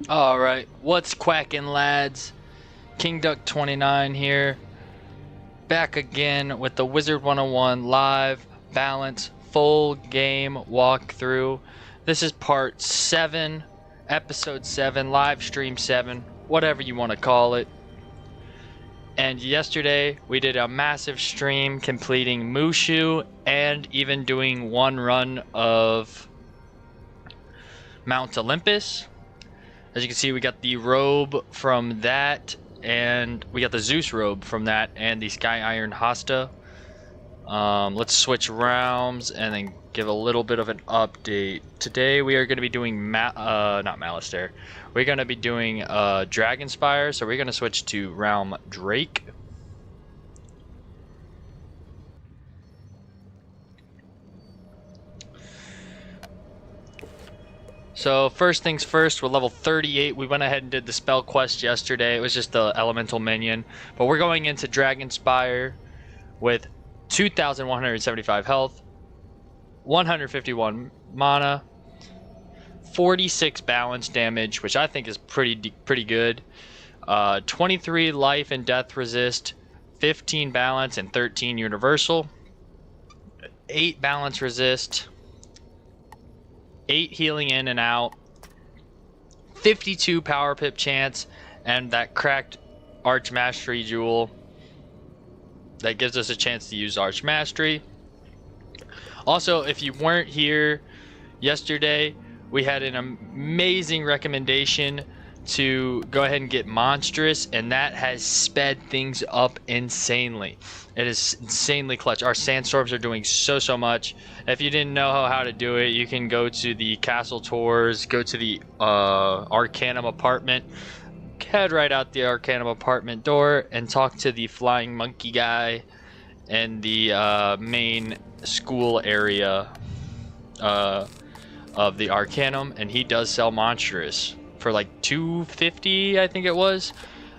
Alright, what's quacking, lads? King Duck 29 here. Back again with the Wizard101 live balance full game walkthrough. This is part 7, episode 7, live stream 7, whatever you want to call it. And yesterday we did a massive stream completing Mushu and even doing one run of Mount Olympus. As you can see, we got the robe from that, and we got the Zeus robe from that, and the Sky Iron Hasta. Let's switch realms and then give a little bit of an update. Today we are going to be doing not Malistaire. We're going to be doing Dragonspire, so we're going to switch to realm Drake. So first things first, we're level 38. We went ahead and did the spell quest yesterday. It was just the elemental minion. But we're going into Dragonspire with 2,175 health, 151 mana, 46 balance damage, which I think is pretty good. 23 life and death resist, 15 balance and 13 universal, 8 balance resist, 8 healing in and out, 52 power pip chance, and that cracked Arch Mastery jewel that gives us a chance to use Arch Mastery. Also, if you weren't here yesterday, we had an amazing recommendation to go ahead and get Monstrous, and that has sped things up insanely. It is insanely clutch. Our sandstorms are doing so much. If you didn't know how to do it, you can go to the castle tours, go to the Arcanum apartment, head right out the Arcanum apartment door, and talk to the flying monkey guy in the main school area of the Arcanum, and he does sell Monstrous for like $250, I think it was.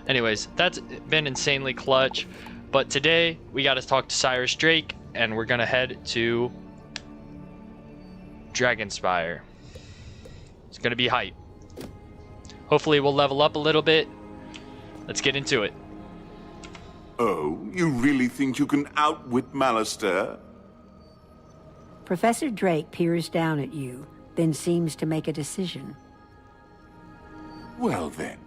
Anyways, that's been insanely clutch. But today we got to talk to Cyrus Drake, and we're gonna head to Dragonspire. It's gonna be hype. Hopefully we'll level up a little bit. Let's get into it. Oh, you really think you can outwit Malistaire? Professor Drake peers down at you, then seems to make a decision. Well then,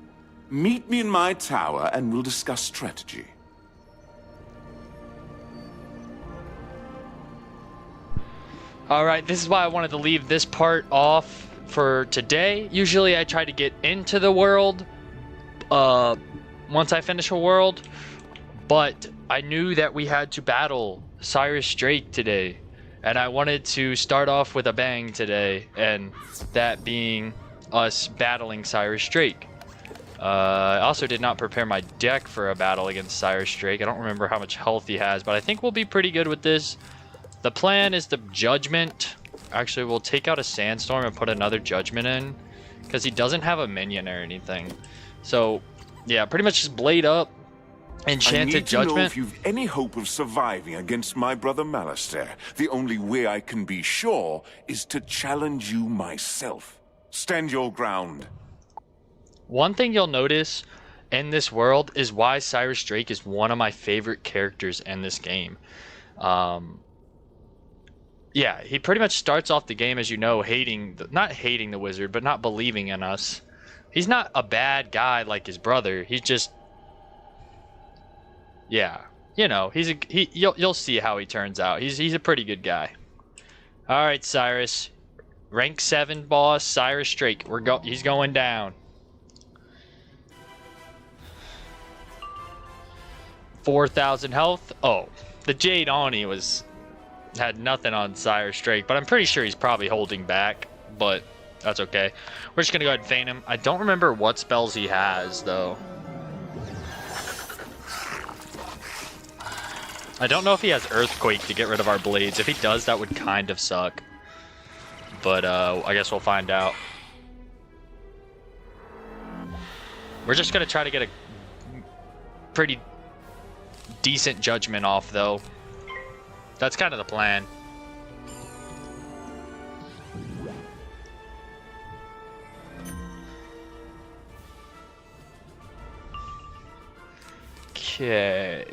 meet me in my tower and we'll discuss strategy. Alright, this is why I wanted to leave this part off for today. Usually I try to get into the world once I finish a world, but I knew that we had to battle Cyrus Drake today, and I wanted to start off with a bang today, and that being us battling Cyrus Drake. I also did not prepare my deck for a battle against Cyrus Drake. I don't remember how much health he has, but I think we'll be pretty good with this. The plan is the Judgment. Actually, we'll take out a Sandstorm and put another Judgment in, because he doesn't have a minion or anything. So, yeah, pretty much just Blade up, Enchanted Judgment. I need to know if you've any hope of surviving against my brother Malistaire. The only way I can be sure is to challenge you myself. Stand your ground. One thing you'll notice in this world is why Cyrus Drake is one of my favorite characters in this game. Yeah, he pretty much starts off the game, as you know, not hating the wizard, but not believing in us. He's not a bad guy like his brother. He's just, yeah, you know, you'll see how he turns out. He's a pretty good guy. All right, Cyrus, rank 7 boss Cyrus Drake. He's going down. 4,000 health. Oh, the Jade Oni had nothing on Cyrus Drake, but I'm pretty sure he's probably holding back, but that's okay. We're just gonna go ahead and feign him. I don't remember what spells he has, though. I don't know if he has Earthquake to get rid of our blades. If he does, that would kind of suck. But I guess we'll find out. We're just gonna try to get a pretty decent Judgment off, though. That's kind of the plan. Okay.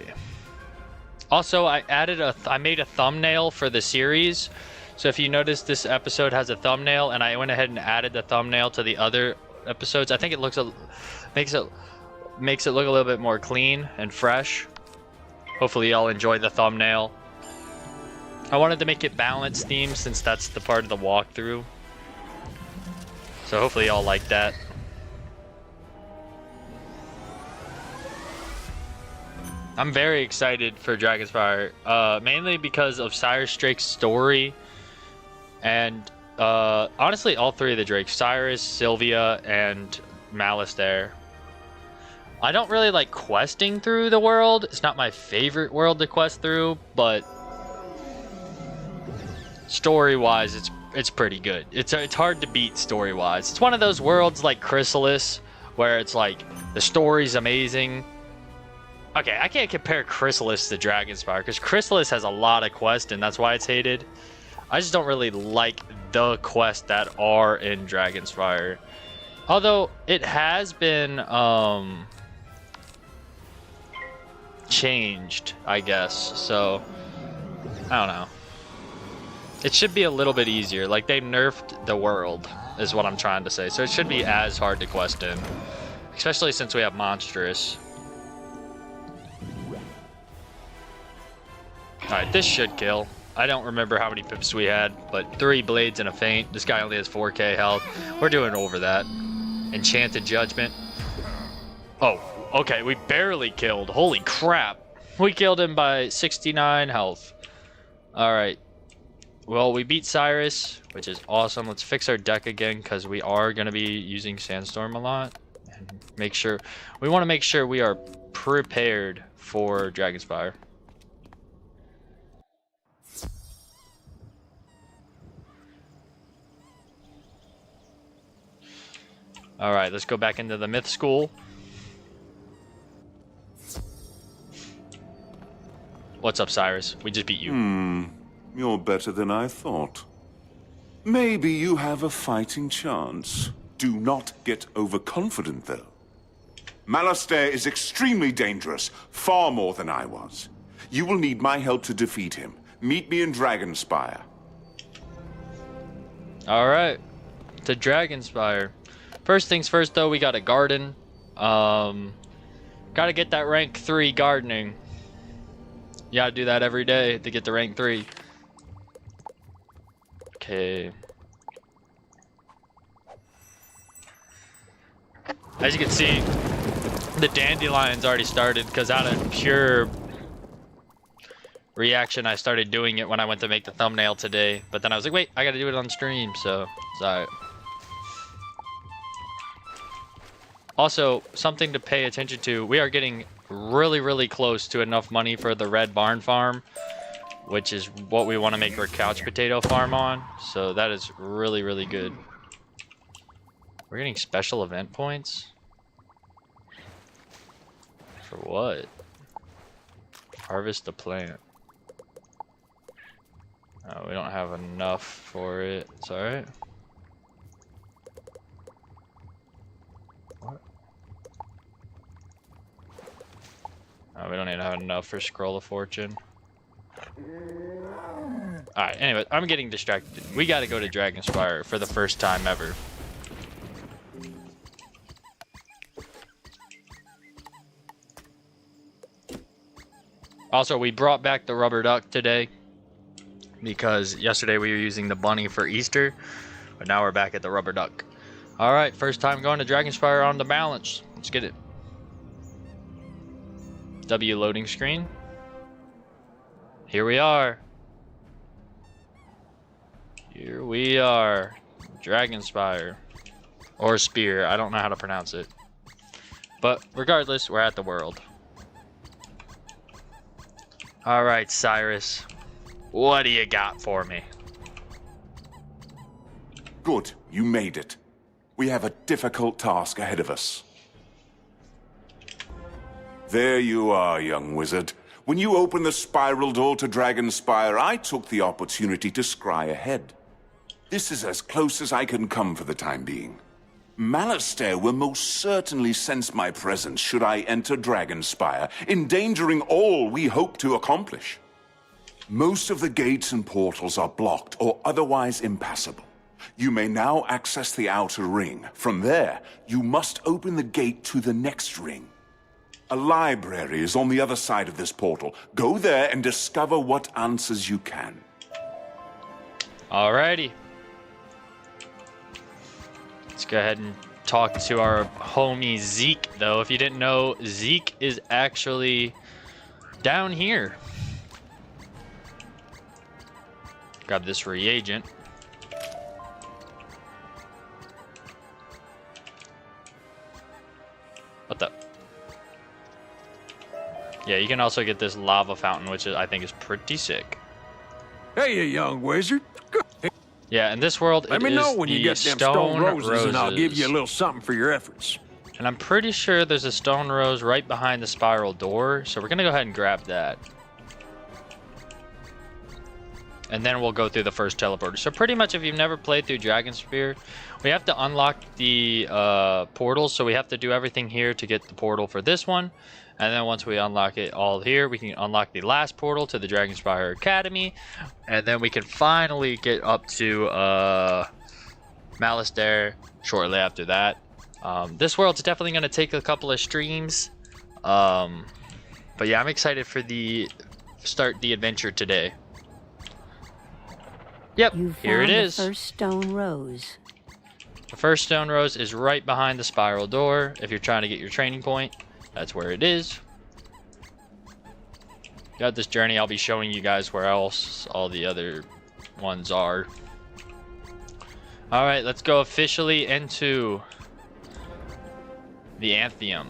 Also, I made a thumbnail for the series. So if you notice, this episode has a thumbnail, and I went ahead and added the thumbnail to the other episodes. I think it makes it look a little bit more clean and fresh. Hopefully y'all enjoy the thumbnail. I wanted to make it balanced theme since that's the part of the walkthrough. So hopefully y'all like that. I'm very excited for Dragonspire, mainly because of Cyrus Drake's story, and honestly all three of the Drakes, Cyrus, Sylvia, and Malistaire. I don't really like questing through the world. It's not my favorite world to quest through, but story-wise, it's pretty good. It's hard to beat story-wise. It's one of those worlds like Chrysalis, where it's like the story's amazing. Okay, I can't compare Chrysalis to Dragonspire, because Chrysalis has a lot of quests, and that's why it's hated. I just don't really like the quests that are in Dragonspire. Although, it has been, changed, I guess. So, I don't know. It should be a little bit easier. Like, they nerfed the world, is what I'm trying to say. So it should be as hard to quest in. Especially since we have Monstrous. Alright, this should kill. I don't remember how many pips we had, but 3 blades and a feint. This guy only has 4k health. We're doing over that. Enchanted Judgment. Oh, okay, we barely killed. Holy crap. We killed him by 69 health. Alright. Well, we beat Cyrus, which is awesome. Let's fix our deck again, because we are going to be using Sandstorm a lot. And make sure... We want to make sure we are prepared for Dragonspire. Alright, let's go back into the Myth School. What's up, Cyrus? We just beat you. You're better than I thought. Maybe you have a fighting chance. Do not get overconfident, though. Malistaire is extremely dangerous, far more than I was. You will need my help to defeat him. Meet me in Dragonspire. Alright, to Dragonspire. First things first, though, we got a garden. Gotta get that rank 3 gardening. You gotta do that every day to get the rank 3. Okay. As you can see, the dandelion's already started, because out of pure reaction, I started doing it when I went to make the thumbnail today. But then I was like, wait, I gotta do it on stream, so it's alright. Also, something to pay attention to, we are getting really, really close to enough money for the red barn farm, which is what we want to make our couch potato farm on. So that is really, really good. We're getting special event points? For what? Harvest the plant. Oh, we don't have enough for it. It's alright. What? Oh, we don't even have enough for Scroll of Fortune. Alright, anyway, I'm getting distracted. We gotta go to Dragonspire for the first time ever. Also, we brought back the rubber duck today, because yesterday we were using the bunny for Easter, but now we're back at the rubber duck. Alright, first time going to Dragonspire on the balance. Let's get it. W loading screen. Here we are. Here we are. Dragonspire. Or Spear. I don't know how to pronounce it. But regardless, we're at the world. Alright, Cyrus. What do you got for me? Good, you made it. We have a difficult task ahead of us. There you are, young wizard. When you opened the spiral door to Dragonspire, I took the opportunity to scry ahead. This is as close as I can come for the time being. Malastair will most certainly sense my presence should I enter Dragonspire, endangering all we hope to accomplish. Most of the gates and portals are blocked or otherwise impassable. You may now access the outer ring. From there, you must open the gate to the next ring. A library is on the other side of this portal. Go there and discover what answers you can. Alrighty. Let's go ahead and talk to our homie Zeke, though. If you didn't know, Zeke is actually down here. Grab this reagent. What the? Yeah, you can also get this lava fountain, which I think is pretty sick. Hey, you young wizard. Yeah, in this world, Let me know when you get them stone roses, and I'll give you a little something for your efforts. And I'm pretty sure there's a stone rose right behind the spiral door, so we're gonna go ahead and grab that. And then we'll go through the first teleporter. So pretty much if you've never played through Dragonspire, we have to unlock the portals, so we have to do everything here to get the portal for this one. And then once we unlock it all here, we can unlock the last portal to the Dragonspire Academy. And then we can finally get up to Malastair shortly after that. This world's definitely going to take a couple of streams. But yeah, I'm excited for start the adventure today. Yep, here it is. The first stone rose. The first stone rose is right behind the spiral door. If you're trying to get your training point, that's where it is. Throughout this journey, I'll be showing you guys where else all the other ones are. Alright, let's go officially into the Antheum.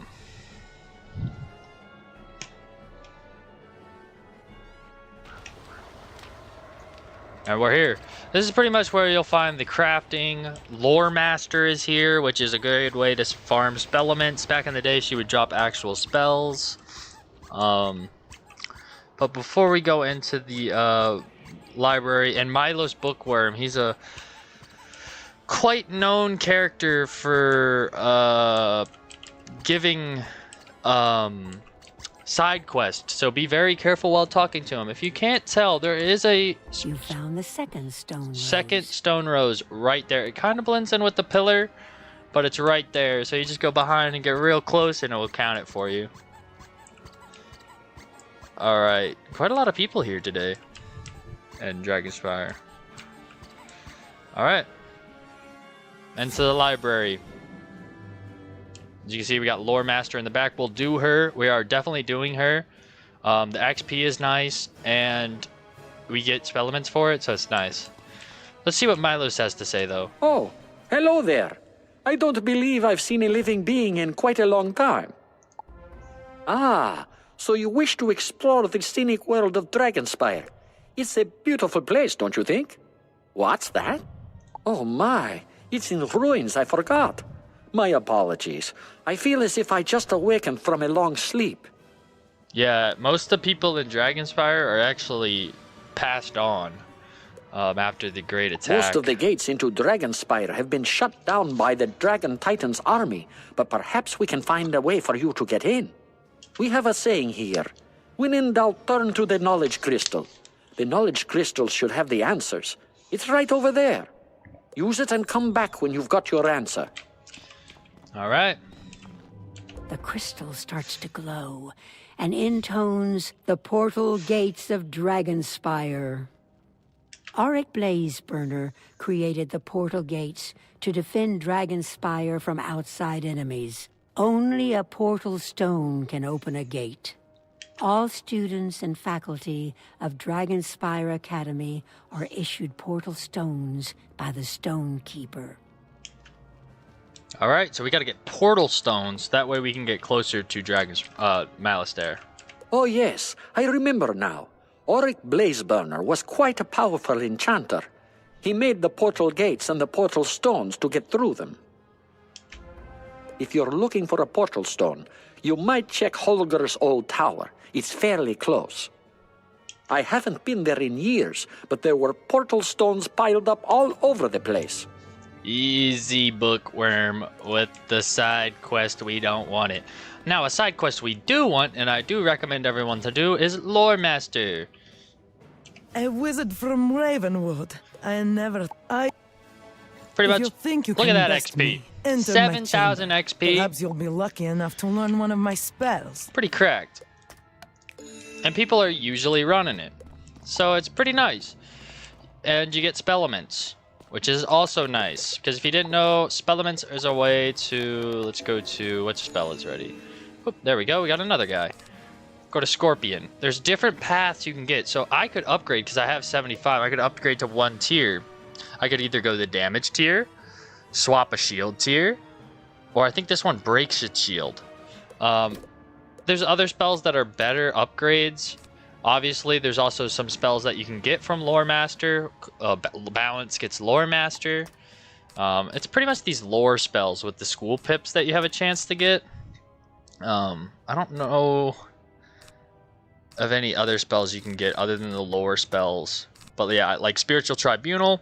And we're here. This is pretty much where you'll find the crafting. Lore Master is here, which is a good way to farm spell elements. Back in the day, she would drop actual spells. But before we go into the library, and Milo's Bookworm, he's a quite known character for giving side quest, so be very careful while talking to him. If you can't tell, there is a You found the second stone rose. second stone rose right there. It kind of blends in with the pillar, but it's right there, so you just go behind and get real close and it will count it for you. Alright, quite a lot of people here today in Dragonspire. Alright, into the library. As you can see, we got Lore Master in the back. We'll do her. We are definitely doing her. The XP is nice, and we get spell elements for it, so it's nice. Let's see what Milos has to say, though. Oh, hello there. I don't believe I've seen a living being in quite a long time. Ah, so you wish to explore the scenic world of Dragonspire. It's a beautiful place, don't you think? What's that? Oh my, it's in ruins, I forgot. My apologies. I feel as if I just awakened from a long sleep. Yeah, most of the people in Dragonspire are actually passed on after the Great Attack. Most of the gates into Dragonspire have been shut down by the Dragon Titan's army, but perhaps we can find a way for you to get in. We have a saying here. When in doubt, turn to the Knowledge Crystal. The Knowledge Crystal should have the answers. It's right over there. Use it and come back when you've got your answer. Alright. The crystal starts to glow and intones the portal gates of Dragonspire. Auric Blazeburner created the portal gates to defend Dragonspire from outside enemies. Only a portal stone can open a gate. All students and faculty of Dragonspire Academy are issued portal stones by the Stone Keeper. Alright, so we gotta get portal stones. That way we can get closer to Malastair. Oh yes, I remember now. Auric Blazeburner was quite a powerful enchanter. He made the portal gates and the portal stones to get through them. If you're looking for a portal stone, you might check Holger's old tower. It's fairly close. I haven't been there in years, but there were portal stones piled up all over the place. Easy bookworm with the side quest we don't want it. Now, a side quest we do want, and I do recommend everyone to do, is Lore Master. A wizard from Ravenwood. Pretty If much. you think you Look at can that best XP. me, enter my 7,000 chamber. XP. Perhaps you'll be lucky enough to learn one of my spells. Pretty cracked. And people are usually running it. So it's pretty nice. And you get spellaments, which is also nice. Because if you didn't know, spellaments is a way to... Let's go to... What spell is ready? Oop, there we go. We got another guy. Go to Scorpion. There's different paths you can get. So I could upgrade, because I have 75. I could upgrade to 1 tier. I could either go to the damage tier, swap a shield tier, or I think this one breaks its shield. There's other spells that are better upgrades. Obviously, there's also some spells that you can get from Lore Master. Balance gets Lore Master. It's pretty much these lore spells with the school pips that you have a chance to get. I don't know of any other spells you can get other than the lore spells. But yeah, like Spiritual Tribunal,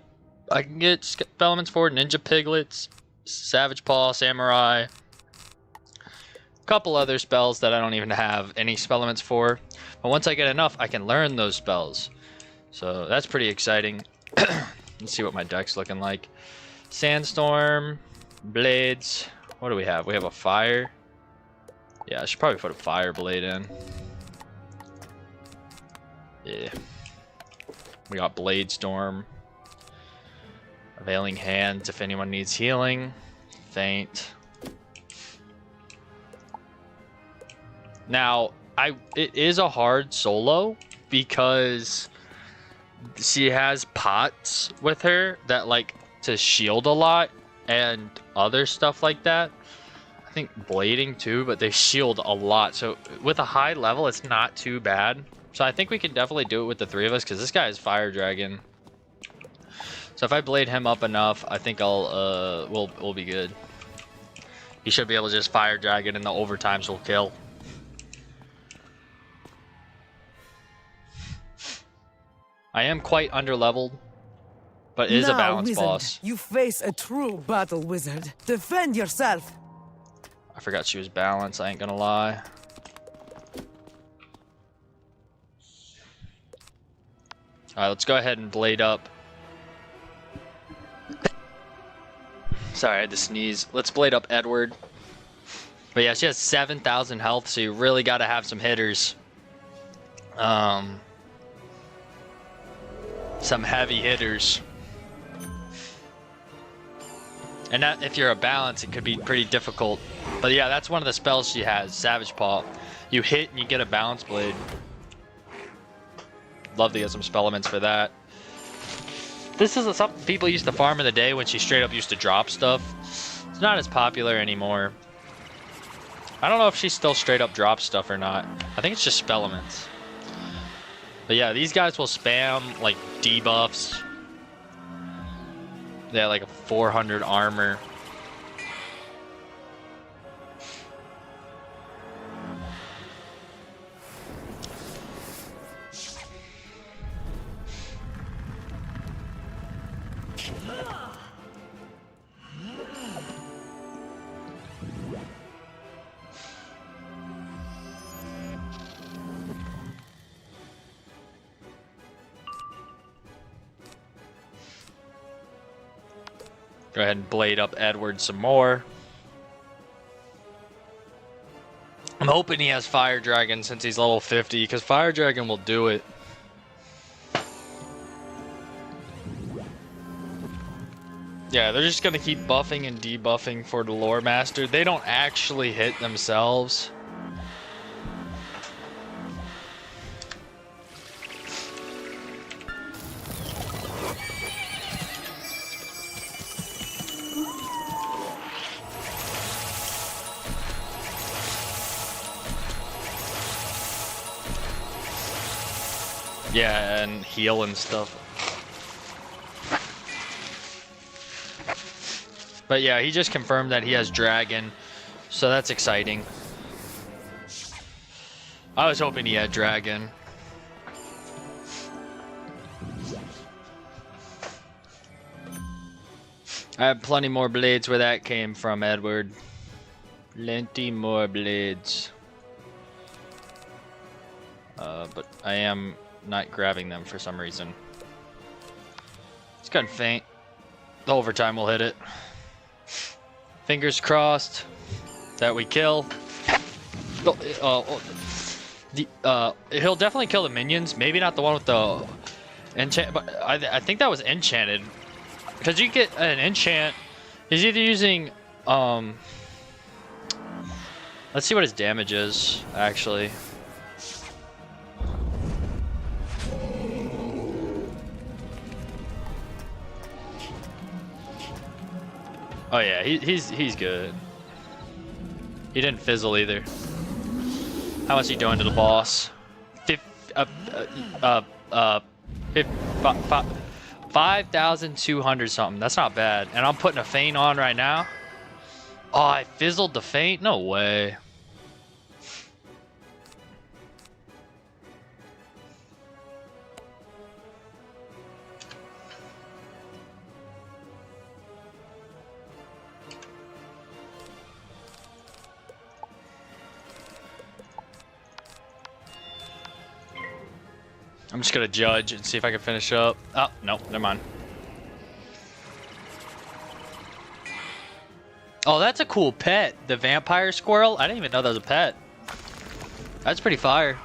I can get spellaments for Ninja Piglets, Savage Paw, Samurai. Couple other spells that I don't even have any spellaments for, but once I get enough I can learn those spells, so that's pretty exciting. Let's see what my deck's looking like. Sandstorm, Blades, what do we have? We have a Fire. Yeah, I should probably put a Fire Blade in. Yeah, we got Blade Storm, Availing Hands if anyone needs healing, Faint. Now, it is a hard solo because she has pots with her that like to shield a lot and other stuff like that. I think blading too, but they shield a lot. So with a high level, it's not too bad. So I think we can definitely do it with the 3 of us because this guy is Fire Dragon. So if I blade him up enough, I think we'll be good. He should be able to just Fire Dragon and the overtimes will kill. I am quite underleveled, but it is a balanced wizard, boss. You face a true battle wizard. Defend yourself. I forgot she was balanced, I ain't gonna lie. Alright, let's go ahead and blade up. Sorry, I had to sneeze. Let's blade up Edward. But yeah, she has 7,000 health, so you really gotta have some hitters. Some heavy hitters. And that, if you're a balance, it could be pretty difficult. But yeah, that's one of the spells she has, Savage Paw. You hit and you get a balance blade. Love to get some spellaments for that. This is something people used to farm in the day when she straight up used to drop stuff. It's not as popular anymore. I don't know if she still straight up drops stuff or not. I think it's just spellaments. But yeah, these guys will spam like debuffs. They have like a 400 armor. Go ahead and blade up Edward some more. I'm hoping he has Fire Dragon since he's level 50, because Fire Dragon will do it. Yeah, they're just gonna keep buffing and debuffing for the Lore Master. They don't actually hit themselves. Yeah, and heal and stuff. But yeah, he just confirmed that he has Dragon, so that's exciting. I was hoping he had Dragon. I have plenty more blades where that came from, Edward. Plenty more blades. But I am not grabbing them for some reason. It's kind of faint. The overtime will hit it. Fingers crossed that we kill. He'll definitely kill the minions. Maybe not the one with the enchant, but I think that was enchanted. Because you get an enchant. He's either using let's see what his damage is, actually. Oh yeah, he's good. He didn't fizzle either. How much he doing to the boss? 5,200 something. That's not bad. And I'm putting a feint on right now. Oh, I fizzled the feint? No way. I'm just gonna judge and see if I can finish up. Oh, no, never mind. Oh, that's a cool pet. The vampire squirrel. I didn't even know that was a pet. That's pretty fire.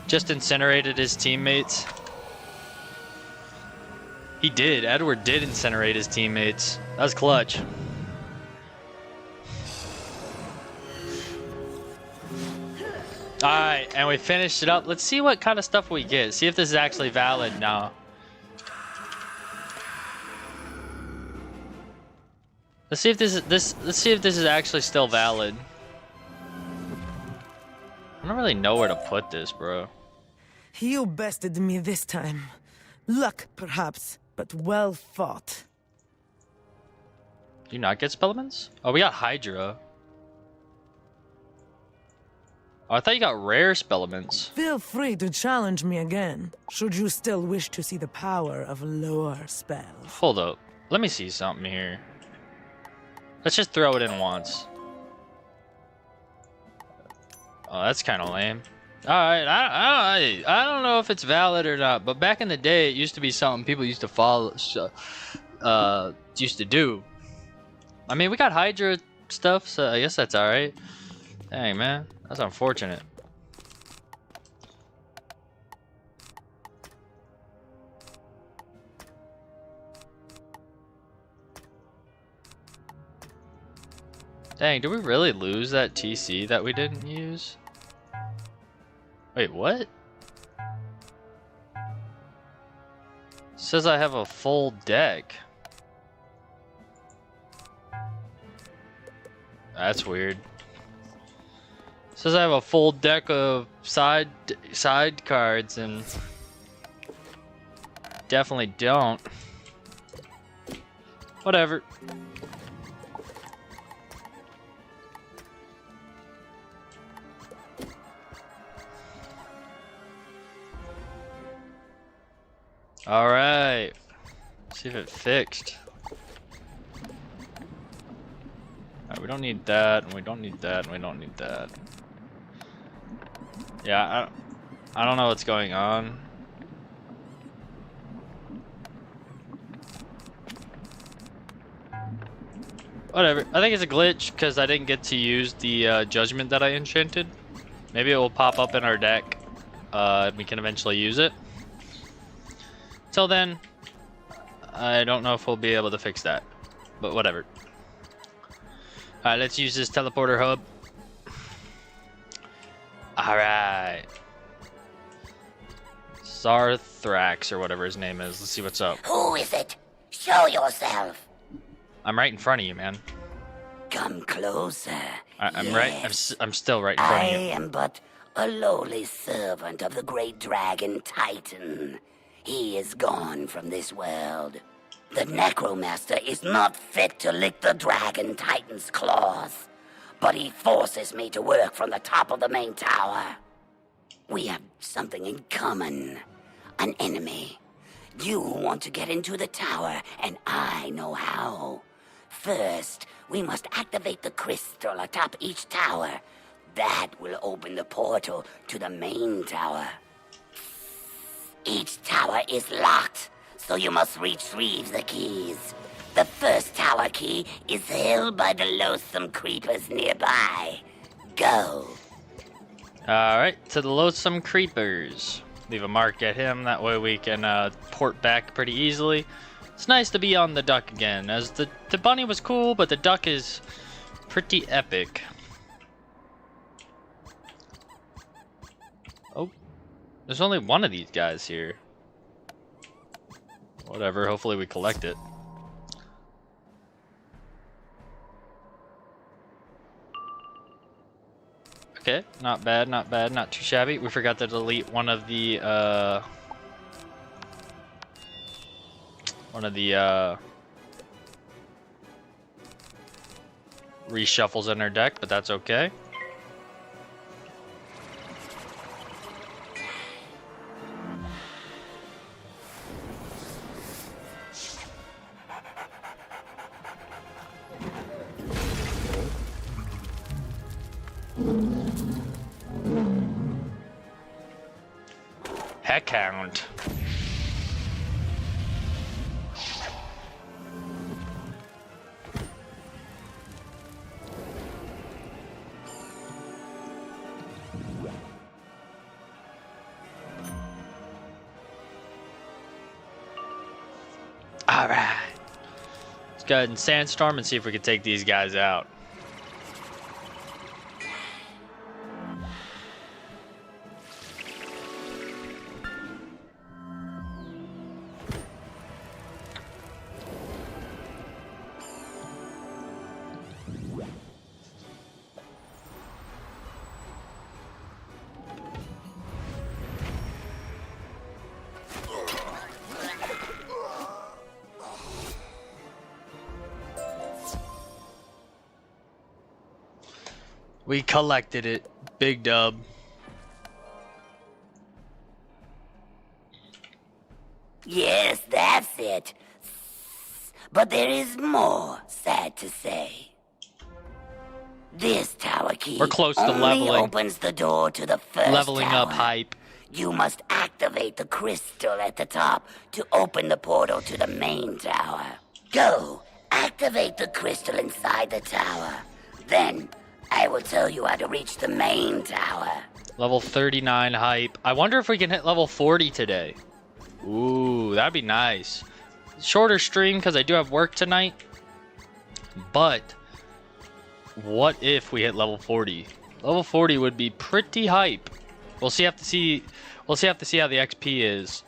Just incinerated his teammates. He did. Edward did incinerate his teammates. That was clutch. Alright, and we finished it up. Let's see what kind of stuff we get. See if this is actually valid now. Let's see if let's see if this is actually still valid. I don't really know where to put this, bro. You bested me this time. Luck, perhaps, but well fought. Do you not get spellements? Oh, we got Hydra. Oh, I thought you got rare spellements. Feel free to challenge me again, should you still wish to see the power of lower spells. Hold up. Let me see something here. Let's just throw it in once. Oh, that's kind of lame. Alright, I don't know if it's valid or not, but back in the day, it used to be something people used to follow, used to do. I mean, we got Hydra stuff, so I guess that's alright. Dang, man. That's unfortunate. Dang, did we really lose that TC that we didn't use? Wait, what? Says I have a full deck. That's weird. Says I have a full deck of side cards and definitely don't. Whatever. All right. See if it fixed. All right, we don't need that, and we don't need that, and we don't need that. Yeah, I don't know what's going on. Whatever. I think it's a glitch because I didn't get to use the judgment that I enchanted. Maybe it will pop up in our deck. We can eventually use it. Till then, I don't know if we'll be able to fix that. But whatever. Alright, let's use this teleporter hub. Alright. Zarthrax or whatever his name is. Let's see what's up. Who is it? Show yourself. I'm right in front of you, man. Come closer. I'm right. I'm still right in front of you. I am but a lowly servant of the great dragon Titan. He is gone from this world. The Necromaster is not fit to lick the dragon Titan's claws, but he forces me to work from the top of the main tower. We have something in common. An enemy. You want to get into the tower, and I know how. First, we must activate the crystal atop each tower. That will open the portal to the main tower. Each tower is locked, so you must retrieve the keys. The first tower key is held by the loathsome creepers nearby. Go. Alright, to the loathsome creepers. Leave a mark at him, that way we can port back pretty easily. It's nice to be on the duck again, as the bunny was cool, but the duck is pretty epic. Oh, there's only one of these guys here. Whatever, hopefully we collect it. Okay, not bad, not bad, not too shabby. We forgot to delete one of the reshuffles in our deck, but that's okay. Heckhound. All right. Let's go ahead and sandstorm and see if we can take these guys out. We collected it. Big dub. Yes, that's it. But there is more, sad to say. This tower key We're close to only leveling. opens the door to the first Leveling tower. up hype. You must activate the crystal at the top to open the portal to the main tower. Go, activate the crystal inside the tower. Then, I will tell you how to reach the main tower. Level 39 hype. I wonder if we can hit level 40 today. Ooh, that'd be nice. Shorter stream because I do have work tonight. But what if we hit level 40? Level 40 would be pretty hype. We'll see. Have to see how the XP is.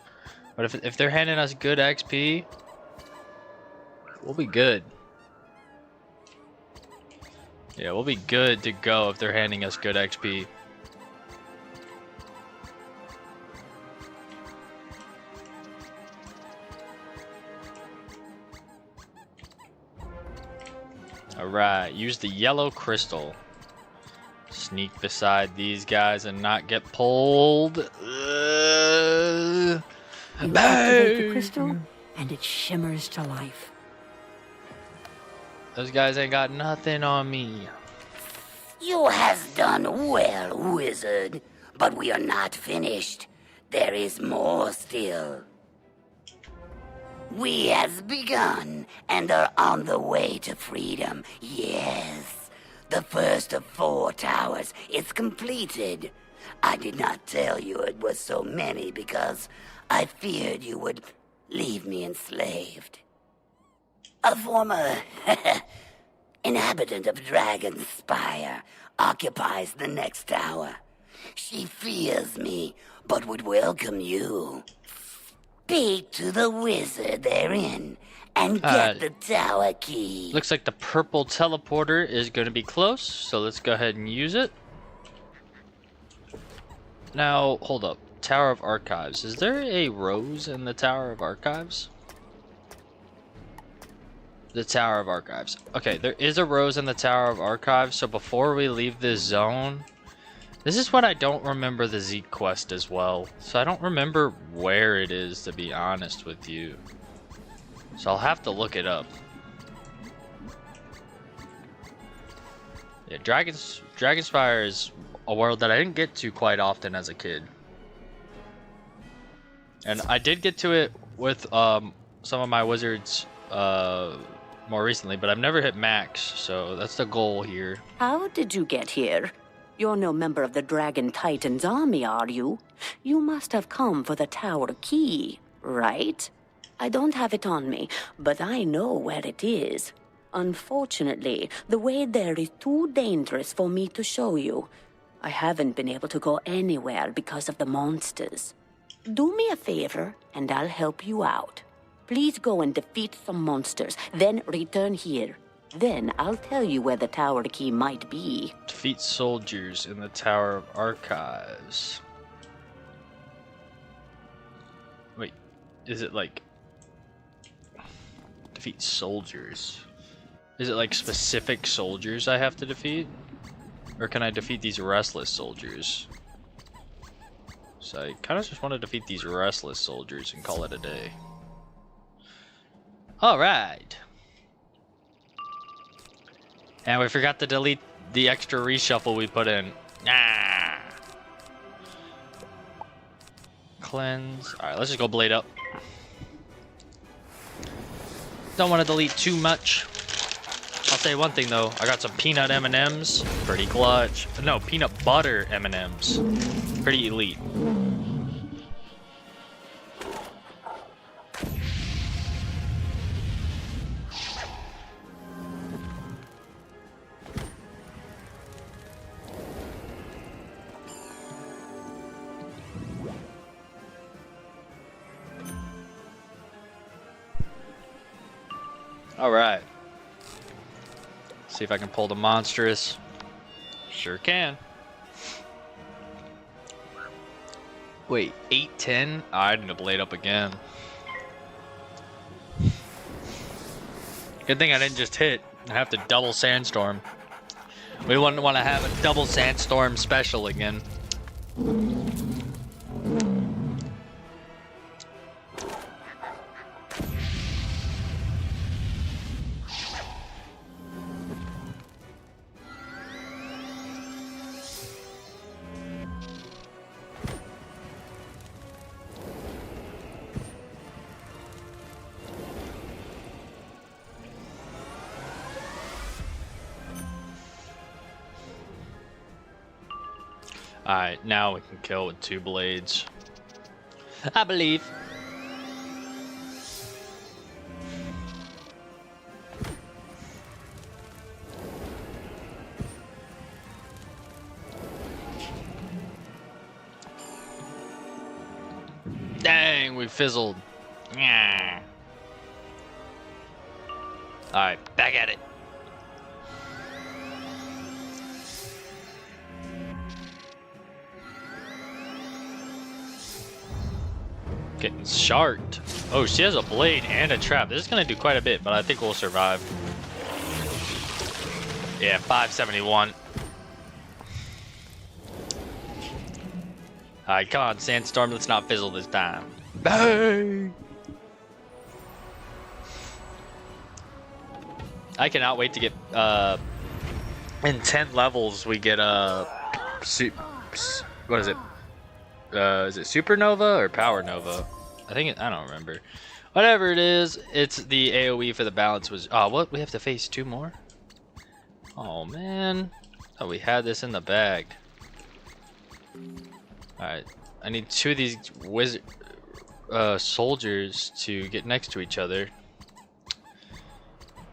But if they're handing us good XP, we'll be good. Yeah, we'll be good to go if they're handing us good XP. Alright, use the yellow crystal. Sneak beside these guys and not get pulled. You activate the crystal, and it shimmers to life. Those guys ain't got nothing on me. You has done well, wizard. But we are not finished. There is more still. We has begun and are on the way to freedom. Yes, the first of 4 towers is completed. I did not tell you it was so many because I feared you would leave me enslaved. A former inhabitant of Dragonspire occupies the next tower. She fears me, but would welcome you. Speak to the wizard therein and get the tower key. Looks like the purple teleporter is going to be close, so let's go ahead and use it. Now, hold up. Tower of Archives. Is there a rose in the Tower of Archives? The Tower of Archives. Okay, there is a rose in the Tower of Archives, so before we leave this zone, This is what I don't remember the Zeke quest as well. So I don't remember where it is, to be honest with you. So I'll have to look it up. Yeah, Dragonspire is a world that I didn't get to quite often as a kid. And I did get to it with some of my wizards more recently, but I've never hit max, so that's the goal here. How did you get here? You're no member of the Dragon Titan's army, are you? You must have come for the tower key, right? I don't have it on me, but I know where it is. Unfortunately, the way there is too dangerous for me to show you. I haven't been able to go anywhere because of the monsters. Do me a favor, and I'll help you out. Please go and defeat some monsters, then return here. Then I'll tell you where the tower key might be. Defeat soldiers in the Tower of Archives. Wait, is it like... Defeat soldiers? Is it like specific soldiers I have to defeat? Or can I defeat these restless soldiers? So I kind of just want to defeat these restless soldiers and call it a day. Alright. And we forgot to delete the extra reshuffle we put in. Ah. Cleanse. Alright, let's just go blade up. Don't want to delete too much. I'll say one thing though, I got some peanut M&Ms, pretty clutch. No, peanut butter M&Ms, pretty elite. All right. See if I can pull the monstrous. Sure can. Wait, 8-10? Oh, I need to blade up again. Good thing I didn't just hit. I have to double sandstorm. We wouldn't want to have a double sandstorm special again. Alright, now we can kill with 2 blades. I believe. Dang, we fizzled. Yeah. Alright, back at it. Getting sharked. Oh, she has a blade and a trap. This is gonna do quite a bit, but I think we'll survive. Yeah, 571. Alright, come on, Sandstorm. Let's not fizzle this time. Bang! I cannot wait to get, in 10 levels, we get, what is it? Is it Supernova or Power Nova? I don't remember. Whatever it is, it's the AoE for the balance was... Oh, what? We have to face 2 more? Oh, man. Oh, we had this in the bag. Alright. I need 2 of these wizard... soldiers to get next to each other.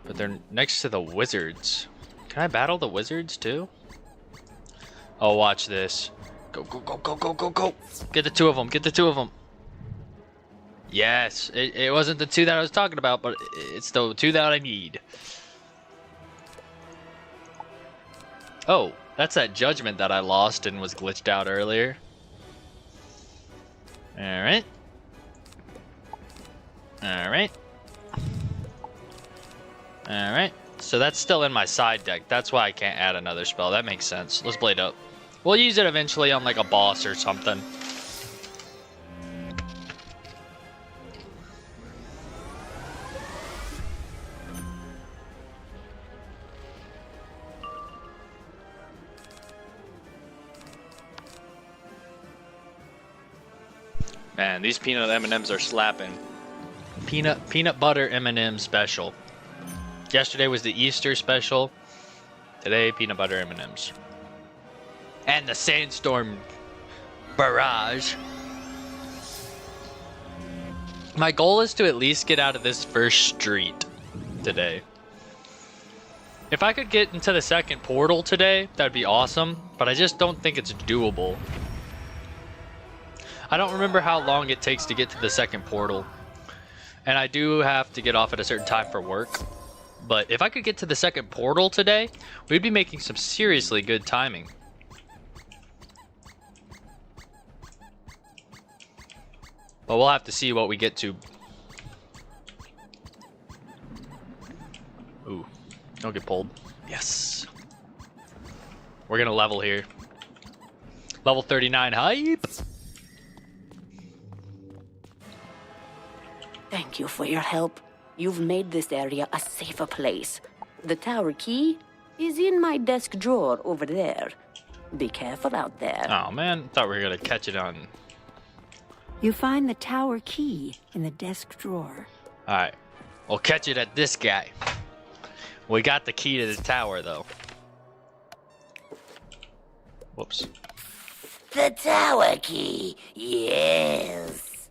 But they're next to the wizards. Can I battle the wizards, too? Oh, watch this. Go, go, go, go, go, go, go. Get the 2 of them. Get the 2 of them. Yes. It wasn't the 2 that I was talking about, but it's the 2 that I need. Oh, that's that judgment that I lost and was glitched out earlier. Alright. Alright. Alright. So that's still in my side deck. That's why I can't add another spell. That makes sense. Let's blade up. We'll use it eventually on like a boss or something. Man, these peanut M&Ms are slapping. Peanut butter M&M special. Yesterday was the Easter special. Today, peanut butter M&Ms. And the sandstorm barrage. My goal is to at least get out of this first street today. If I could get into the second portal today, that'd be awesome. But I just don't think it's doable. I don't remember how long it takes to get to the second portal. And I do have to get off at a certain time for work. But if I could get to the second portal today, we'd be making some seriously good timing. But we'll have to see what we get to. Ooh, don't get pulled. Yes. We're gonna level here. Level 39 hype. Thank you for your help. You've made this area a safer place. The tower key is in my desk drawer over there. Be careful out there. Oh man, thought we were gonna catch it on. You find the tower key in the desk drawer. Alright, we'll catch it at this guy. We got the key to the tower though. Whoops. The tower key, yes.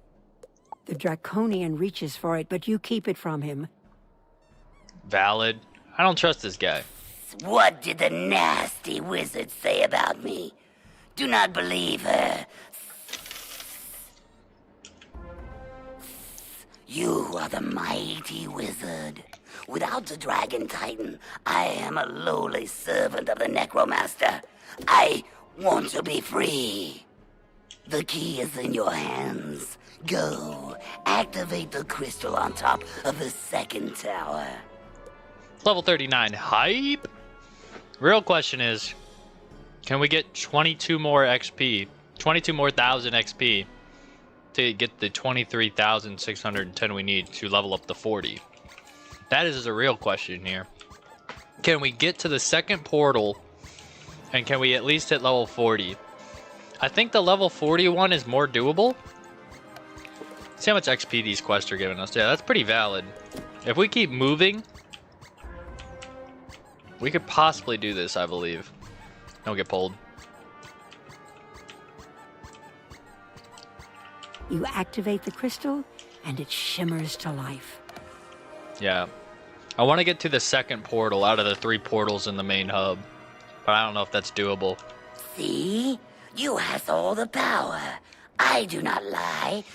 The Draconian reaches for it, but you keep it from him. Valid. I don't trust this guy. What did the nasty wizard say about me? Do not believe her. You are the mighty wizard. Without the Dragon Titan, I am a lowly servant of the Necromaster. I want to be free. The key is in your hands. Go, activate the crystal on top of the second tower. Level 39 hype. Real question is, can we get 22 more XP? 22 more thousand XP to get the 23,610 we need to level up to 40? That is a real question here. Can we get to the second portal and can we at least hit level 40? I think the level 41 is more doable. See how much XP these quests are giving us. Yeah, that's pretty valid. If we keep moving, we could possibly do this, I believe. Don't get pulled. You activate the crystal, and it shimmers to life. Yeah. I want to get to the second portal out of the 3 portals in the main hub. But I don't know if that's doable. See? You has all the power. I do not lie.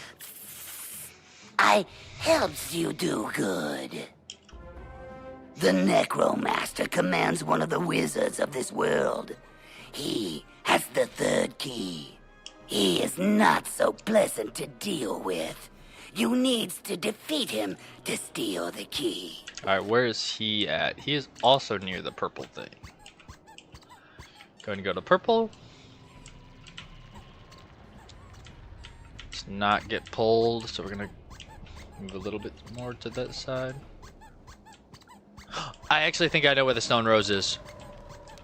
I helps you do good. The Necromaster commands one of the wizards of this world. He has the third key. He is not so pleasant to deal with. You needs to defeat him to steal the key. Alright, where is he at? He is also near the purple thing. Going to go to purple. Let's not get pulled, so we're going to move a little bit more to that side. I actually think I know where the stone rose is.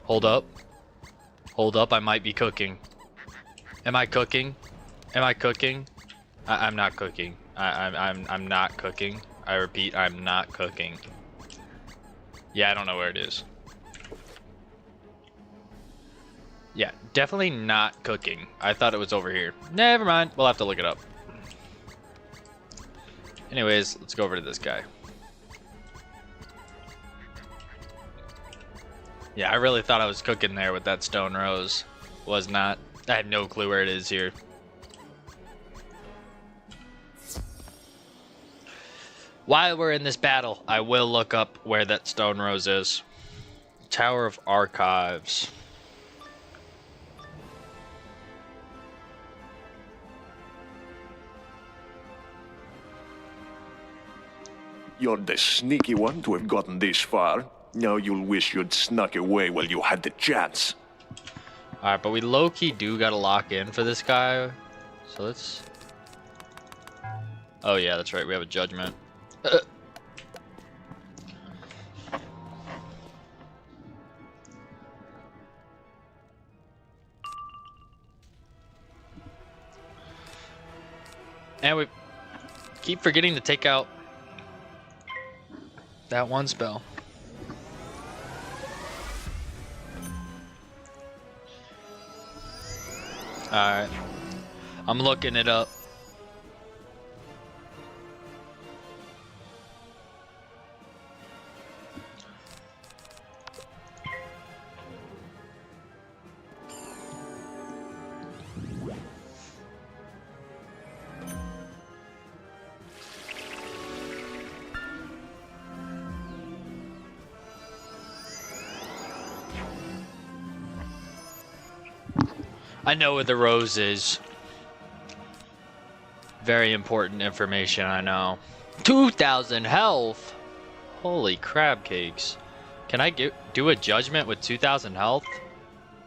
Hold up. Hold up, I might be cooking. Am I cooking? Am I cooking? I'm not cooking. I'm not cooking. I repeat, I'm not cooking. Yeah, I don't know where it is. Yeah, definitely not cooking. I thought it was over here. Never mind, we'll have to look it up. Anyways, let's go over to this guy. Yeah, I really thought I was cooking there with that stone rose. Was not. I have no clue where it is here. While we're in this battle, I will look up where that stone rose is. Tower of Archives. You're the sneaky one to have gotten this far. Now you'll wish you'd snuck away while you had the chance. Alright, but we low-key do gotta lock in for this guy. So let's... Oh yeah, that's right, we have a judgment. And we keep forgetting to take out that one spell. Alright. I'm looking it up. I know where the rose is. Very important information, I know. 2,000 health! Holy crab cakes. Can I do a judgment with 2,000 health?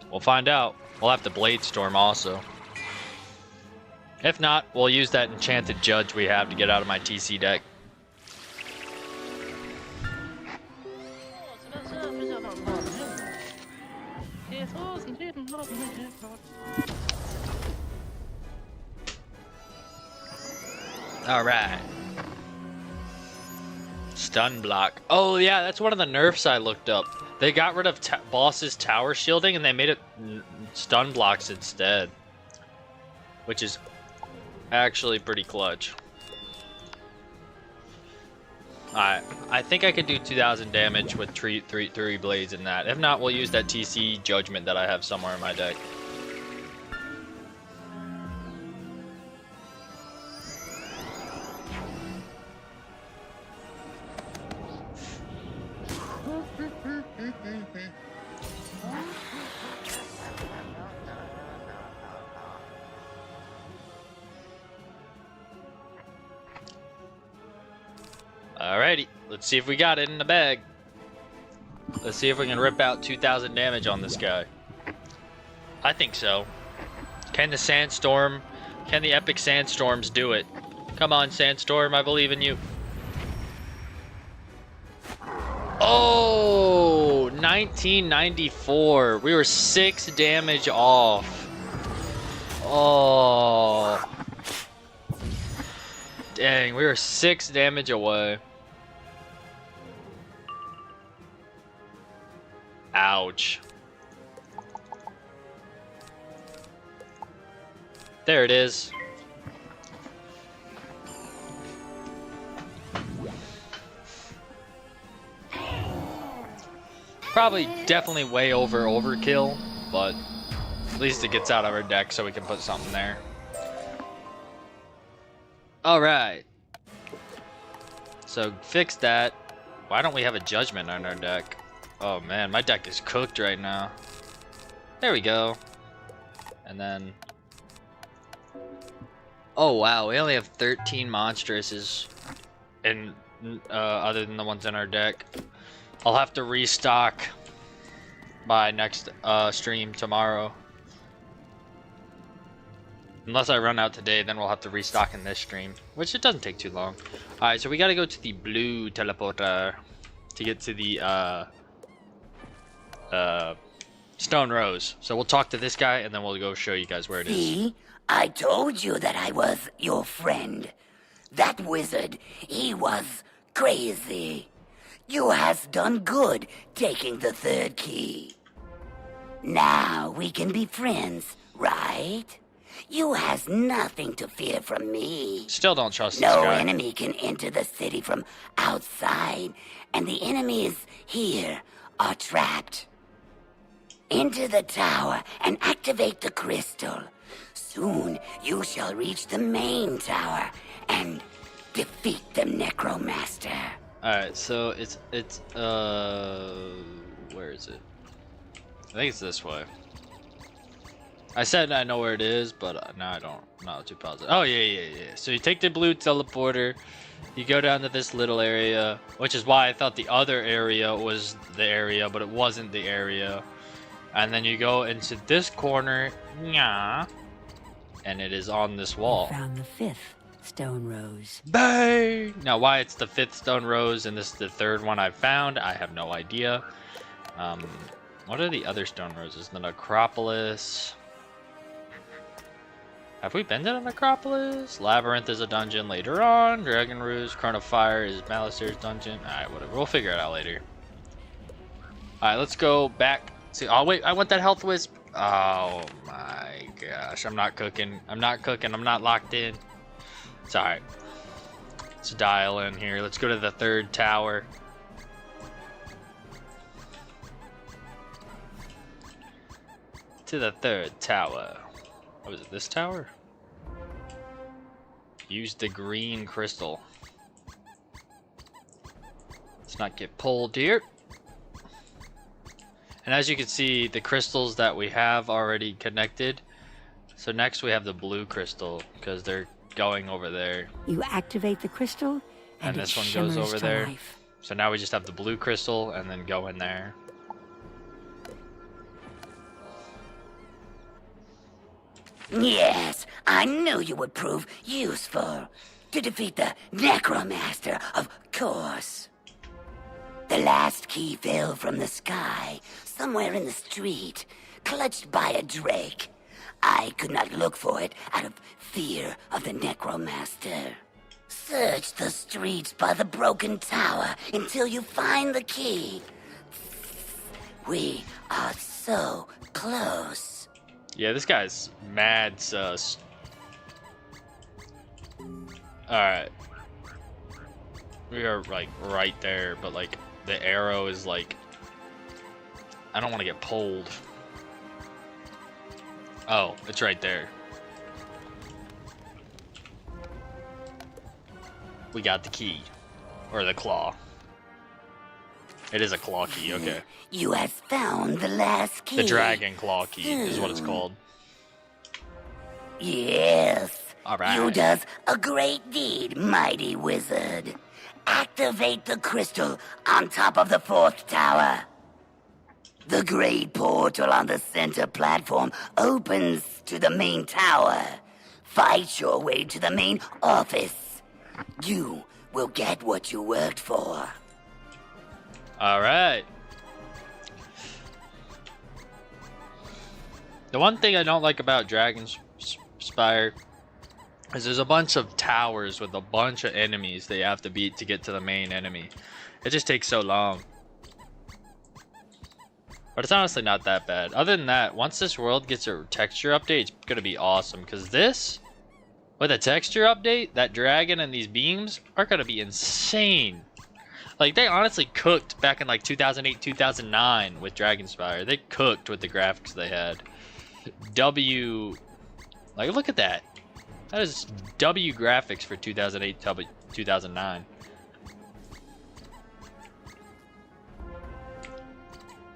We'll find out. We'll have to Blade Storm also. If not, we'll use that enchanted judge we have to get out of my TC deck. Alright. Stun block. Oh yeah, that's one of the nerfs I looked up. They got rid of boss's tower shielding and they made it stun blocks instead. Which is actually pretty clutch. Alright, I think I can do 2,000 damage with three blades in that. If not, we'll use that TC judgment that I have somewhere in my deck. Alrighty, let's see if we got it in the bag. Let's see if we can rip out 2,000 damage on this guy. I think so. Can the Sandstorm, can the Epic Sandstorms do it? Come on, Sandstorm, I believe in you. Oh, 1994. We were 6 damage off. Oh. Dang, we were 6 damage away. Ouch. There it is. Probably definitely way overkill, but at least it gets out of our deck so we can put something there. Alright. So fix that. Why don't we have a judgment on our deck? Oh man, my deck is cooked right now. There we go. And then... Oh wow, we only have 13 monstresses. And other than the ones in our deck. I'll have to restock by next stream tomorrow. Unless I run out today, then we'll have to restock in this stream. Which it doesn't take too long. Alright, so we gotta go to the blue teleporter to get to the Stone Rose. So we'll talk to this guy and then we'll go show you guys where it is. See? I told you that I was your friend. That wizard, he was crazy. You has done good taking the third key. Now we can be friends, right? You has nothing to fear from me. Still don't trust this guy. No enemy can enter the city from outside, and the enemies here are trapped. Enter the tower and activate the crystal. Soon you shall reach the main tower and defeat the Necromaster. Alright, so it's where is it? I think it's this way. I said I know where it is, but now I don't. I'm not too positive. Oh yeah. So you take the blue teleporter, you go down to this little area, which is why I thought the other area was the area, but it wasn't the area. And then you go into this corner, yeah, and it is on this wall. Found the 5th stone rose. Bang! Now, why it's the 5th stone rose and this is the 3rd one I've found, I have no idea. What are the other stone roses? The necropolis. Have we been to the necropolis? Labyrinth is a dungeon later on. Dragon Ruse, Crown of Fire is Malister's dungeon. Alright, whatever. We'll figure it out later. Alright, let's go back. See, oh wait, I want that health wisp. Oh my gosh, I'm not cooking. I'm not cooking. I'm not locked in. It's alright. Let's dial in here. Let's go to the 3rd tower. To the 3rd tower. Oh, is it this tower? Use the green crystal. Let's not get pulled here. And as you can see, the crystals that we have already connected. So next we have the blue crystal because they're going over there. You activate the crystal, and this it one goes shimmers over to there. life. So now we just have the blue crystal and then go in there. Yes, I knew you would prove useful. To defeat the Necromaster, of course. The last key fell from the sky, somewhere in the street, clutched by a drake. I could not look for it out of fear of the Necromaster. Search the streets by the broken tower until you find the key. We are so close. Yeah, this guy's mad sus. Alright. We are, like, right there, but, like, the arrow is, like... I don't want to get pulled. Oh, it's right there. We got the key. Or the claw. It is a claw key, okay. You have found the last key. The dragon claw key is what it's called. Yes. Alright. You does a great deed, mighty wizard. Activate the crystal on top of the 4th tower. The great portal on the center platform opens to the main tower. Fight your way to the main office. You will get what you worked for. Alright. The one thing I don't like about Dragon's Spire is there's a bunch of towers with a bunch of enemies that you have to beat to get to the main enemy. It just takes so long. But it's honestly not that bad. Other than that, once this world gets a texture update, it's gonna be awesome. Because this, with a texture update, that dragon and these beams are gonna be insane. Like, they honestly cooked back in like 2008, 2009 with Dragonspire. They cooked with the graphics they had. Like, look at that. That is W graphics for 2008, 2009.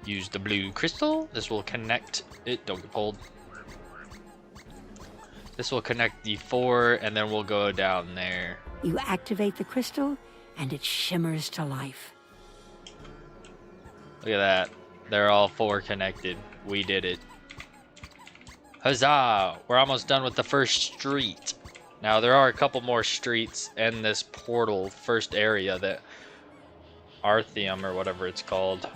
Use the blue crystal. This will connect it. Don't get pulled. This will connect the 4, and then we'll go down there. You activate the crystal, and it shimmers to life. Look at that. They're all 4 connected. We did it. Huzzah! We're almost done with the first street. Now, there are a couple more streets in this portal, first area, that Arthium, or whatever it's called.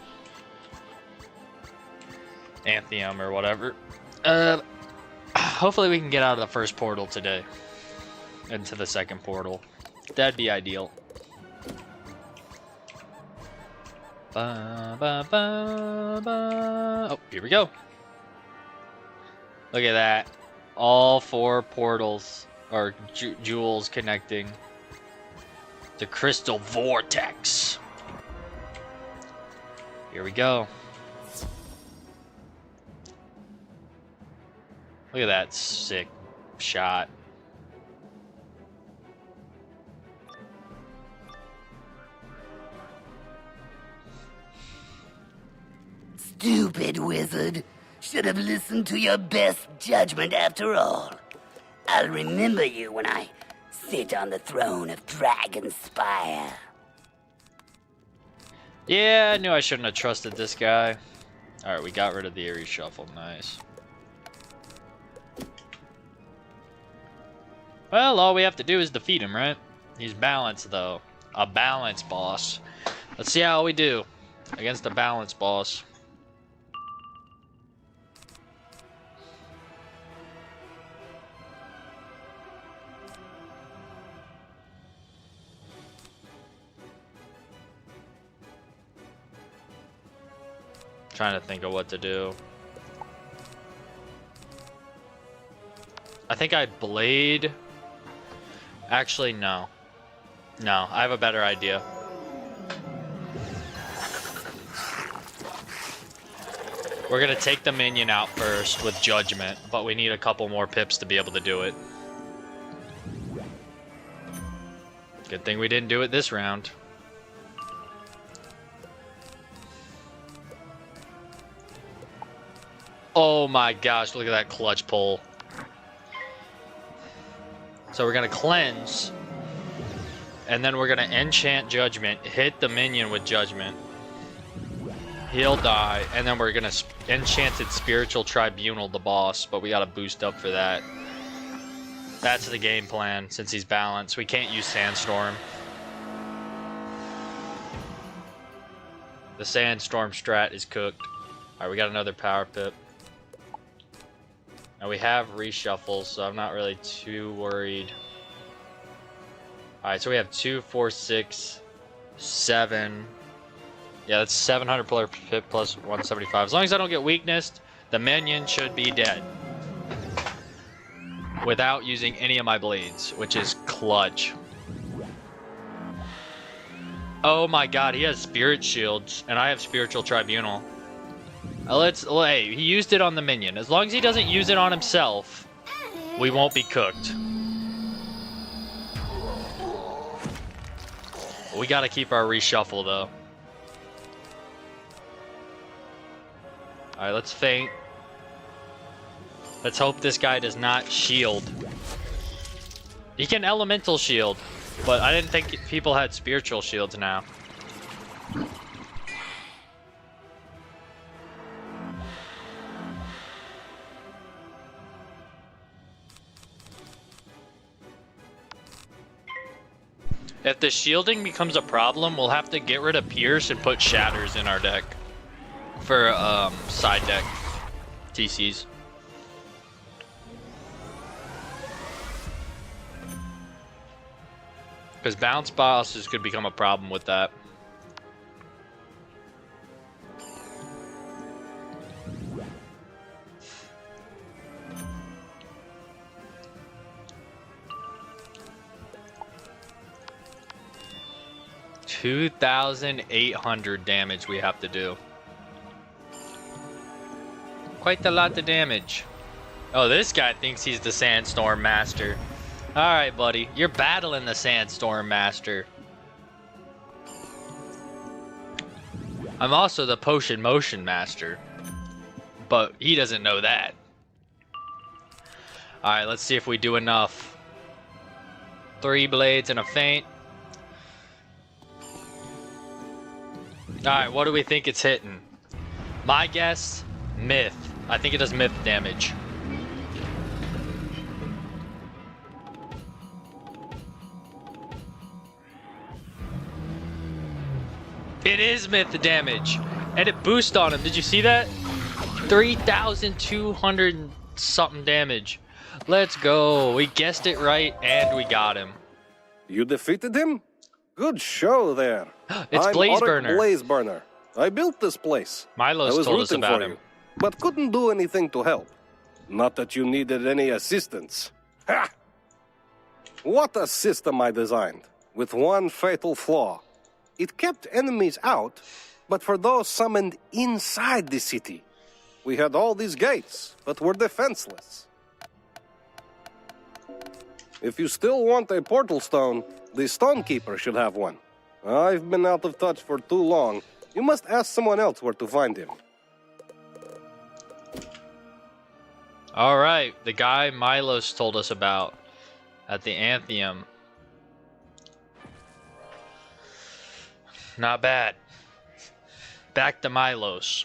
Anthium, or whatever. Hopefully we can get out of the first portal today. Into the second portal. That'd be ideal. Oh, here we go. Look at that. All 4 portals, or jewels connecting. The crystal vortex. Here we go. Look at that sick shot. Stupid wizard. Should have listened to your best judgment after all. I'll remember you when I sit on the throne of Dragonspire. Yeah, I knew I shouldn't have trusted this guy. Alright, we got rid of the Eerie Shuffle. Nice. Well, all we have to do is defeat him, right? He's balanced, though. A balanced boss. Let's see how we do against a balanced boss. Trying to think of what to do. I think I blade. Actually, no. No, I have a better idea. We're gonna take the minion out first with Judgment, but we need a couple more pips to be able to do it. Good thing we didn't do it this round. Oh my gosh, look at that clutch pull. So we're gonna cleanse, and then we're gonna enchant Judgment, hit the minion with Judgment. He'll die, and then we're gonna enchanted Spiritual Tribunal the boss, but we gotta boost up for that. That's the game plan, since he's balanced. We can't use Sandstorm. The Sandstorm strat is cooked. Alright, we got another power pip. Now we have reshuffles, so I'm not really too worried. Alright, so we have 2, 4, 6, 7. Yeah, that's 700 per pip plus 175. As long as I don't get weaknessed, the minion should be dead. Without using any of my blades, which is clutch. Oh my god, he has Spirit Shields, and I have Spiritual Tribunal. Hey, he used it on the minion. As long as he doesn't use it on himself, we won't be cooked. We gotta keep our reshuffle, though. Alright, let's feint. Let's hope this guy does not shield. He can elemental shield, but I didn't think people had spiritual shields now. If the shielding becomes a problem, we'll have to get rid of Pierce and put Shatters in our deck. For side deck TCs. Because bounce bosses could become a problem with that. $2,800 damage we have to do. Quite a lot of damage. Oh, this guy thinks he's the Sandstorm Master. Alright, buddy. You're battling the Sandstorm Master. I'm also the Potion Motion Master. But he doesn't know that. Alright, let's see if we do enough. 3 blades and a feint. Alright, what do we think it's hitting? My guess, Myth. I think it does Myth damage. It is Myth damage. And it boosts on him. Did you see that? 3,200 something damage. Let's go. We guessed it right and we got him. You defeated him? Good show there. It's Blazeburner. Blazeburner. I built this place. Milos told us about him. But couldn't do anything to help. Not that you needed any assistance. Ha! What a system I designed, with one fatal flaw. It kept enemies out, but for those summoned inside the city. We had all these gates, but were defenseless. If you still want a portal stone, the Stonekeeper should have one. I've been out of touch for too long. You must ask someone else where to find him. Alright, the guy Milos told us about at the Antheum. Not bad. Back to Milos.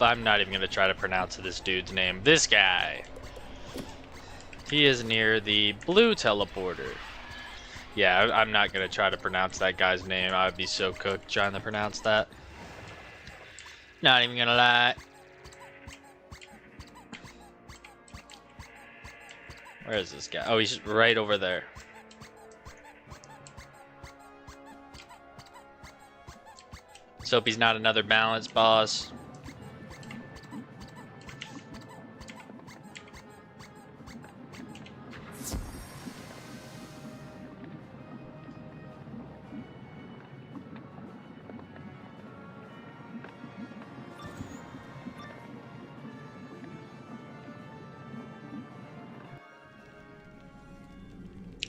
I'm not even gonna try to pronounce this dude's name. This guy. He is near the blue teleporter. Yeah, I'm not gonna try to pronounce that guy's name. I would be so cooked trying to pronounce that. Not even gonna lie. Where is this guy? Oh, he's right over there. Let's hope he's not another balance boss.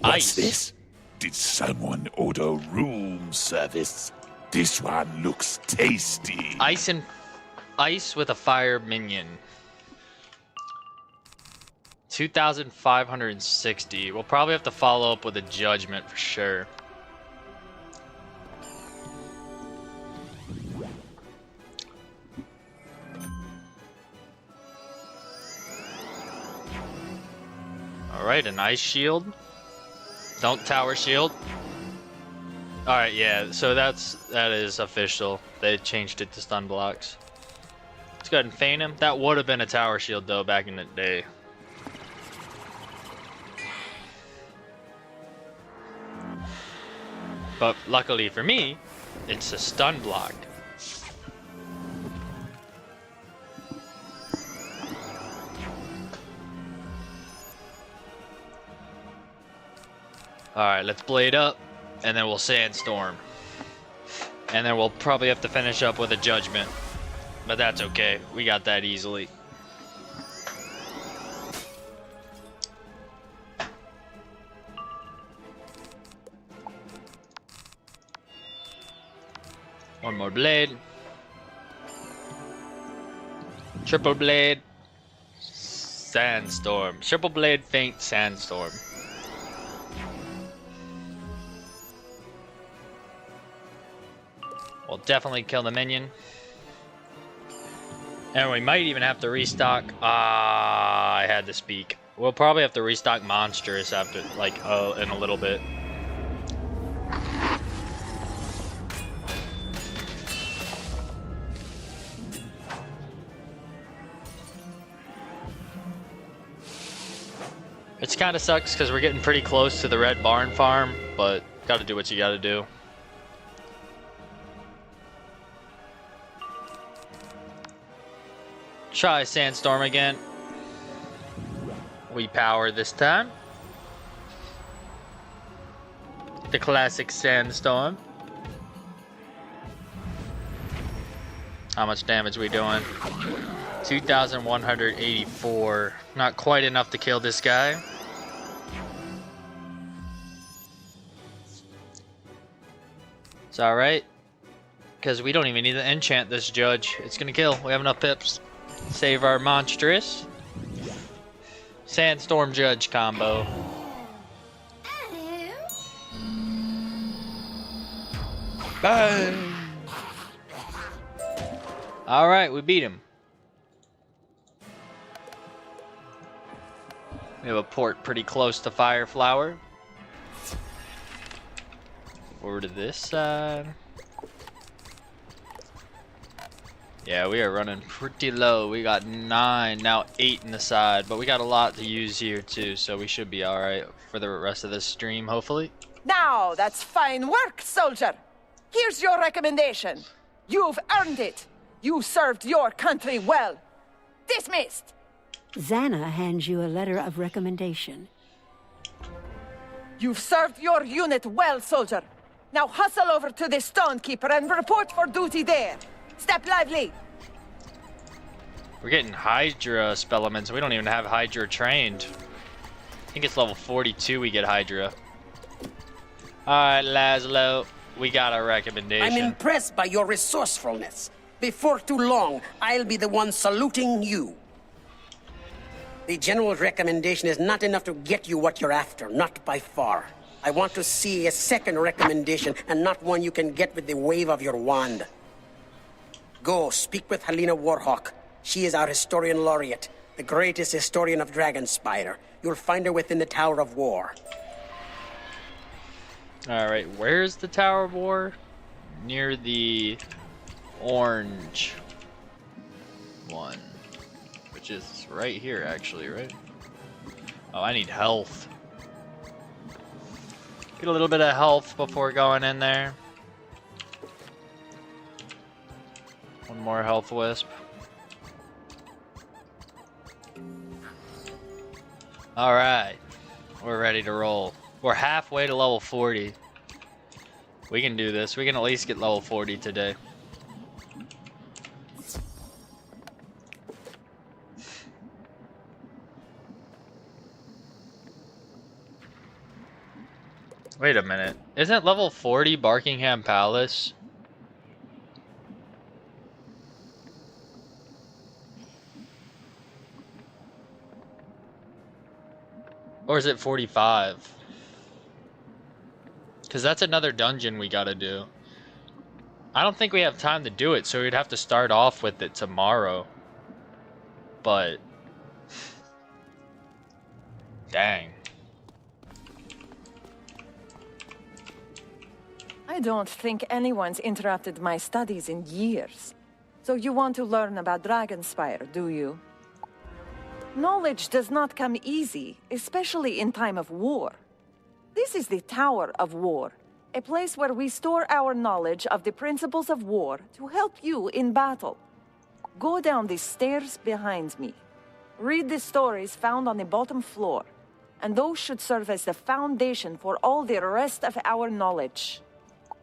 What's this? Did someone order room service? This one looks tasty. Ice with a fire minion. 2,560. We'll probably have to follow up with a judgment for sure. Alright, an ice shield. Don't tower shield. Alright, yeah, so that is official. They changed it to stun blocks. Let's go ahead and feign him. That would have been a tower shield though back in the day. But luckily for me, it's a stun block. Alright, let's blade up, and then we'll sandstorm. And then we'll probably have to finish up with a judgment. But that's okay, we got that easily. One more blade. Triple blade. Sandstorm. Triple blade, faint, sandstorm. We'll definitely kill the minion. And we might even have to restock. I had to speak. We'll probably have to restock monstrous after, like, in a little bit. It kind of sucks because we're getting pretty close to the red barn farm, but gotta do what you gotta do. Try sandstorm again. We power this time. The classic sandstorm. How much damage we doing? 2,184. Not quite enough to kill this guy. It's alright. Because we don't even need to enchant this judge. It's gonna kill. We have enough pips. Save our monstrous. Sandstorm judge combo. Bang! Alright, we beat him. We have a port pretty close to Fireflower. Over to this side. Yeah, we are running pretty low. We got 9, now 8 in the side, but we got a lot to use here too, so we should be alright for the rest of this stream, hopefully. Now, that's fine work, soldier. Here's your recommendation. You've earned it. You served your country well. Dismissed. Xana hands you a letter of recommendation. You've served your unit well, soldier. Now hustle over to the Stonekeeper and report for duty there. Step lively. We're getting Hydra spellements. We don't even have Hydra trained. I think it's level 42 we get Hydra. Alright, Laszlo. We got our recommendation. I'm impressed by your resourcefulness. Before too long, I'll be the one saluting you. The general's recommendation is not enough to get you what you're after, not by far. I want to see a second recommendation, and not one you can get with the wave of your wand. Go, speak with Helena Warhawk. She is our historian laureate, the greatest historian of Dragonspire. You'll find her within the Tower of War. Alright, where's the Tower of War? Near the orange one. Which is right here, actually, right? Oh, I need health. Get a little bit of health before going in there. One more health wisp. Alright. We're ready to roll. We're halfway to level 40. We can do this. We can at least get level 40 today. Wait a minute. Isn't level 40 Barkingham Palace? Or is it 45? Because that's another dungeon we gotta do. I don't think we have time to do it, so we'd have to start off with it tomorrow. But... dang. I don't think anyone's interrupted my studies in years. So you want to learn about Dragonspire, do you? Knowledge does not come easy, especially in time of war. This is the Tower of War, a place where we store our knowledge of the principles of war to help you in battle. Go down the stairs behind me. Read the stories found on the bottom floor, and those should serve as the foundation for all the rest of our knowledge.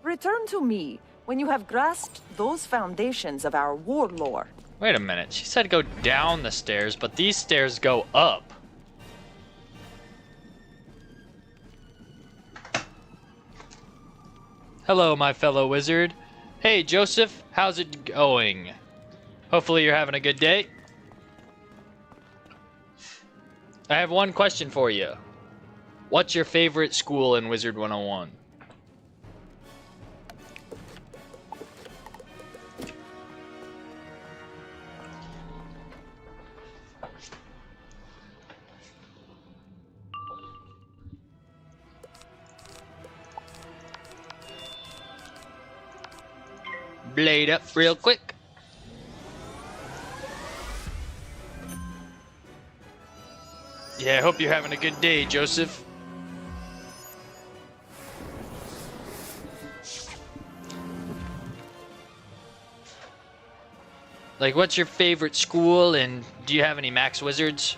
Return to me when you have grasped those foundations of our war lore. Wait a minute. She said go down the stairs, but these stairs go up. Hello, my fellow wizard. Hey, Joseph. How's it going? Hopefully you're having a good day. I have one question for you. What's your favorite school in Wizard101? Blade up real quick. Yeah, I hope you're having a good day, Joseph. Like, what's your favorite school, and do you have any max wizards?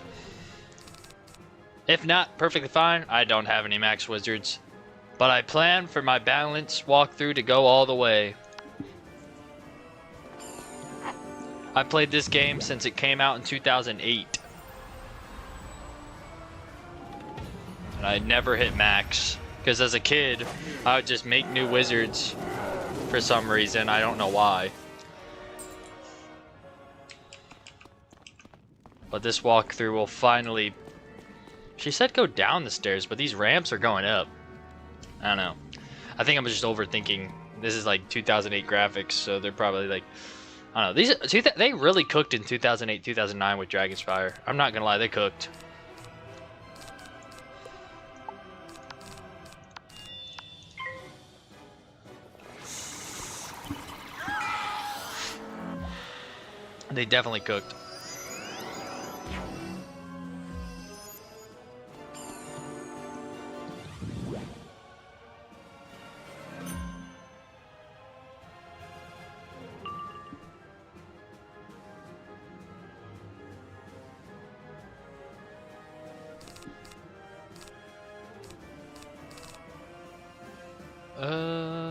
If not, perfectly fine. I don't have any max wizards. But I plan for my balance walkthrough to go all the way. I played this game since it came out in 2008. And I never hit max. Because as a kid, I would just make new wizards for some reason. I don't know why. But this walkthrough will finally... She said go down the stairs, but these ramps are going up. I don't know. I think I'm just overthinking. This is like 2008 graphics, so they're probably like... I don't know. They really cooked in 2008, 2009 with Dragonspire. I'm not gonna lie, they cooked. They definitely cooked.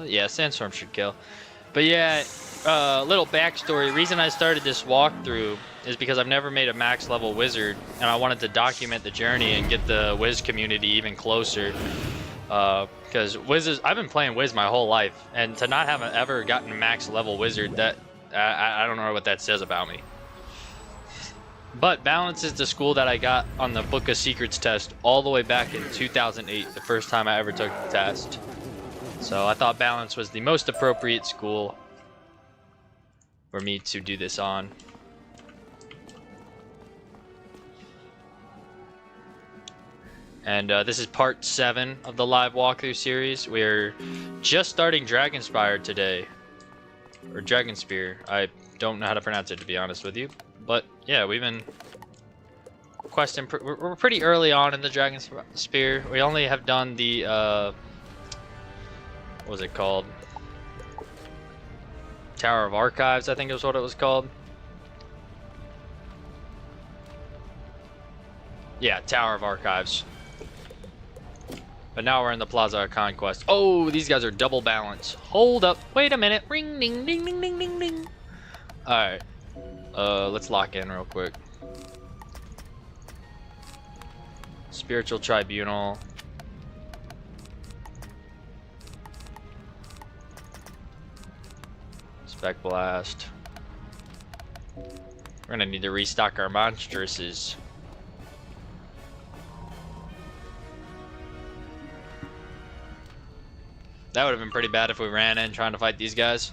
Yeah, Sandstorm should kill. But yeah, little backstory. Reason I started this walkthrough is because I've never made a max level wizard, and I wanted to document the journey and get the Wiz community even closer. Because I've been playing Wiz my whole life, and to not have ever gotten a max level wizard, that I don't know what that says about me. But Balance is the school that I got on the Book of Secrets test all the way back in 2008, the first time I ever took the test. So I thought Balance was the most appropriate school. for me to do this on. And this is part 7 of the live walkthrough series. We're just starting Dragonspire today. Or Dragonspear. I don't know how to pronounce it, to be honest with you. But yeah, we've been questing. We're pretty early on in the Dragonspear. We only have done the, what was it called? Tower of Archives, I think is what it was called. Yeah, Tower of Archives. But now we're in the Plaza of Conquest. Oh, these guys are double balanced. Hold up. Wait a minute. Ring, ding, ding, ding, ding, ding, ding. Alright. Let's lock in real quick. Spiritual Tribunal. Spec Blast. We're gonna need to restock our monstresses. That would have been pretty bad if we ran in trying to fight these guys.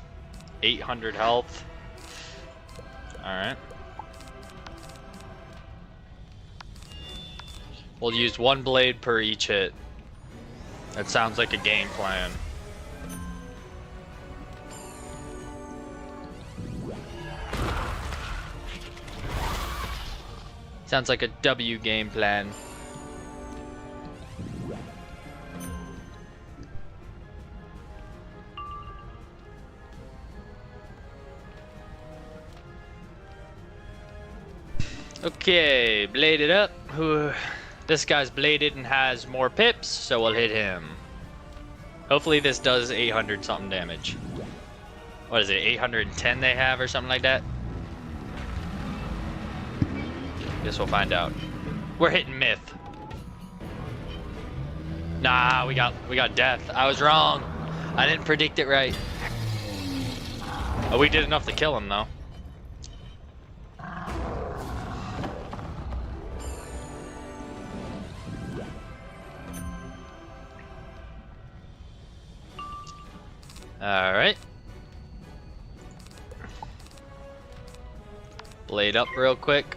800 health. Alright. We'll use 1 blade per each hit. That sounds like a game plan. Sounds like a W game plan. Okay, bladed up. This guy's bladed and has more pips, so we'll hit him. Hopefully this does 800 something damage. What is it, 810 they have or something like that? Guess we'll find out. We're hitting myth. Nah, we got death. I was wrong. I didn't predict it right. Oh, we did enough to kill him though. Alright. Blade up real quick.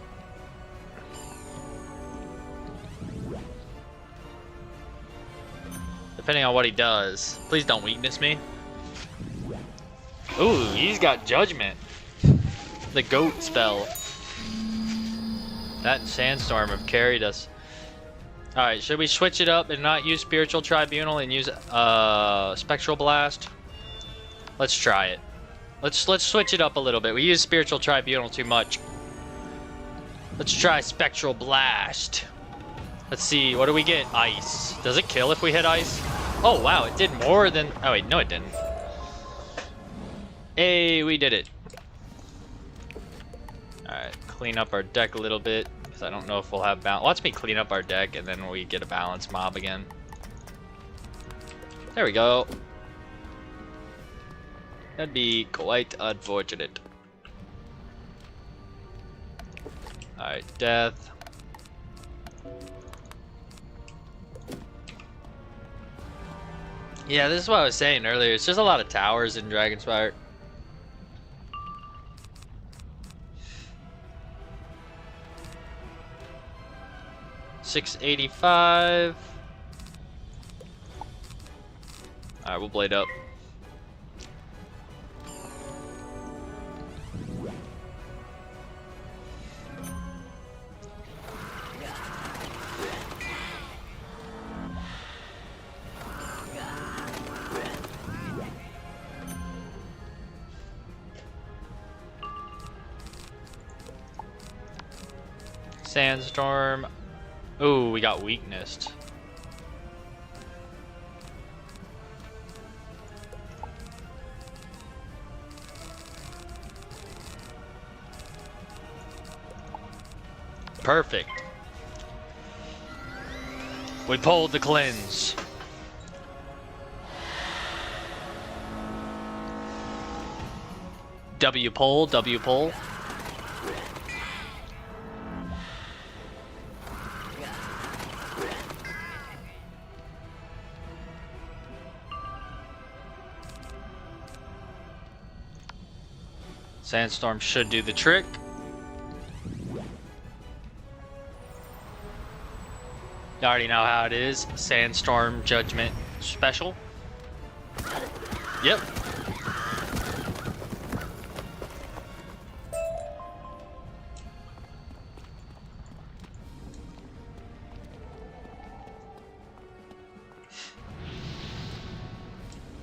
Depending on what he does. Please don't weakness me. Ooh, he's got Judgment. The goat spell. That and Sandstorm have carried us. Alright, should we switch it up and not use Spiritual Tribunal and use Spectral Blast? Let's try it. Let's switch it up a little bit. We use Spiritual Tribunal too much. Let's try Spectral Blast. Let's see, what do we get? Ice. Does it kill if we hit ice? Oh wow, it did more than... Oh wait, no it didn't. Hey, we did it. Alright, clean up our deck a little bit, because I don't know if we'll have balance. Watch me clean up our deck, and then we get a balanced mob again. There we go. That'd be quite unfortunate. Alright, death. Yeah, this is what I was saying earlier. It's just a lot of towers in Dragonspire. $685. Alright, we'll blade up. Sandstorm. Ooh, we got weakness. Perfect. We pulled the cleanse. W pull, W pull. Sandstorm should do the trick. You already know how it is. Sandstorm Judgment Special. Yep.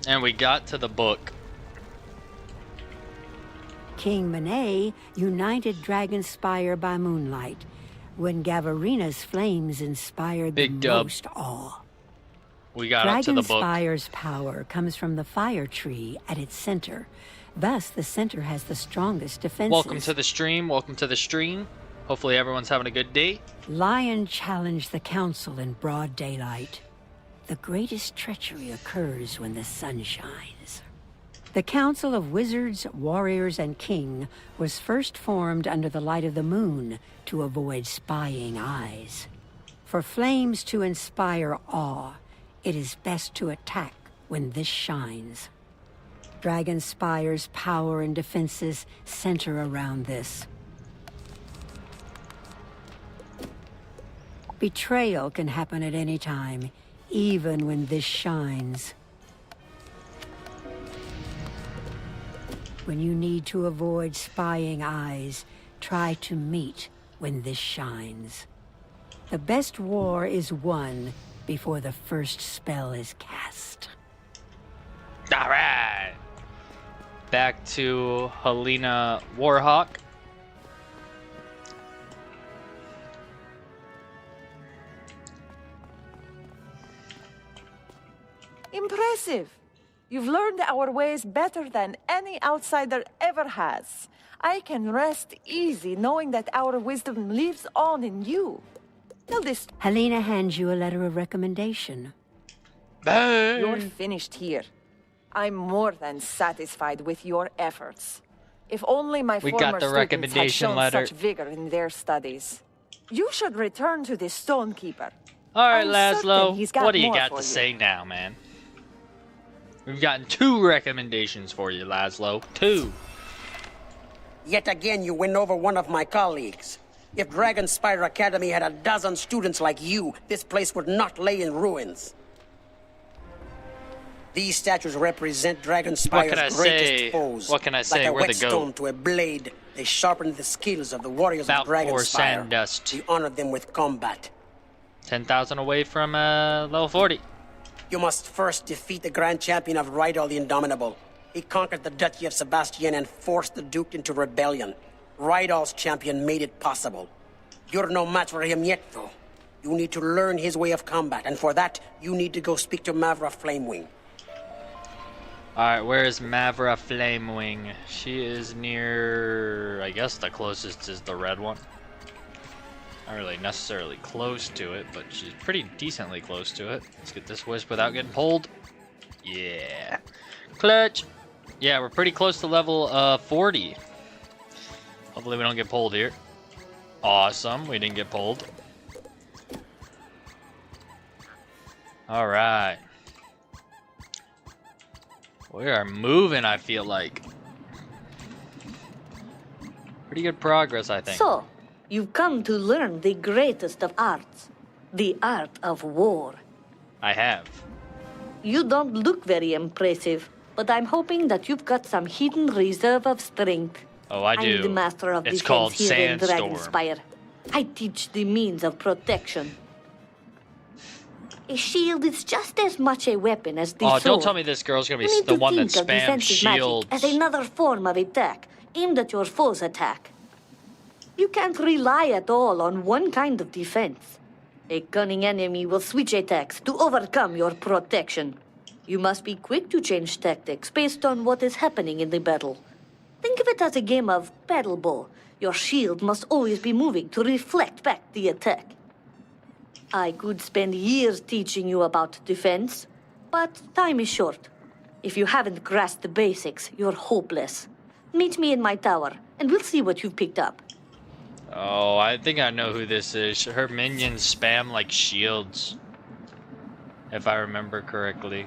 And we got to the book. King Monet united Dragonspire by moonlight, when Gavarina's flames inspired the most awe. We got up to the book. Dragonspire's power comes from the fire tree at its center. Thus, the center has the strongest defenses. Welcome to the stream. Welcome to the stream. Hopefully everyone's having a good day. Lion challenged the council in broad daylight. The greatest treachery occurs when the sun shines. The Council of Wizards, Warriors, and King was first formed under the light of the moon to avoid spying eyes. For flames to inspire awe, it is best to attack when this shines. Dragonspire's power and defenses center around this. Betrayal can happen at any time, even when this shines. When you need to avoid spying eyes, try to meet when this shines. The best war is won before the first spell is cast. All right. Back to Helena Warhawk. Impressive. You've learned our ways better than any outsider ever has. I can rest easy knowing that our wisdom lives on in you. Now this... Helena hands you a letter of recommendation. You're finished here. I'm more than satisfied with your efforts. If only my former students had shown such vigor in their studies. You should return to the Stonekeeper. All right, Laszlo, what do you got to say now, man? We've gotten 2 recommendations for you, Laszlo. 2. Yet again, you win over one of my colleagues. If Dragonspire Academy had a dozen students like you, this place would not lay in ruins. These statues represent Dragonspire's greatest foes. What can I say? Like a Where to whetstone go? to a blade, they sharpened the skills of the warriors of Dragonspire. Sandust. We honored them with combat. 10,000 away from level 40. You must first defeat the Grand Champion of Rydal the Indomitable. He conquered the Duchy of Sebastian and forced the Duke into rebellion. Rydal's champion made it possible. You're no match for him yet, though. You need to learn his way of combat, and for that, you need to go speak to Mavra Flamewing. Alright, where is Mavra Flamewing? She is near... I guess the closest is the red one. Not really necessarily close to it, but she's pretty decently close to it. Let's get this wisp without getting pulled. Yeah. Clutch! Yeah, we're pretty close to level 40. Hopefully we don't get pulled here. Awesome, we didn't get pulled. Alright. We are moving, I feel like. Pretty good progress, I think. So, you've come to learn the greatest of arts, the art of war. I have. You don't look very impressive, but I'm hoping that you've got some hidden reserve of strength. Oh, I do. I'm the master of It's defense called here in Sandstorm. Dragonspire. I teach the means of protection. A shield is just as much a weapon as the sword. Oh, don't tell me this girl's gonna You be need the to one that think of spams defensive shields. magic as another form of attack, aimed at your foe's attack. You can't rely at all on one kind of defense. A cunning enemy will switch attacks to overcome your protection. You must be quick to change tactics based on what is happening in the battle. Think of it as a game of battle ball. Your shield must always be moving to reflect back the attack. I could spend years teaching you about defense, but time is short. If you haven't grasped the basics, you're hopeless. Meet me in my tower, and we'll see what you've picked up. Oh, I think I know who this is. Her minions spam like shields. If I remember correctly.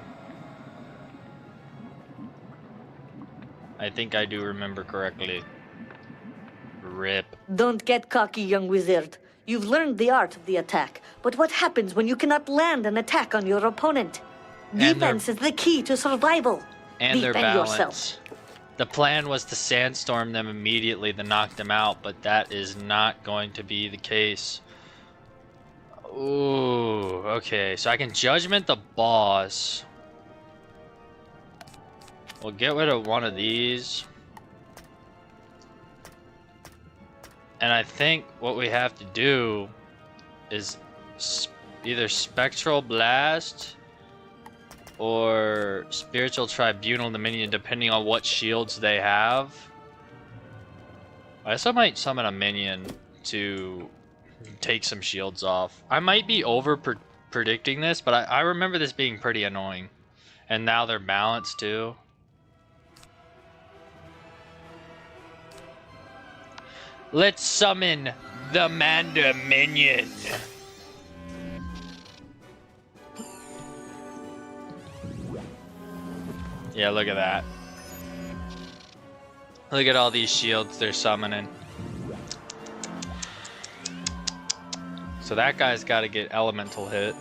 I think I do remember correctly. Rip. Don't get cocky, young wizard. You've learned the art of the attack, but what happens when you cannot land an attack on your opponent? Defense is the key to survival. And their Defend balance. yourself. The plan was to sandstorm them immediately to knock them out, but that is not going to be the case. Ooh, okay. So I can judgment the boss. We'll get rid of one of these. And I think what we have to do is either Spectral Blast or Spiritual Tribunal the minion, depending on what shields they have. I guess I might summon a minion to take some shields off. I might be over predicting this, but I remember this being pretty annoying. And now they're balanced too. Let's summon the Manda Minion. Yeah, look at that. Look at all these shields they're summoning. So that guy's got to get elemental hit.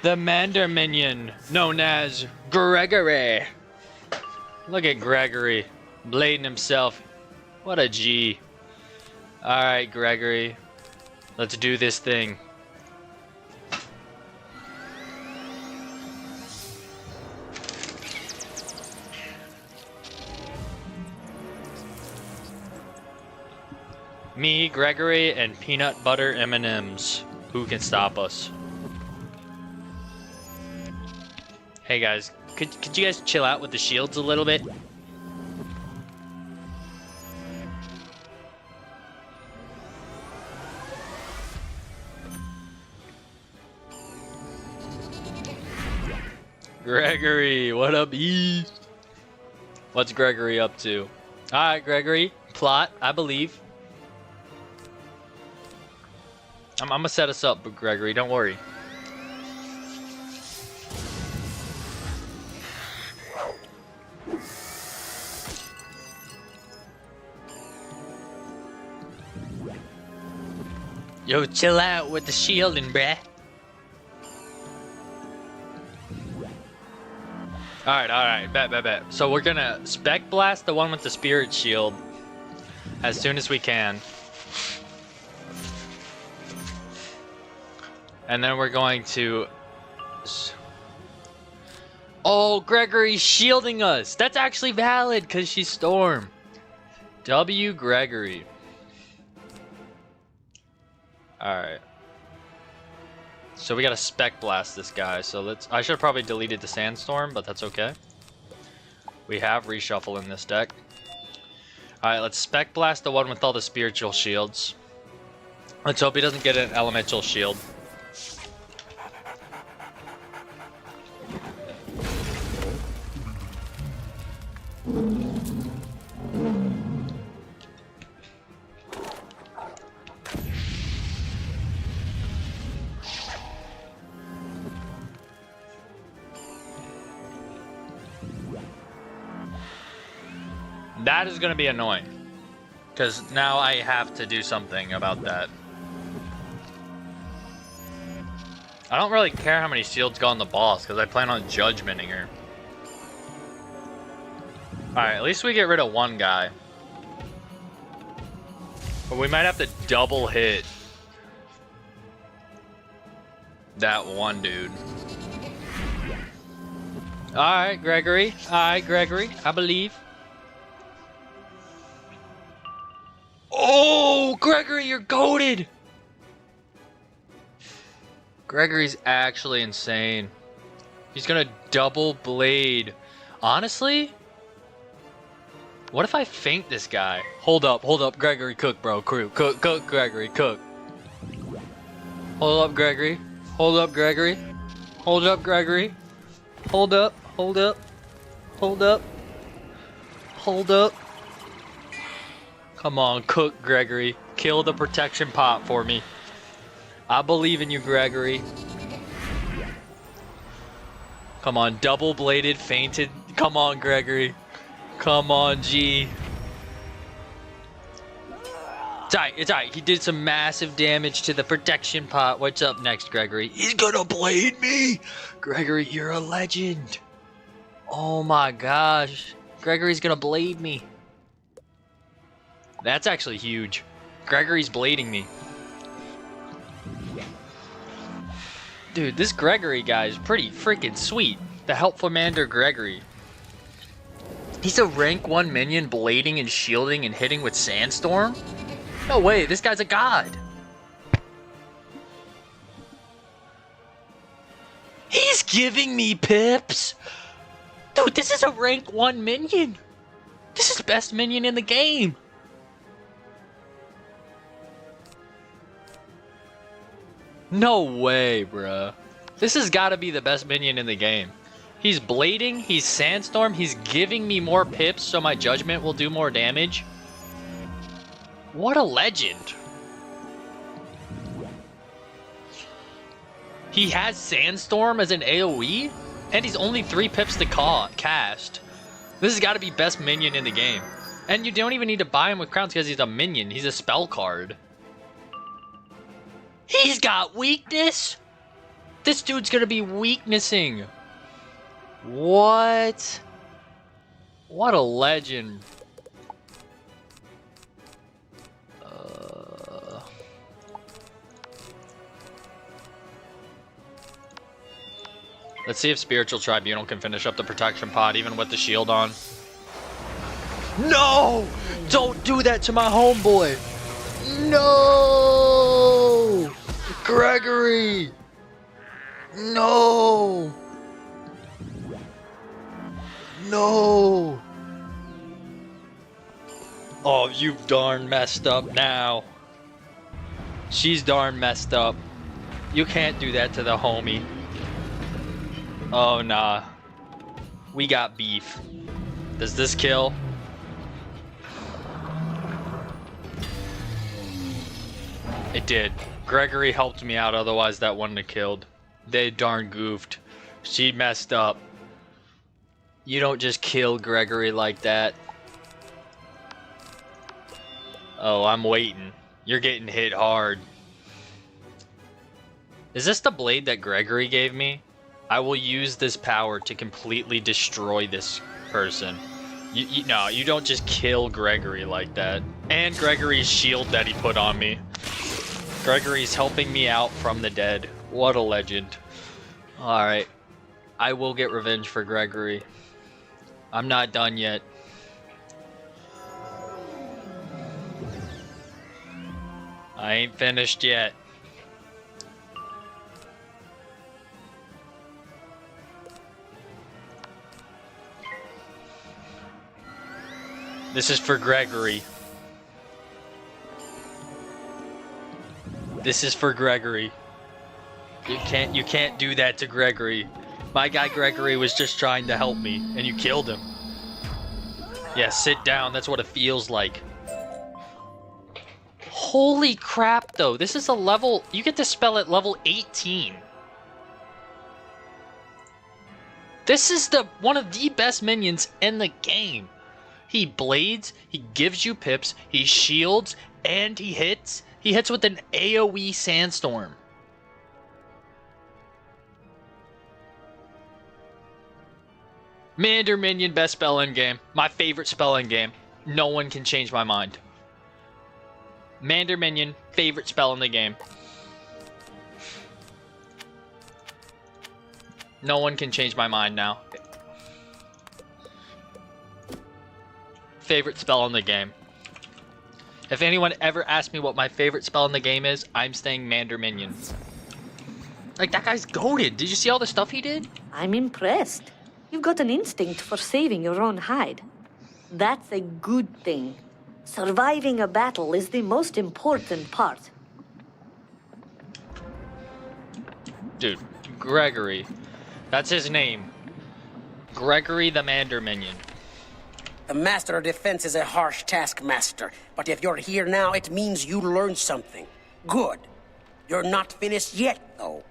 The Manda Minion, known as Gregory. Look at Gregory, blading himself. What a G. Alright, Gregory. Let's do this thing. Me, Gregory, and peanut butter M&Ms. Who can stop us? Hey guys, could you guys chill out with the shields a little bit? Gregory, what up, E? What's Gregory up to? Alright, Gregory. Plot, I believe. I'm gonna set us up, Gregory, don't worry. Yo, chill out with the shielding, bruh. Alright, bet. So we're gonna Spec Blast the one with the Spirit Shield as soon as we can. And then we're going to... Oh, Gregory's shielding us! That's actually valid, because she's Storm. W. Gregory. Alright. So we gotta Spec Blast this guy, so let's... I should have probably deleted the Sandstorm, but that's okay. We have Reshuffle in this deck. Alright, let's Spec Blast the one with all the spiritual shields. Let's hope he doesn't get an elemental shield. That is going to be annoying, because now I have to do something about that. I don't really care how many shields go on the boss, because I plan on judgmenting her. Alright, at least we get rid of one guy. But we might have to double hit that one dude. Alright, Gregory. Alright, Gregory. I believe. Oh, Gregory, you're goated! Gregory's actually insane. He's gonna double blade. Honestly? What if I feint this guy? Hold up, Gregory, cook, bro, cook, Gregory, cook. Hold up, Gregory. Hold up, Gregory. Hold up, Gregory. Hold up. Come on, cook, Gregory. Kill the protection pot for me. I believe in you, Gregory. Come on, double-bladed, fainted. Come on, Gregory. Come on, G. It's alright, it's alright. He did some massive damage to the protection pot. What's up next, Gregory? He's gonna blade me! Gregory, you're a legend. Oh my gosh. Gregory's gonna blade me. That's actually huge. Gregory's blading me. Dude, this Gregory guy is pretty freaking sweet. The Helpful Mander Gregory. He's a rank 1 minion blading and shielding and hitting with Sandstorm? No way, this guy's a god. He's giving me pips? Dude, this is a rank 1 minion. This is best minion in the game. No way, bruh. This has got to be the best minion in the game. He's blading, he's Sandstorm, he's giving me more pips so my judgment will do more damage. What a legend. He has Sandstorm as an AoE, and he's only 3 pips to cast. This has got to be best minion in the game. And you don't even need to buy him with crowns because he's a minion. He's a spell card. He's got weakness? This dude's gonna be weaknessing. What? What a legend. Let's see if Spiritual Tribunal can finish up the protection pod even with the shield on. No! Don't do that to my homeboy! No! Gregory! No! No! Oh, you've darn messed up now. She's darn messed up. You can't do that to the homie. Oh, nah. We got beef. Does this kill? It did. Gregory helped me out, otherwise that wouldn't have killed. They darn goofed. She messed up. You don't just kill Gregory like that. Oh, I'm waiting. You're getting hit hard. Is this the blade that Gregory gave me? I will use this power to completely destroy this person. No, you don't just kill Gregory like that. And Gregory's shield that he put on me. Gregory's helping me out from the dead. What a legend. Alright. I will get revenge for Gregory. I'm not done yet. I ain't finished yet. This is for Gregory. This is for Gregory. You can't do that to Gregory. My guy Gregory was just trying to help me, and you killed him. Yeah, sit down. That's what it feels like. Holy crap, though. This is a level... You get to spell at level 18. This is one of the best minions in the game. He blades, he gives you pips, he shields, and he hits. He hits with an AoE Sandstorm. Mander Minion, best spell in game. My favorite spell in game. No one can change my mind. Mander Minion, favorite spell in the game. No one can change my mind now. Favorite spell in the game. If anyone ever asks me what my favorite spell in the game is, I'm saying Mander Minion. Like, that guy's goated. Did you see all the stuff he did? I'm impressed. You've got an instinct for saving your own hide. That's a good thing. Surviving a battle is the most important part. Dude, Gregory. That's his name. Gregory the Mander Minion. The Master of Defense is a harsh taskmaster, but if you're here now, it means you learned something. Good. You're not finished yet, though.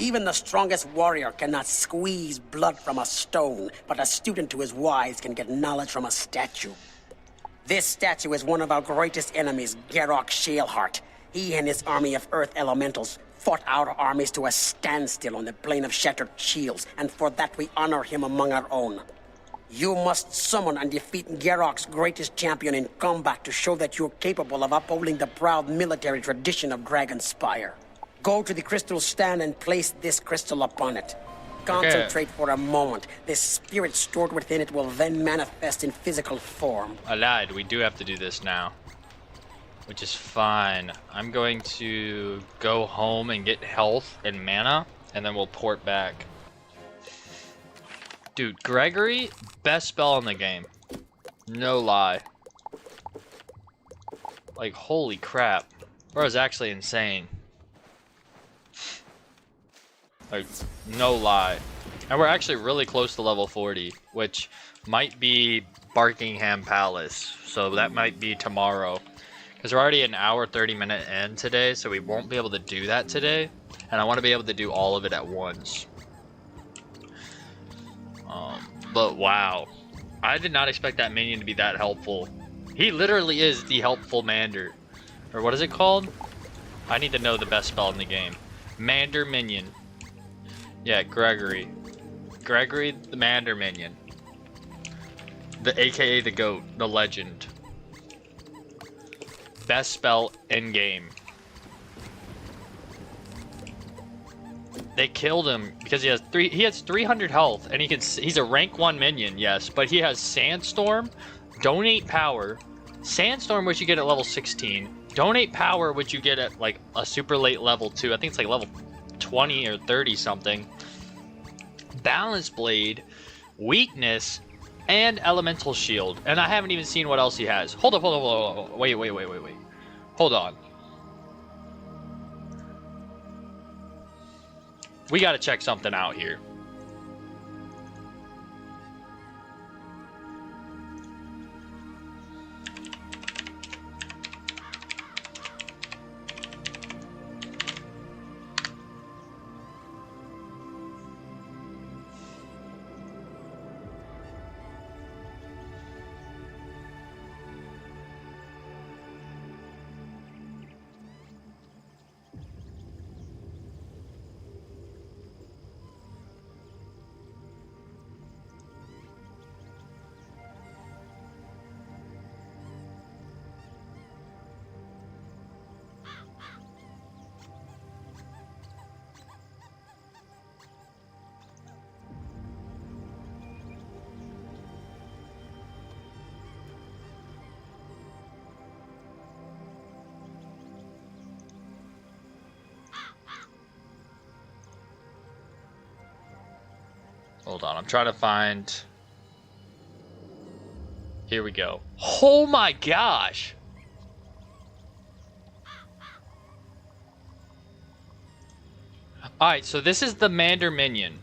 Even the strongest warrior cannot squeeze blood from a stone, but a student who is wise can get knowledge from a statue. This statue is one of our greatest enemies, Garrock Shaleheart. He and his army of earth elementals fought our armies to a standstill on the plain of Shattered Shields, and for that we honor him among our own. You must summon and defeat Garrock's greatest champion in combat to show that you're capable of upholding the proud military tradition of Dragonspire. Go to the crystal stand and place this crystal upon it. Concentrate for a moment. The spirit stored within it will then manifest in physical form. I lied. We do have to do this now, which is fine. I'm going to go home and get health and mana, and then we'll port back. Dude, Gregory, best spell in the game. No lie. Like, holy crap. Bro is actually insane. Like, no lie. And we're actually really close to level 40, which might be Barkingham Palace. So that might be tomorrow. Because we're already an hour, 30-minute in today, so we won't be able to do that today. And I want to be able to do all of it at once. But wow. I did not expect that minion to be that helpful. He literally is the helpful Mander. Or what is it called? I need to know the best spell in the game. Mander minion. Yeah, Gregory. Gregory the Mander minion. The AKA the GOAT, the legend. Best spell in game. They killed him because he has 300 health and he's a rank 1 minion, yes, but he has Sandstorm, Donate Power, Sandstorm which you get at level 16, Donate Power which you get at like a super late level 2. I think it's like level 20 or 30 something. Balance Blade, Weakness, and Elemental Shield. And I haven't even seen what else he has. Hold up. Wait. Hold on. We gotta check something out here. Hold on, I'm trying to find... Here we go. Oh my gosh! Alright, so this is the Mander minion.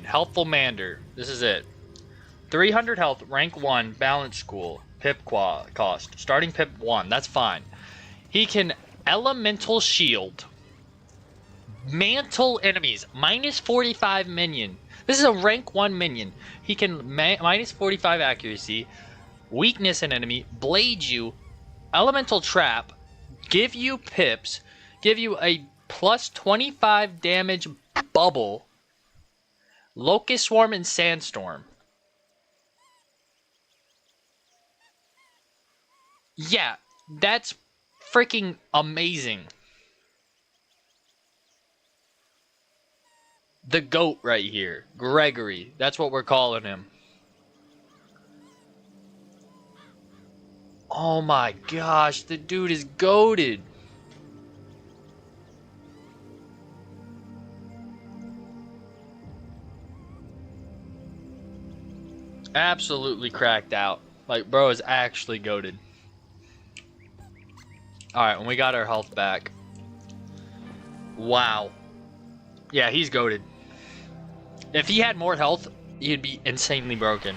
Helpful Mander. This is it. 300 health, rank 1, balance school, pip cost. Starting pip 1, that's fine. He can elemental shield. Mantle enemies, minus 45 minion. This is a rank 1 minion. He can minus 45 accuracy, weakness an enemy, blade you, elemental trap, give you pips, give you a plus 25 damage bubble, locust swarm and sandstorm. Yeah, that's freaking amazing. The GOAT right here. Gregory. That's what we're calling him. Oh my gosh, the dude is goated. Absolutely cracked out. Like, bro is actually goated. Alright, when we got our health back. Wow. Yeah, he's goated. If he had more health, he'd be insanely broken.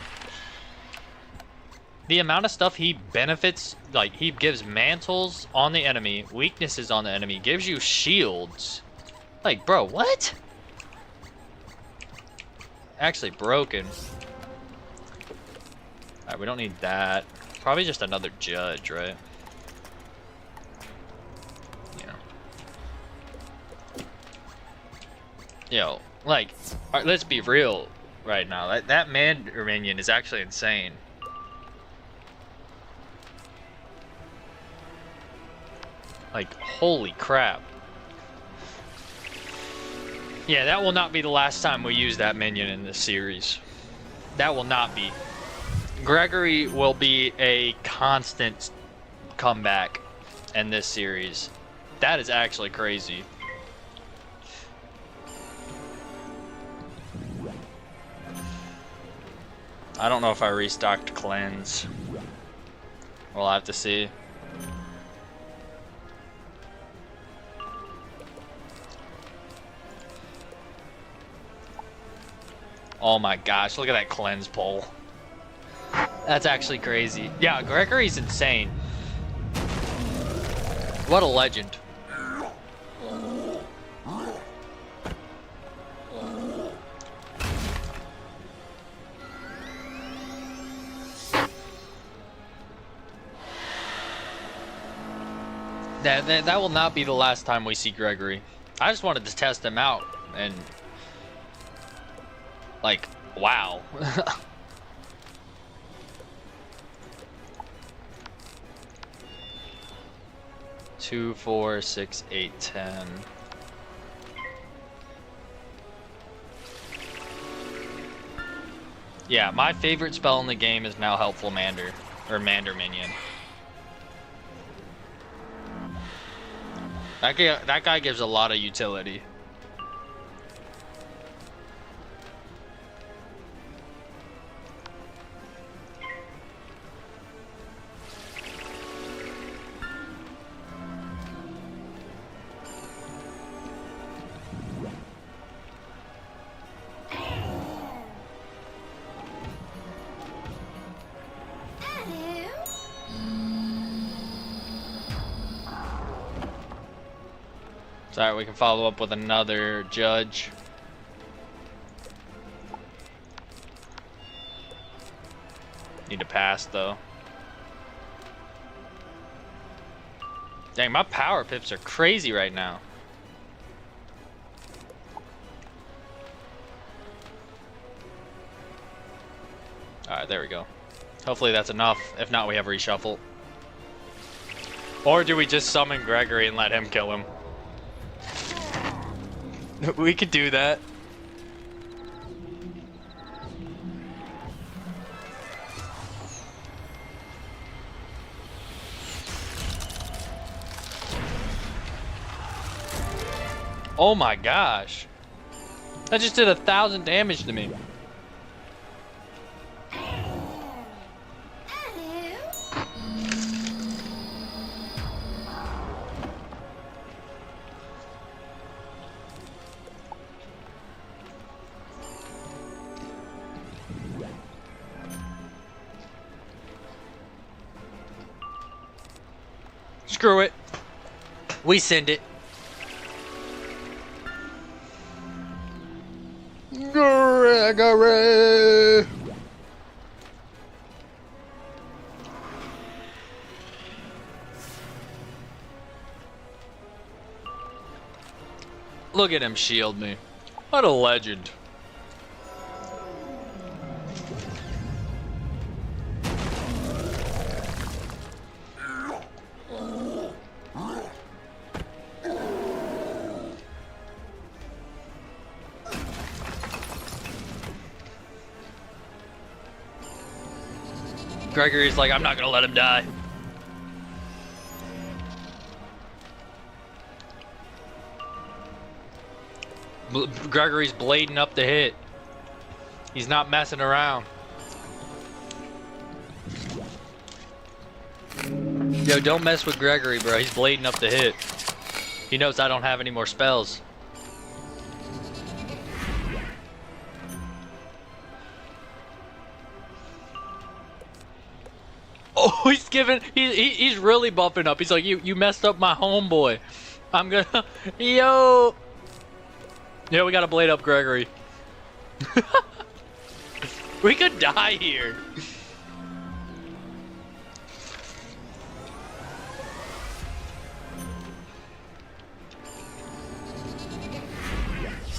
The amount of stuff he benefits, like he gives mantles on the enemy, weaknesses on the enemy, gives you shields. Like, bro, what? Actually broken. Alright, we don't need that. Probably just another judge, right? Yeah. Yo, like, alright, let's be real right now. That Mander minion is actually insane. Like, holy crap. Yeah, that will not be the last time we use that minion in this series. That will not be. Gregory will be a constant comeback in this series. That is actually crazy. I don't know if I restocked cleanse. We'll have to see. Oh my gosh, look at that cleanse pull. That's actually crazy. Yeah, Gregory's insane. What a legend. That will not be the last time we see Gregory. I just wanted to test him out and like, wow. 2, 4, 6, 8, 10. Yeah, my favorite spell in the game is now Helpful Mander, or Mander Minion. That guy gives a lot of utility. Alright, we can follow up with another judge. Need to pass though. Dang, my power pips are crazy right now. Alright, there we go. Hopefully that's enough. If not, we have reshuffle. Or do we just summon Gregory and let him kill him? We could do that. Oh my gosh. That just did 1,000 damage to me. Screw it. We send it. Gregory. Look at him shield me. What a legend. Gregory's like, I'm not gonna let him die. Gregory's blading up the hit. He's not messing around. Yo, don't mess with Gregory, bro. He's blading up the hit. He knows I don't have any more spells. Oh, he's giving, he's really buffing up. He's like, you messed up my homeboy. I'm gonna, yo. Yeah, we gotta blade up Gregory. We could die here.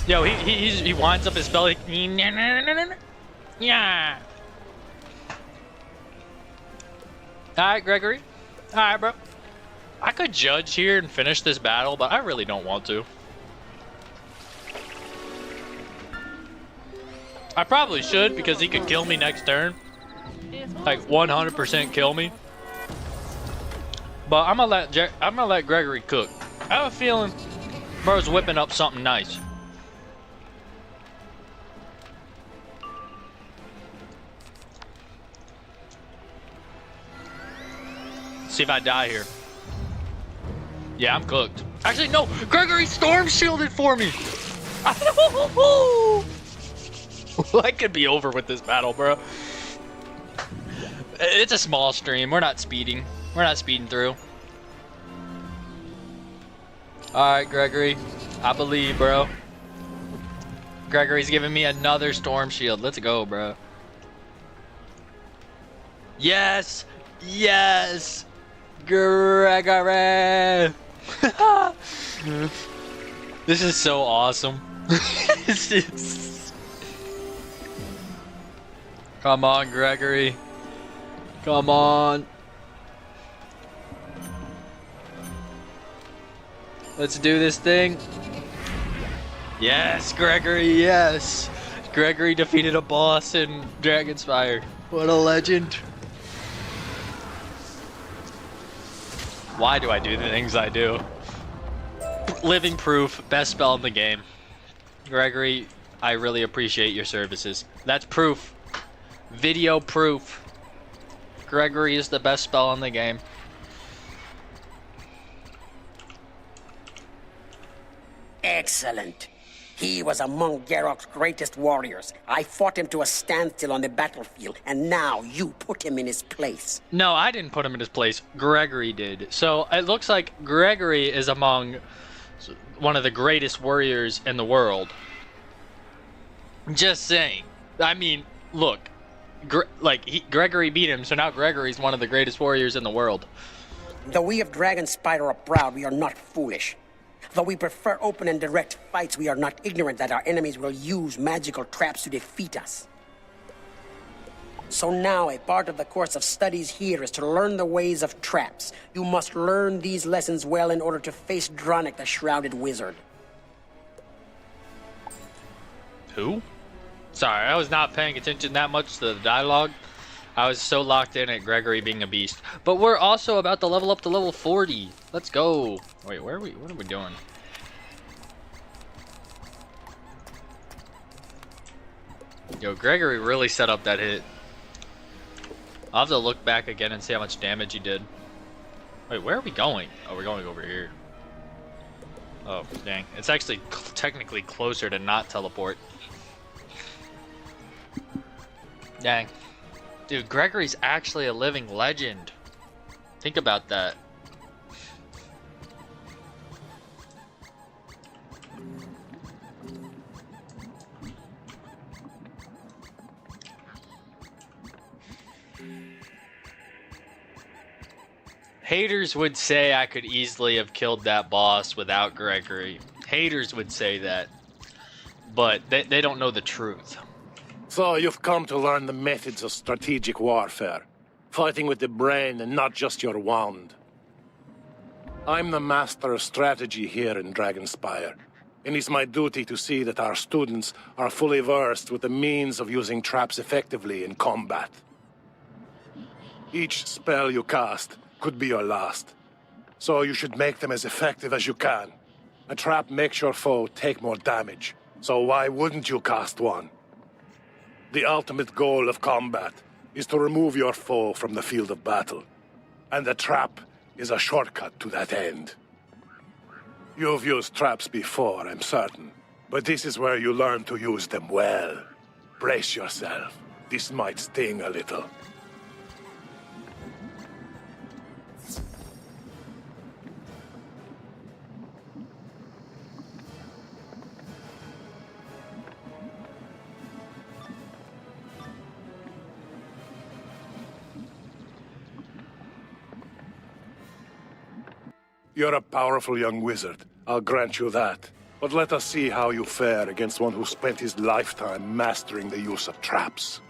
Yo, he winds up his belly. Yeah. Alright, Gregory. Alright, bro. I could judge here and finish this battle, but I really don't want to. I probably should, because he could kill me next turn. Like 100% kill me. But I'm gonna let Gregory cook. I have a feeling bro's whipping up something nice. See if I die here. Yeah, I'm cooked. Actually, no. Gregory storm shielded for me. I could be over with this battle, bro. It's a small stream. We're not speeding. We're not speeding through. Alright, Gregory. I believe, bro. Gregory's giving me another storm shield. Let's go, bro. Yes! Yes! Gregory! This is so awesome. This is... Come on, Gregory. Come on. Let's do this thing. Yes, Gregory, yes. Gregory defeated a boss in Dragonspire. What a legend. Why do I do the things I do? Living proof, best spell in the game. Gregory, I really appreciate your services. That's proof. Video proof. Gregory is the best spell in the game. Excellent. He was among Garrock's greatest warriors. I fought him to a standstill on the battlefield, and now you put him in his place. No, I didn't put him in his place. Gregory did. So it looks like Gregory is among one of the greatest warriors in the world. Just saying. I mean, look. Gregory beat him, so now Gregory's one of the greatest warriors in the world. Though we of Dragonspire are proud, we are not foolish. Though we prefer open and direct fights, we are not ignorant that our enemies will use magical traps to defeat us. So now, a part of the course of studies here is to learn the ways of traps. You must learn these lessons well in order to face Dronic, the Shrouded Wizard. Who? Sorry, I was not paying attention that much to the dialogue. I was so locked in at Gregory being a beast. But we're also about to level up to level 40. Let's go. Wait, where are we? What are we doing? Yo, Gregory really set up that hit. I'll have to look back again and see how much damage he did. Wait, where are we going? Oh, we're going over here. Oh, dang. It's actually technically closer to not teleport. Dang. Dude, Gregory's actually a living legend. Think about that. Haters would say I could easily have killed that boss without Gregory. Haters would say that. But they don't know the truth. So you've come to learn the methods of strategic warfare. Fighting with the brain and not just your wand. I'm the master of strategy here in Dragonspire, and it's my duty to see that our students are fully versed with the means of using traps effectively in combat. Each spell you cast could be your last, so you should make them as effective as you can. A trap makes your foe take more damage, so why wouldn't you cast one? The ultimate goal of combat is to remove your foe from the field of battle, and the trap is a shortcut to that end. You've used traps before, I'm certain, but this is where you learn to use them well. Brace yourself. This might sting a little. You're a powerful young wizard. I'll grant you that. But let us see how you fare against one who spent his lifetime mastering the use of traps.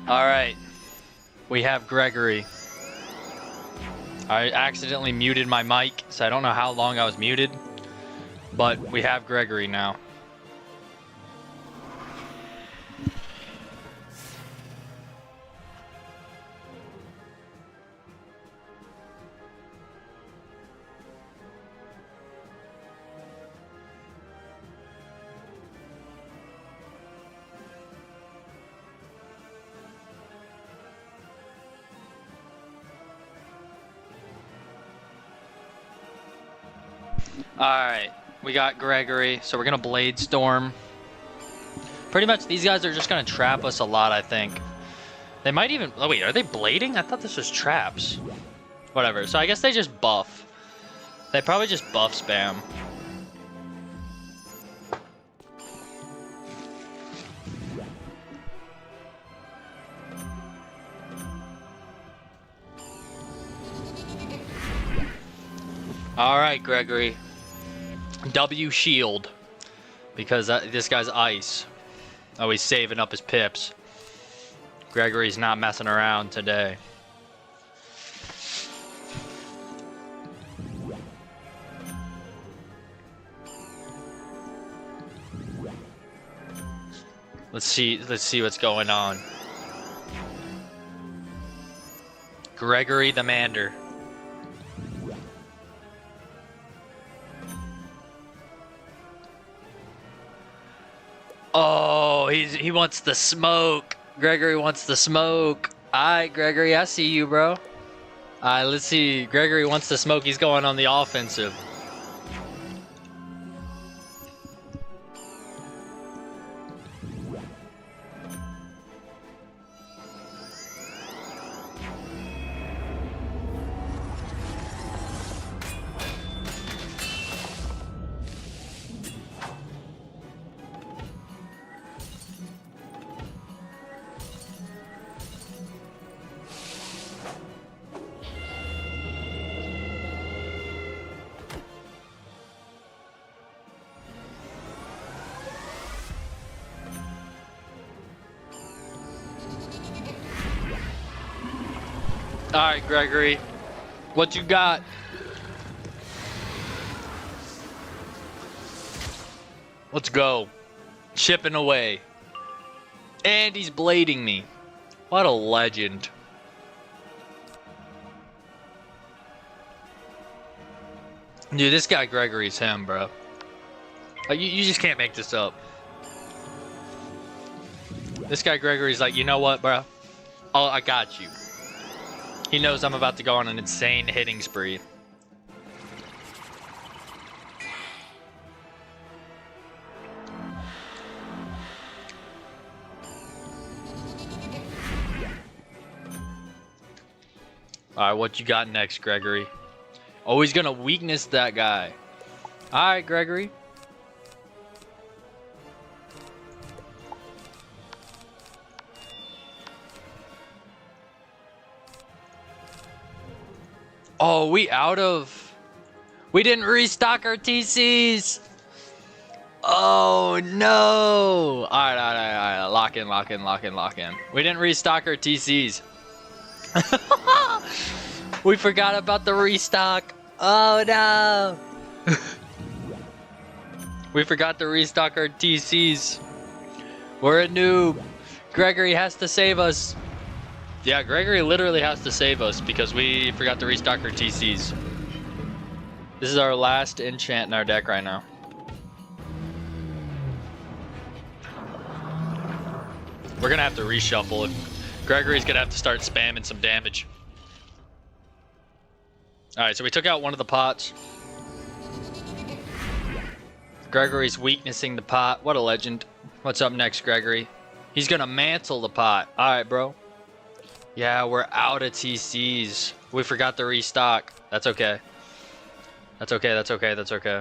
Alright. We have Gregory. I accidentally muted my mic, so I don't know how long I was muted. But we have Gregory now. Alright, we got Gregory, so we're gonna Blade Storm. Pretty much these guys are just gonna trap us a lot, I think. They might even... Oh wait, are they blading? I thought this was traps. Whatever, so I guess they just buff. They probably just buff spam. Alright, Gregory. W shield. Because this guy's ice. Oh, he's saving up his pips. Gregory's not messing around today. Let's see what's going on. Gregory the Mander. Oh, he wants the smoke. Gregory wants the smoke. Alright, Gregory, I see you, bro. Alright, let's see. Gregory wants the smoke. He's going on the offensive. Alright, Gregory. What you got? Let's go. Chipping away. And he's blading me. What a legend. Dude, this guy Gregory's him, bro. Like, you just can't make this up. This guy Gregory's like, you know what, bro? Oh, I got you. He knows I'm about to go on an insane hitting spree. Alright, what you got next, Gregory? Oh, he's gonna weakness that guy. Alright, Gregory. Oh, we didn't restock our TCs. Oh no. Alright. Lock in. We didn't restock our TCs. We forgot about the restock. Oh no. We forgot to restock our TCs. We're a noob. Gregory has to save us. Yeah, Gregory literally has to save us because we forgot to restock our TCs. This is our last enchant in our deck right now. We're gonna have to reshuffle it. Gregory's gonna have to start spamming some damage. Alright, so we took out one of the pots. Gregory's weaknessing the pot. What a legend. What's up next, Gregory? He's gonna mantle the pot. Alright, bro. Yeah, we're out of TCs. We forgot to restock. That's okay. That's okay, that's okay, that's okay.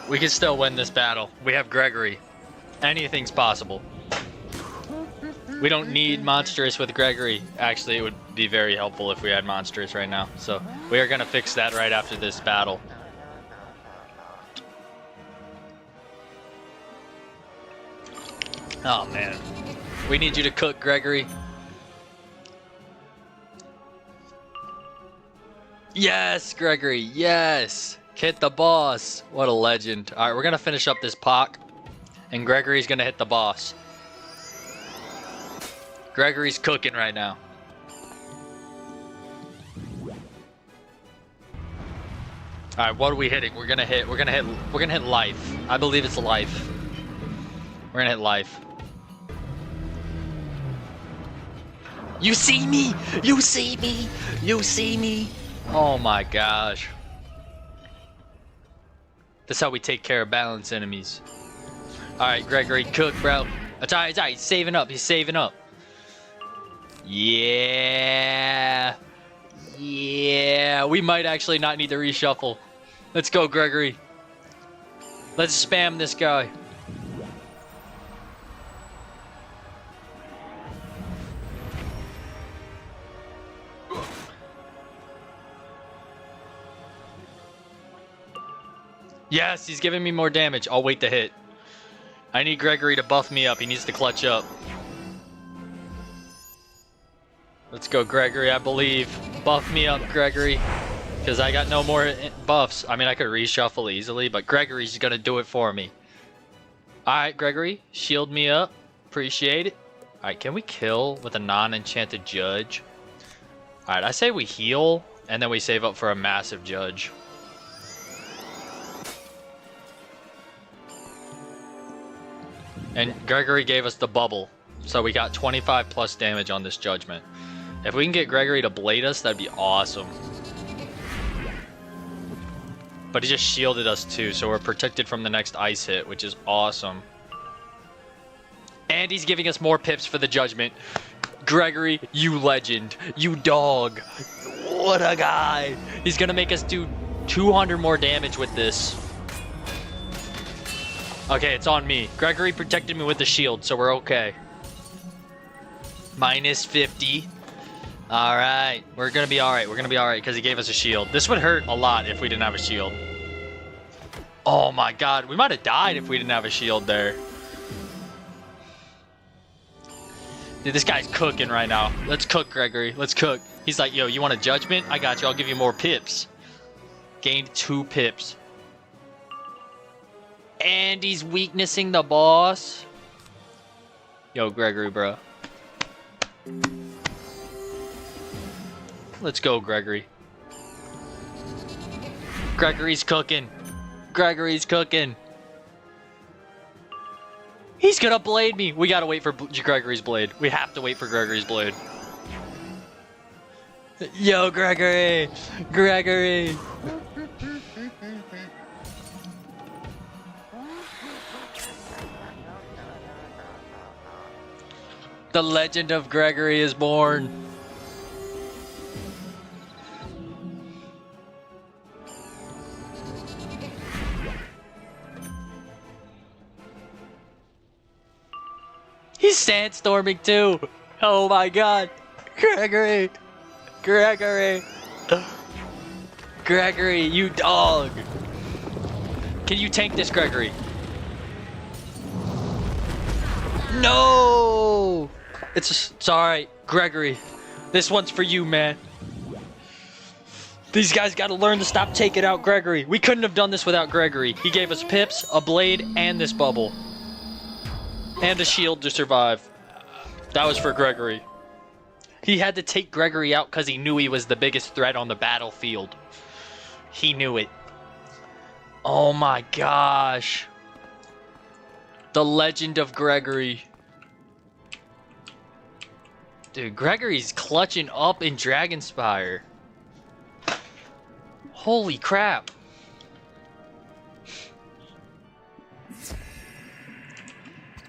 We can still win this battle. We have Gregory. Anything's possible. We don't need Monstrous with Gregory. Actually, it would be very helpful if we had Monstrous right now. So we are going to fix that right after this battle. Oh, man. We need you to cook, Gregory. Yes, Gregory. Yes. Hit the boss. What a legend. All right, we're going to finish up this Pock. And Gregory's going to hit the boss. Gregory's cooking right now. All right, what are we hitting? We're going to hit life. I believe it's life. We're going to hit life. You see me? You see me? You see me? Oh my gosh. That's how we take care of balanced enemies. Alright, Gregory, cook, bro. It's alright, it's alright. He's saving up. He's saving up. Yeah. Yeah. We might actually not need to reshuffle. Let's go, Gregory. Let's spam this guy. Yes, he's giving me more damage. I'll wait to hit. I need Gregory to buff me up. He needs to clutch up. Let's go, Gregory, I believe. Buff me up, Gregory. Because I got no more buffs. I mean, I could reshuffle easily, but Gregory's going to do it for me. Alright, Gregory. Shield me up. Appreciate it. Alright, can we kill with a non-enchanted judge? Alright, I say we heal, and then we save up for a massive judge. And Gregory gave us the bubble. So we got 25 plus damage on this judgment. If we can get Gregory to blade us, that'd be awesome. But he just shielded us too, so we're protected from the next ice hit, which is awesome. And he's giving us more pips for the judgment. Gregory, you legend. You dog. What a guy. He's gonna make us do 200 more damage with this. Okay, it's on me. Gregory protected me with the shield, so we're okay. Minus 50. Alright. We're gonna be alright. We're gonna be alright because he gave us a shield. This would hurt a lot if we didn't have a shield. Oh my god. We might have died if we didn't have a shield there. Dude, this guy's cooking right now. Let's cook, Gregory. Let's cook. He's like, yo, you want a judgment? I got you. I'll give you more pips. Gained 2 pips. And he's weaknessing the boss. Yo, Gregory, bro. Let's go, Gregory. Gregory's cooking. Gregory's cooking. He's gonna blade me. We gotta wait for Gregory's blade. We have to wait for Gregory's blade. Yo, Gregory. Gregory. The legend of Gregory is born. He's sandstorming too. Oh my god. Gregory. Gregory. Gregory, you dog. Can you tank this, Gregory? No! It's alright, Gregory. This one's for you, man. These guys gotta learn to stop taking out Gregory. We couldn't have done this without Gregory. He gave us pips, a blade, and this bubble. And a shield to survive. That was for Gregory. He had to take Gregory out because he knew he was the biggest threat on the battlefield. He knew it. Oh my gosh. The legend of Gregory. Dude, Gregory's clutching up in Dragonspire. Holy crap.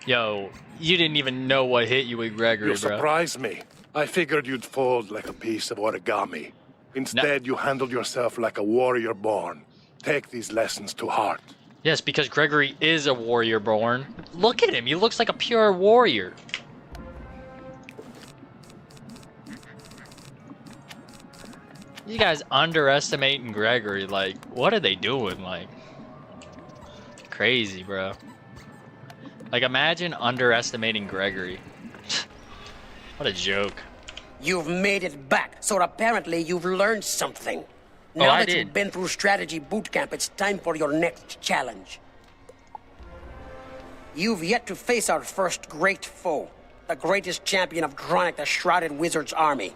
Yo, you didn't even know what hit you with Gregory, You bro. surprised me. I figured you'd fold like a piece of origami. Instead, you handled yourself like a warrior born. Take these lessons to heart. Yes, because Gregory is a warrior born. Look at him. He looks like a pure warrior. You guys underestimating Gregory. Like, what are they doing? Like, crazy, bro. Like, imagine underestimating Gregory. What a joke. You've made it back, so apparently you've learned something. Oh, Now I that did. you've been through strategy boot camp, it's time for your next challenge. You've yet to face our first great foe, the greatest champion of Dronic, the Shrouded Wizard's army.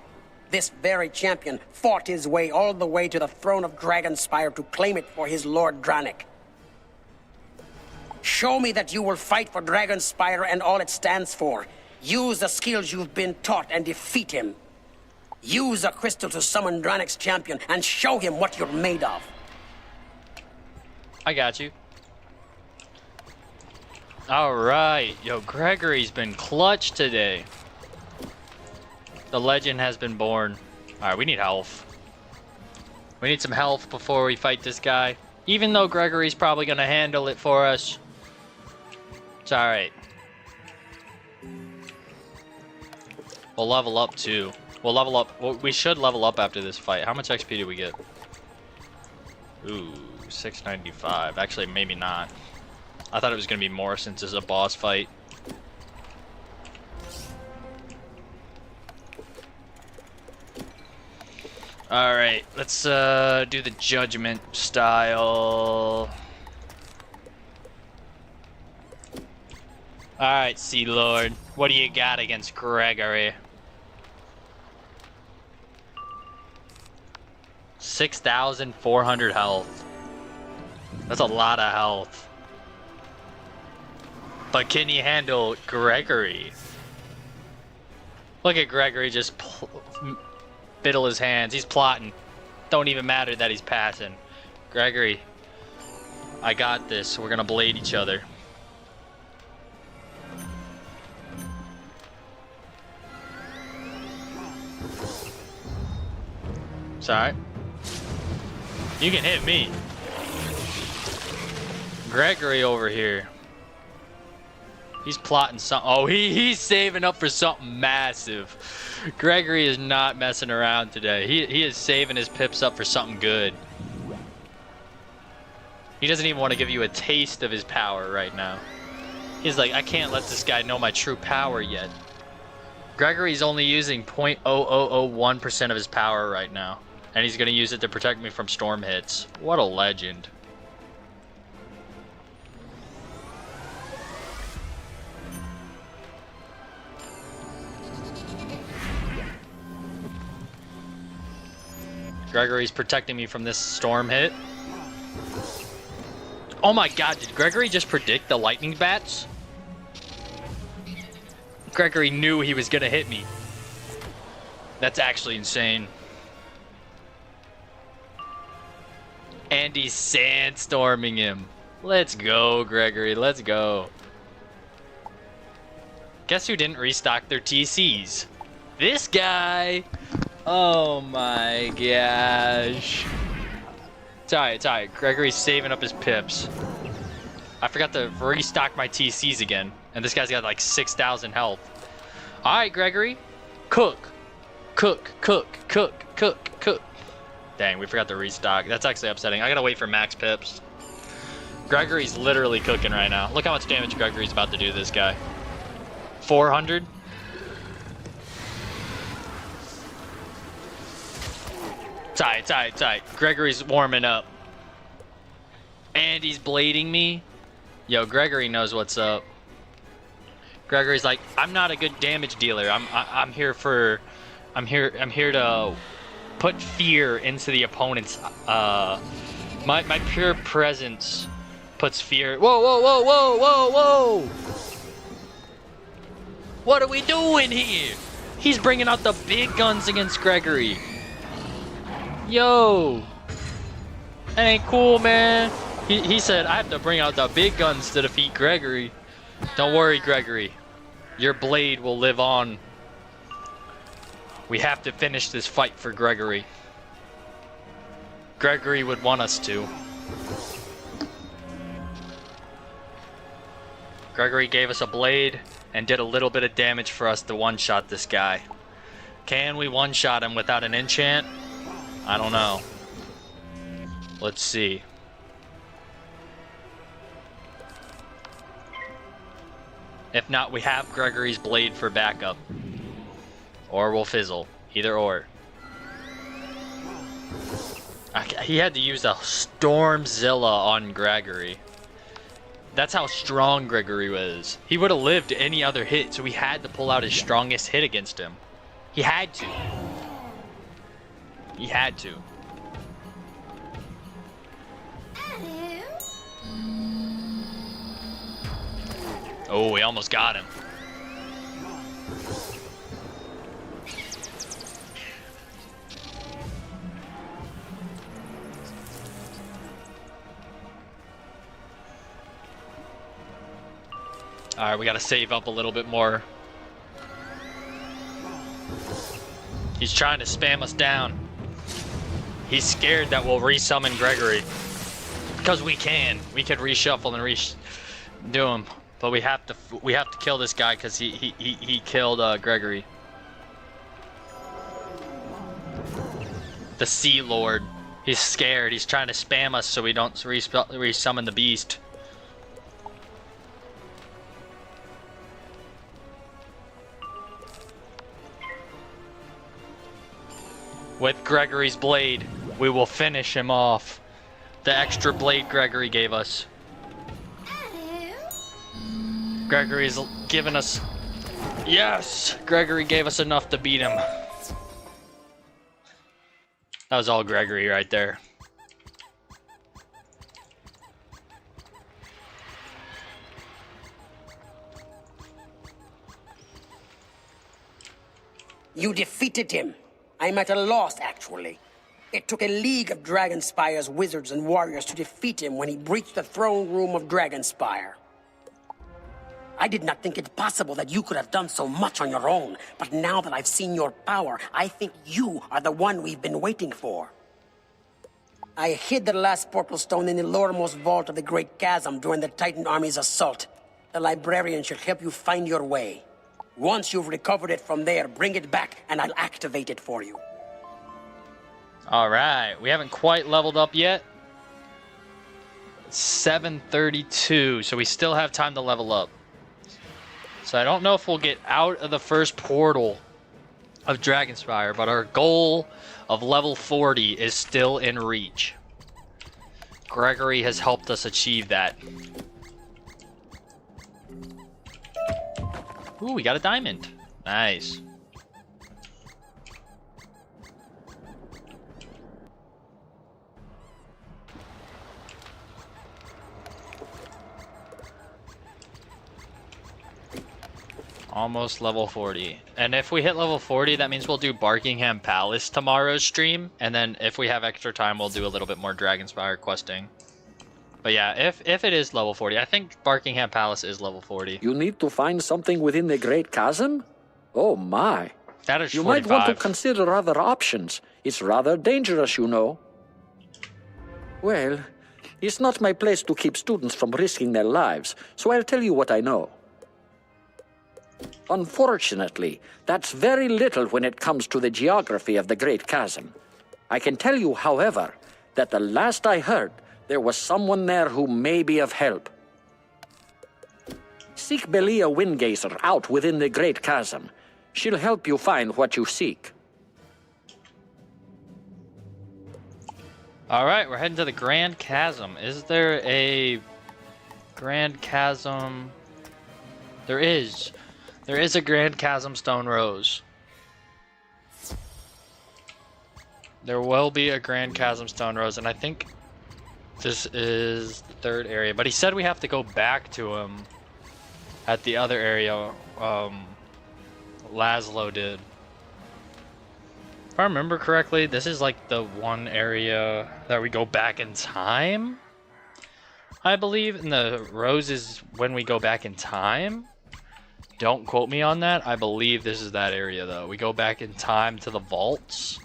This very champion fought his way all the way to the throne of Dragonspire to claim it for his Lord Dronic. Show me that you will fight for Dragonspire and all it stands for. Use the skills you've been taught and defeat him. Use a crystal to summon Dronic's champion and show him what you're made of. I got you. Alright. Yo, Gregory's been clutch today. The legend has been born. Alright, we need health. We need some health before we fight this guy. Even though Gregory's probably going to handle it for us. It's alright. We'll level up too. We'll level up. Well, we should level up after this fight. How much XP did we get? Ooh, 695. Actually, maybe not. I thought it was going to be more since it's a boss fight. Alright, let's do the judgment style. Alright, Sea Lord. What do you got against Gregory? 6,400 health. That's a lot of health. But can he handle Gregory? Look at Gregory just fiddle his hands. He's plotting. Don't even matter that he's passing. Gregory, I got this. We're gonna blade each other. It's alright. You can hit me. Gregory over here. He's plotting something. Oh, he's saving up for something massive. Gregory is not messing around today. He is saving his pips up for something good. He doesn't even want to give you a taste of his power right now. He's like, I can't let this guy know my true power yet. Gregory's only using 0.0001% of his power right now. And he's going to use it to protect me from storm hits. What a legend. Gregory's protecting me from this storm hit. Oh my god, did Gregory just predict the lightning bats? Gregory knew he was gonna hit me. That's actually insane. And he's sandstorming him. Let's go, Gregory, let's go. Guess who didn't restock their TCs? This guy! Oh my gosh. It's alright, it's alright. Gregory's saving up his pips. I forgot to restock my TCs again. And this guy's got like 6,000 health. Alright, Gregory. Cook. Cook, cook, cook, cook, cook. Dang, we forgot to restock. That's actually upsetting. I gotta wait for max pips. Gregory's literally cooking right now. Look how much damage Gregory's about to do to this guy. 400? Tight, tight, tight. Gregory's warming up. And he's blading me. Yo, Gregory knows what's up. Gregory's like, I'm not a good damage dealer. I'm here to put fear into the opponent's my pure presence puts fear. Whoa, whoa, whoa, whoa, whoa, whoa. What are we doing here? He's bringing out the big guns against Gregory. Yo. That ain't cool, man. He said, I have to bring out the big guns to defeat Gregory. Don't worry, Gregory. Your blade will live on. We have to finish this fight for Gregory. Gregory would want us to. Gregory gave us a blade and did a little bit of damage for us to one-shot this guy. Can we one-shot him without an enchant? I don't know. Let's see. If not, we have Gregory's blade for backup. Or we'll fizzle. Either or. He had to use a Stormzilla on Gregory. That's how strong Gregory was. He would have lived any other hit, so we had to pull out his strongest hit against him. He had to. He had to. Oh, we almost got him. Alright, we gotta save up a little bit more. He's trying to spam us down. He's scared that we'll resummon Gregory. Because we can. We could reshuffle and do him. But we have to kill this guy because he killed Gregory. The Sea Lord. He's scared. He's trying to spam us so we don't resummon the beast. With Gregory's blade, we will finish him off. The extra blade Gregory gave us. Gregory's given us... Yes! Gregory gave us enough to beat him. That was all Gregory right there. You defeated him. I'm at a loss, actually. It took a league of Dragonspire's wizards and warriors to defeat him when he breached the throne room of Dragonspire. I did not think it possible that you could have done so much on your own, but now that I've seen your power, I think you are the one we've been waiting for. I hid the last portal stone in the lowermost vault of the Great Chasm during the Titan army's assault. The librarian should help you find your way. Once you've recovered it from there, bring it back, and I'll activate it for you. Alright, we haven't quite leveled up yet. It's 7:32, so we still have time to level up. So I don't know if we'll get out of the first portal of Dragonspire, but our goal of level 40 is still in reach. Gregory has helped us achieve that. Ooh, we got a diamond. Nice. Almost level 40. And if we hit level 40, that means we'll do Barkingham Palace tomorrow's stream. And then if we have extra time, we'll do a little bit more Dragonspire questing. But yeah, if it is level 40, I think Barkingham Palace is level 40. You need to find something within the Great Chasm? Oh my. That is 45. You might want to consider other options. It's rather dangerous, you know. Well, it's not my place to keep students from risking their lives, so I'll tell you what I know. Unfortunately, that's very little when it comes to the geography of the Great Chasm. I can tell you, however, that the last I heard, there was someone there who may be of help. Seek Belia Windgazer out within the Great Chasm. She'll help you find what you seek. Alright, we're heading to the Grand Chasm. Is there a Grand Chasm? There is. There is a Grand Chasm Stone Rose. There will be a Grand Chasm Stone Rose, and I think this is the third area. But he said we have to go back to him at the other area. Laszlo did. If I remember correctly, this is like the one area that we go back in time, I believe. And the rose is when we go back in time. Don't quote me on that. I believe this is that area, though. We go back in time to the vaults.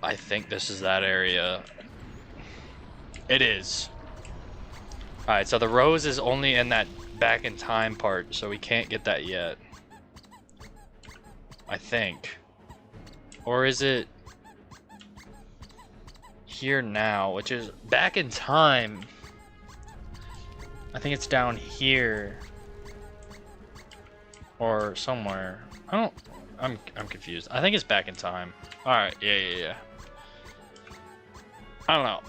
I think this is that area. It is. Alright, so the rose is only in that back in time part, so we can't get that yet. I think. Or is it here now, which is back in time? I think it's down here. Or somewhere. I'm confused. I think it's back in time. Alright, yeah. I don't know.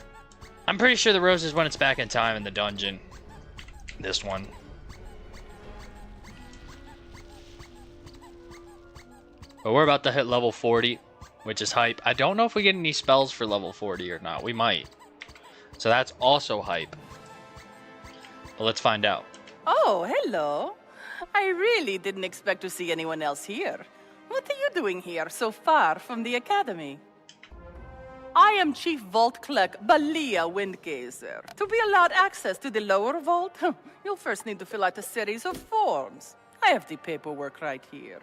I'm pretty sure the rose is when it's back in time in the dungeon. This one. But we're about to hit level 40, which is hype. I don't know if we get any spells for level 40 or not. We might. So that's also hype. But let's find out. Oh, hello. I really didn't expect to see anyone else here. What are you doing here so far from the academy? I am Chief Vault Clerk Balia Windgazer. To be allowed access to the lower vault, you'll first need to fill out a series of forms. I have the paperwork right here.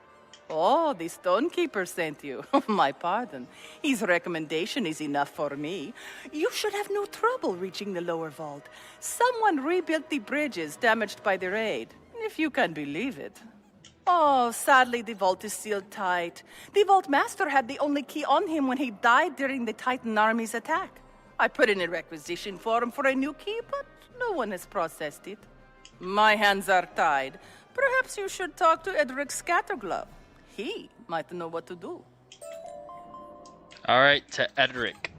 Oh, the Stonekeeper sent you. My pardon. His recommendation is enough for me. You should have no trouble reaching the lower vault. Someone rebuilt the bridges damaged by the raid, if you can believe it. Oh, sadly, the vault is sealed tight. The Vault Master had the only key on him when he died during the Titan army's attack. I put in a requisition form for a new key, but no one has processed it. My hands are tied. Perhaps you should talk to Edric Scatterglove. He might know what to do. Alright, to Edric.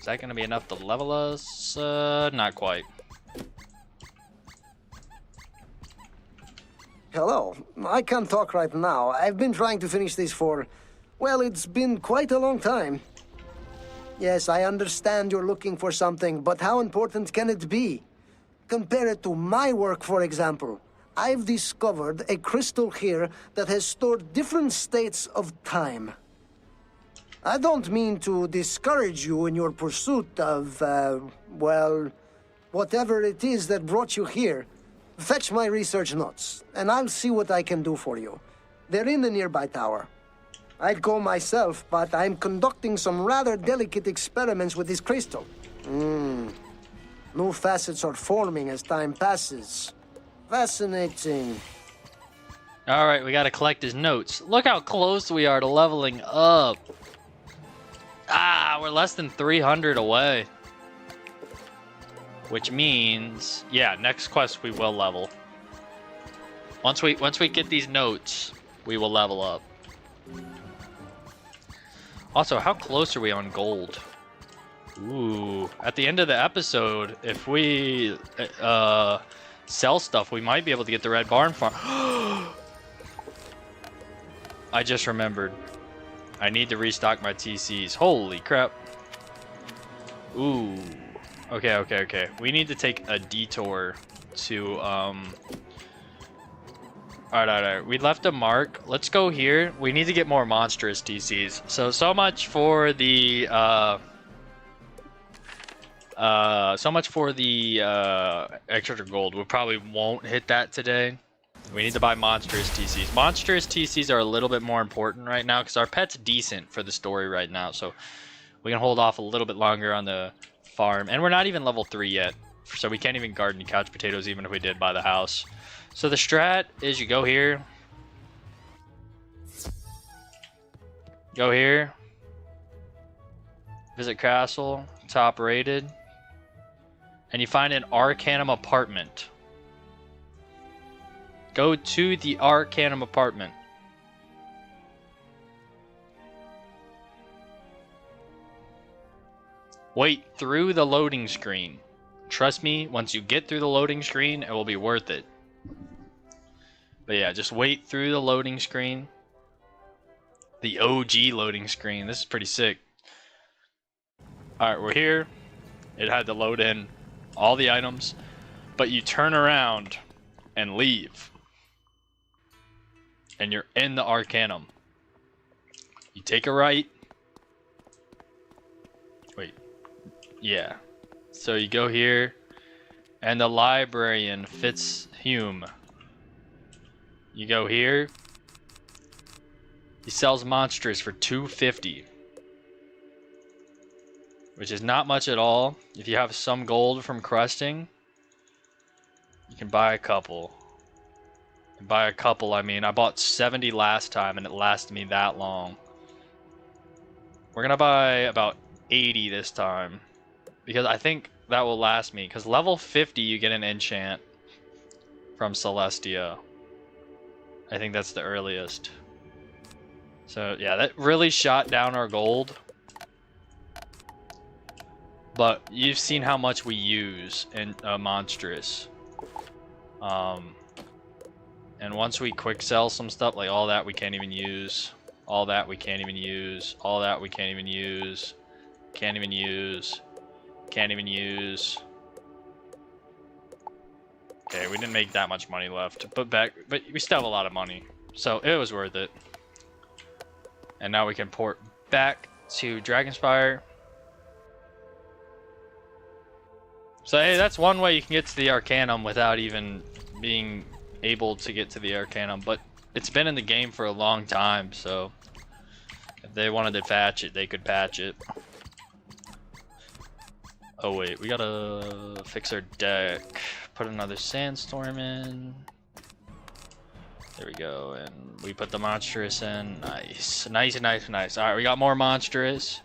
Is that going to be enough to level us? Not quite. Hello. I can't talk right now. I've been trying to finish this for... well, it's been quite a long time. Yes, I understand you're looking for something, but how important can it be? Compare it to my work, for example. I've discovered a crystal here that has stored different states of time. I don't mean to discourage you in your pursuit of, well, whatever it is that brought you here. Fetch my research notes, and I'll see what I can do for you. They're in the nearby tower. I'd go myself, but I'm conducting some rather delicate experiments with this crystal. New facets are forming as time passes. Fascinating. Alright, we gotta collect his notes. Look how close we are to leveling up. Ah, we're less than 300 away. Which means, yeah, next quest we will level. Once we get these notes, we will level up. Also, how close are we on gold? Ooh, at the end of the episode, if we sell stuff, we might be able to get the Red Barn Farm. I just remembered. I need to restock my TCs. Holy crap. Ooh. Okay. We need to take a detour to, Alright. We left a mark. Let's go here. We need to get more monstrous TCs. So much for the, extra gold. We probably won't hit that today. We need to buy monstrous TCs. Monstrous TCs are a little bit more important right now because our pet's decent for the story right now. So we can hold off a little bit longer on the farm. And we're not even level 3 yet. So we can't even garden couch potatoes even if we did buy the house. So the strat is you go here. Go here. Visit castle. Top rated. And you find an Arcanum apartment. Go to the Arcanum apartment. Wait through the loading screen. Trust me, once you get through the loading screen, it will be worth it. But yeah, just wait through the loading screen. The OG loading screen. This is pretty sick. Alright, we're here. It had to load in all the items. but you turn around and leave. And you're in the Arcanum. You take a right. Wait. Yeah. So you go here. And the librarian Fitzhume. You go here. He sells monsters for $250. Which is not much at all. If you have some gold from crusting, you can buy a couple. And by a couple, I mean I bought 70 last time and it lasted me that long. We're gonna buy about 80 this time. Because I think that will last me. Because level 50 you get an enchant from Celestia. I think that's the earliest. So yeah, that really shot down our gold. But you've seen how much we use in Monstrous. And once we quick sell some stuff, like all that we can't even use. All that we can't even use. All that we can't even use. Can't even use. Can't even use. Okay, we didn't make that much money left. But we still have a lot of money. So it was worth it. And now we can port back to Dragonspire. So hey, that's one way you can get to the Arcanum without even being able to get to the Arcanum, but it's been in the game for a long time, so if they wanted to patch it, they could patch it. Oh wait, we gotta fix our deck. Put another sandstorm in. There we go, and we put the monstrous in. Nice, nice, nice, nice. Alright, we got more monstrous.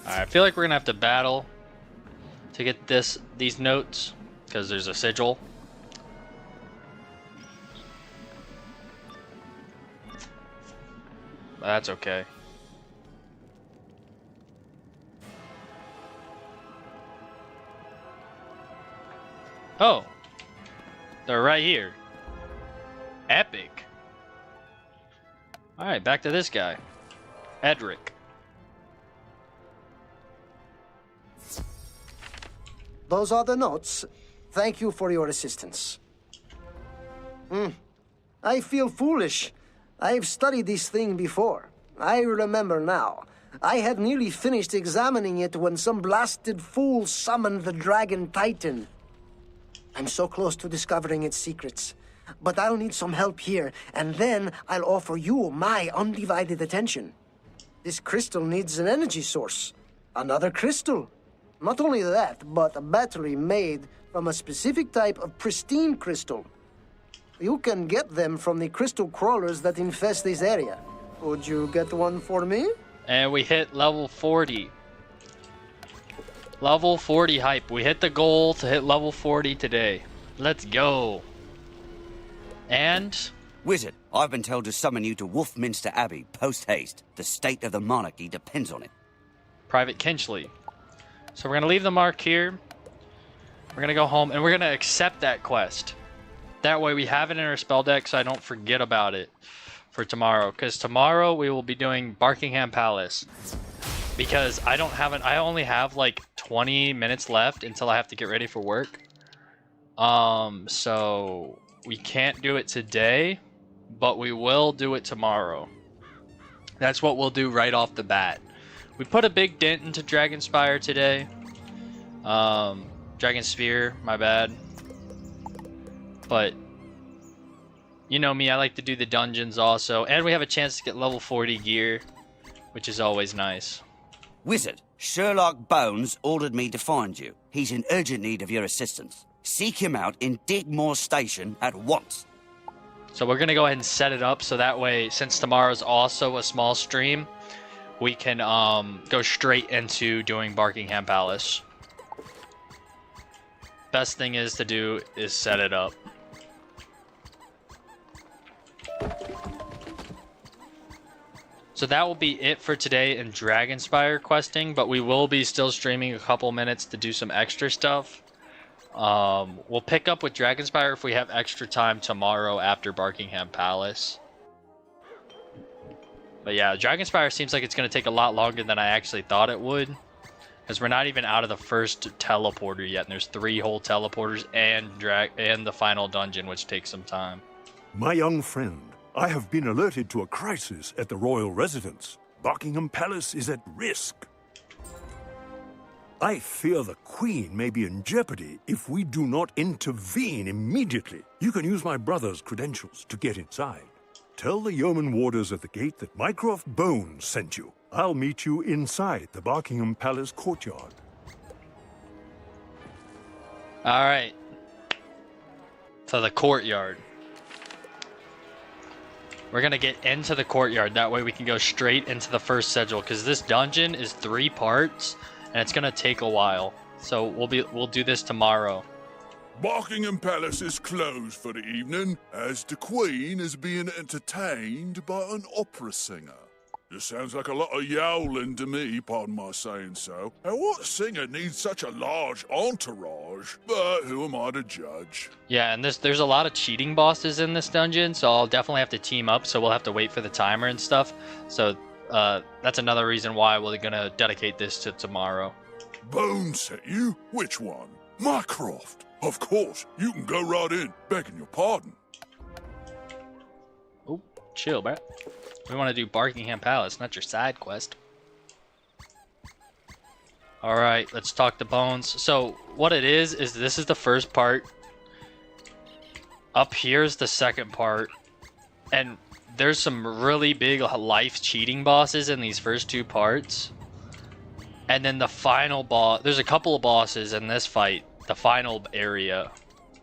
I feel like we're gonna have to battle to get these notes because there's a sigil. But that's okay. Oh, they're right here. Epic. All right, back to this guy, Edric. Those are the notes. Thank you for your assistance. I feel foolish. I've studied this thing before. I remember now. I had nearly finished examining it when some blasted fool summoned the Dragon Titan. I'm so close to discovering its secrets. But I'll need some help here, and then I'll offer you my undivided attention. This crystal needs an energy source. Another crystal. Not only that, but a battery made from a specific type of pristine crystal. You can get them from the crystal crawlers that infest this area. Would you get one for me? And we hit level 40. Level 40 hype. We hit the goal to hit level 40 today. Let's go. And? Wizard, I've been told to summon you to Wolfminster Abbey post-haste. The state of the monarchy depends on it. Private Kinchley. So we're going to leave the mark here. We're going to go home and we're going to accept that quest. That way we have it in our spell deck so I don't forget about it for tomorrow. Because tomorrow we will be doing Barkingham Palace. Because I only have like 20 minutes left until I have to get ready for work. So we can't do it today, but we will do it tomorrow. That's what we'll do right off the bat. We put a big dent into Dragonspire today. Dragon Spear, my bad. But, you know me, I like to do the dungeons also. And we have a chance to get level 40 gear, which is always nice. Wizard, Sherlock Bones ordered me to find you. He's in urgent need of your assistance. Seek him out in Digmore Station at once. So we're going to go ahead and set it up so that way, since tomorrow's also a small stream, we can go straight into doing Barkingham Palace. Best thing is to do is set it up. So that will be it for today in Dragonspire questing, but we will be still streaming a couple minutes to do some extra stuff. We'll pick up with Dragonspire if we have extra time tomorrow after Barkingham Palace. But yeah, Dragonspire seems like it's going to take a lot longer than I actually thought it would. Because we're not even out of the first teleporter yet. And there's 3 whole teleporters and the final dungeon, which takes some time. My young friend, I have been alerted to a crisis at the royal residence. Buckingham Palace is at risk. I fear the Queen may be in jeopardy if we do not intervene immediately. You can use my brother's credentials to get inside. Tell the yeoman warders at the gate that Mycroft Bones sent you. I'll meet you inside the Buckingham Palace courtyard. Alright. To the courtyard. We're gonna get into the courtyard. That way we can go straight into the first sigil. Because this dungeon is 3 parts. And it's gonna take a while. So we'll do this tomorrow. Buckingham Palace is closed for the evening, as the Queen is being entertained by an opera singer. This sounds like a lot of yowling to me, pardon my saying so. And what singer needs such a large entourage? But who am I to judge? Yeah, and there's a lot of cheating bosses in this dungeon, so I'll definitely have to team up, so we'll have to wait for the timer and stuff. So that's another reason why we're gonna dedicate this to tomorrow. Bones sent you? Which one? Mycroft? Of course, you can go right in, begging your pardon. Oh, chill, bro. We want to do Buckingham Palace, not your side quest. Alright, let's talk to Bones. So, what it is this is the first part. Up here's the second part. And there's some really big life cheating bosses in these first 2 parts. And then the final boss, there's a couple of bosses in this fight. The final area.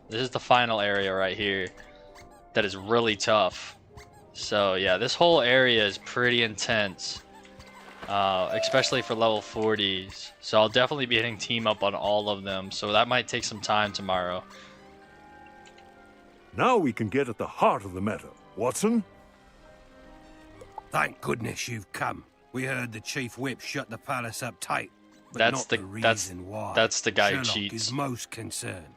This is the final area right here. That is really tough. So yeah, this whole area is pretty intense. Especially for level 40s. So I'll definitely be hitting team up on all of them. So that might take some time tomorrow. Now we can get at the heart of the matter. Watson? Thank goodness you've come. We heard the Chief Whip shut the palace up tight. But not the reason why. That's the guy who Sherlock cheats. is most concerned.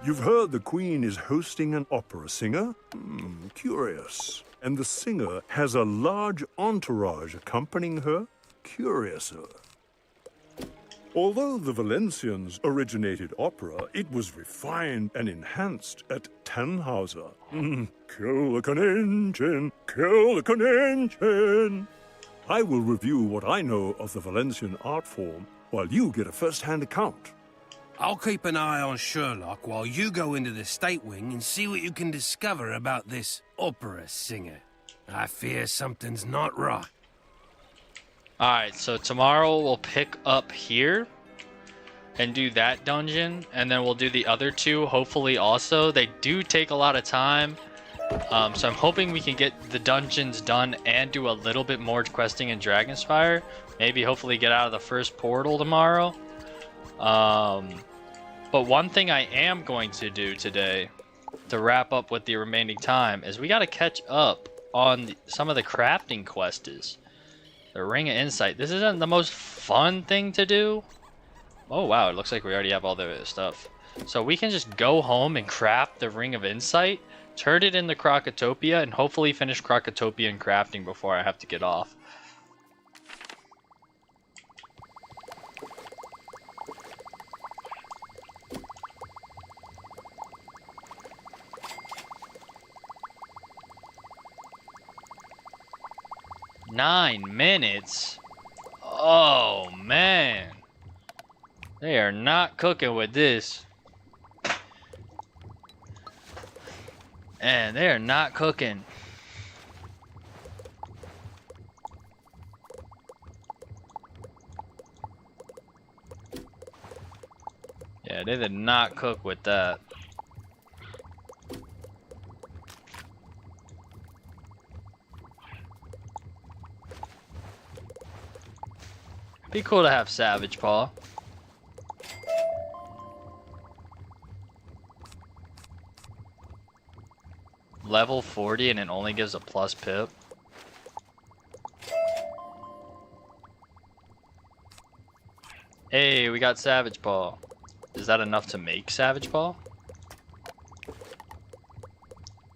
You've heard the Queen is hosting an opera singer? Curious. And the singer has a large entourage accompanying her? Curiouser. Although the Valencians originated opera, it was refined and enhanced at Tannhauser. Kill the Canadian, kill the Canadian. I will review what I know of the Valencian art form, while you get a first-hand account. I'll keep an eye on Sherlock while you go into the State Wing and see what you can discover about this opera singer. I fear something's not right. Alright, so tomorrow we'll pick up here and do that dungeon, and then we'll do the other 2 hopefully also. They do take a lot of time, so I'm hoping we can get the dungeons done and do a little bit more questing in Dragonspire. Maybe hopefully get out of the first portal tomorrow. But one thing I am going to do today to wrap up with the remaining time is we got to catch up on some of the crafting quests. The Ring of Insight. This isn't the most fun thing to do. Oh wow, it looks like we already have all the stuff. So we can just go home and craft the Ring of Insight, turn it into Krokotopia, and hopefully finish Krokotopia and crafting before I have to get off. Nine minutes? Oh man. They are not cooking with this. And they are not cooking. Yeah, they did not cook with that. Be cool to have Savage Paw. Level 40 and it only gives a plus pip. Hey, we got Savage Paw. Is that enough to make Savage Paw?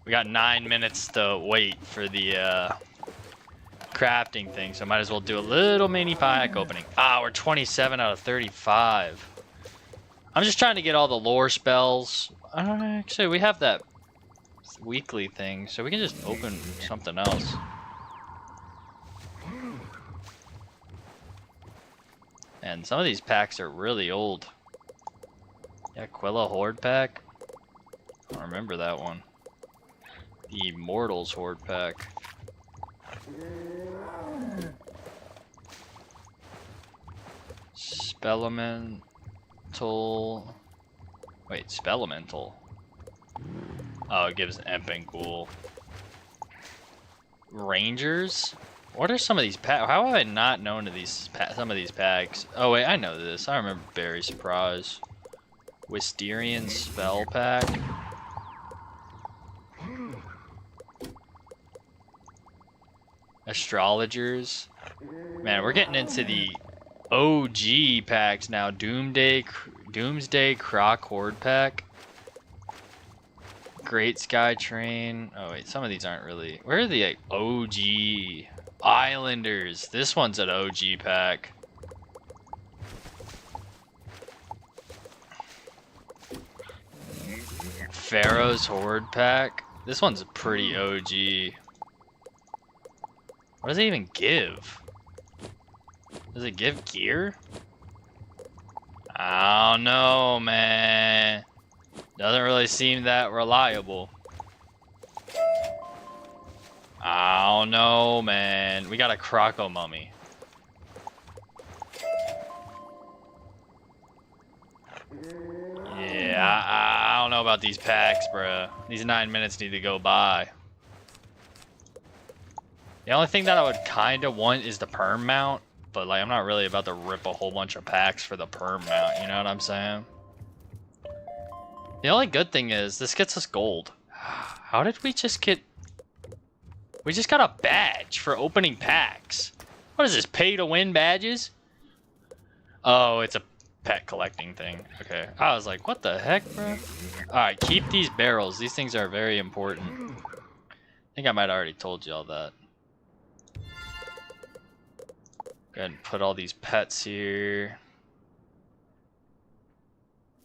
We got 9 minutes to wait for the crafting thing, so might as well do a little mini pack opening. Ah, we're 27 out of 35. I'm just trying to get all the lore spells. Actually, we have that weekly thing, so we can just open something else. And some of these packs are really old. Yeah, Aquila Horde pack. I don't remember that one. The Immortals Horde pack. Spelemental. Wait, Spelemental. Oh, it gives Emp and Ghoul. Rangers? What are some of these packs? How have I not known of these some of these packs? Oh wait, I know this. I remember Berry Surprise. Wisterian Spell Pack. Astrologers. Man, we're getting into the OG packs now. Doomsday Croc Horde Pack. Great Sky Train. Oh wait, some of these aren't really. Where are the like, OG Islanders? This one's an OG pack. Pharaoh's Horde pack. This one's a pretty OG. What does it even give? Does it give gear? I don't know, man. Doesn't really seem that reliable. I don't know, man. We got a Croco Mummy. Yeah, I don't know about these packs, bruh. These 9 minutes need to go by. The only thing that I would kind of want is the perm mount, but like I'm not really about to rip a whole bunch of packs for the perm mount, you know what I'm saying? The only good thing is this gets us gold. How did we just get... We just got a badge for opening packs. What is this, pay to win badges? Oh, it's a pet collecting thing. Okay, I was like, what the heck, bro? Alright, keep these barrels. These things are very important. I think I might have already told you all that. Go ahead and put all these pets here.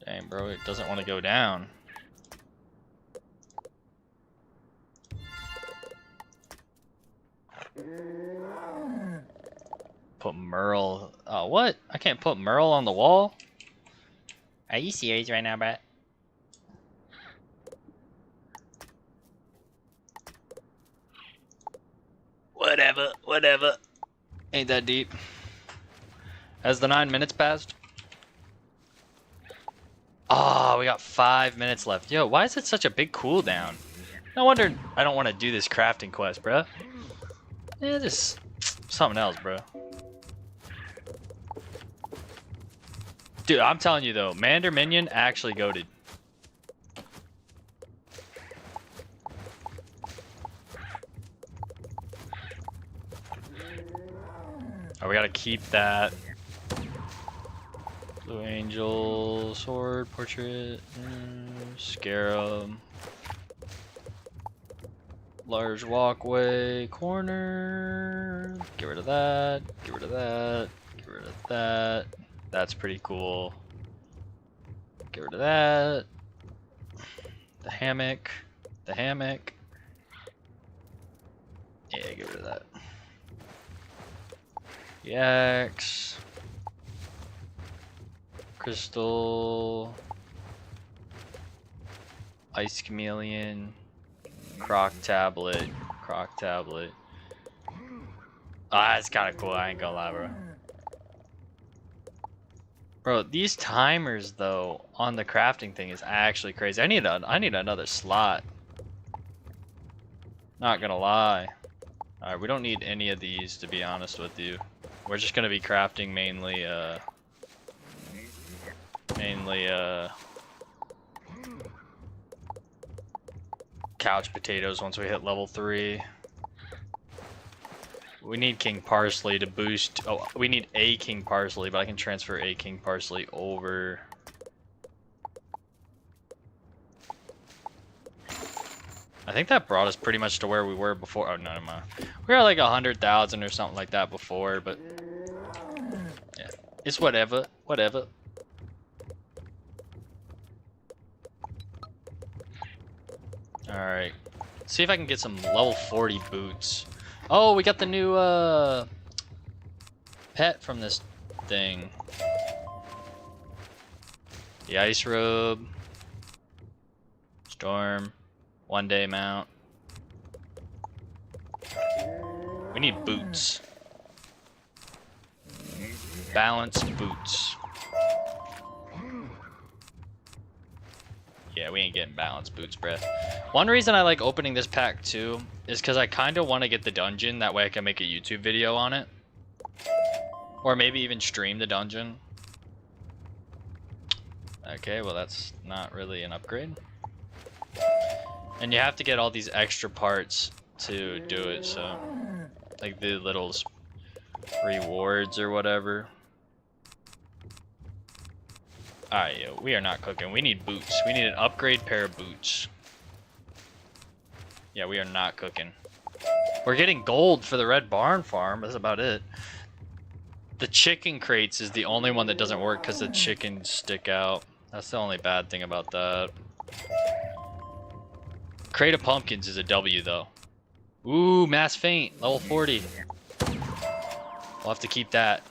Dang, bro, it doesn't want to go down. Put Merle. Oh, what? I can't put Merle on the wall? Are you serious right now, Brett? Whatever. Ain't that deep. Has the 9 minutes passed? Oh, we got 5 minutes left. Yo, why is it such a big cooldown? No wonder I don't want to do this crafting quest, bro. Yeah, just something else, bro. Dude, I'm telling you though, Mander Minion actually goated. Oh, we gotta keep that. Blue Angel, Sword, Portrait, Scarab. Large walkway, corner. Get rid of that, get rid of that, get rid of that. That's pretty cool. Get rid of that. The hammock. The hammock. Yeah, get rid of that. The axe. Crystal. Ice chameleon. Croc tablet. Croc tablet. Ah, that's kind of cool. I ain't gonna lie, bro. Bro, these timers though on the crafting thing is actually crazy. I need another slot. Not gonna lie. All right, we don't need any of these to be honest with you. We're just gonna be crafting mainly couch potatoes once we hit level 3. We need King Parsley to boost. Oh, we need a King Parsley, but I can transfer a King Parsley over. I think that brought us pretty much to where we were before. Oh, no, never mind. We were at like 100,000 or something like that before, but yeah, it's whatever. Whatever. Alright. See if I can get some level 40 boots. Oh, we got the new pet from this thing. The ice robe. Storm. 1-day mount. We need boots. Balanced boots. Yeah, we ain't getting balanced boots, bruh. One reason I like opening this pack too is because I kind of want to get the dungeon. That way I can make a YouTube video on it. Or maybe even stream the dungeon. Okay, well that's not really an upgrade. And you have to get all these extra parts to do it, so... Like the little rewards or whatever. Alright, yo, we are not cooking. We need boots. We need an upgrade pair of boots. Yeah, we are not cooking. We're getting gold for the Red Barn Farm. That's about it. The chicken crates is the only one that doesn't work because the chickens stick out. That's the only bad thing about that. Crate of pumpkins is a W though. Ooh, mass faint, level 40. We'll have to keep that.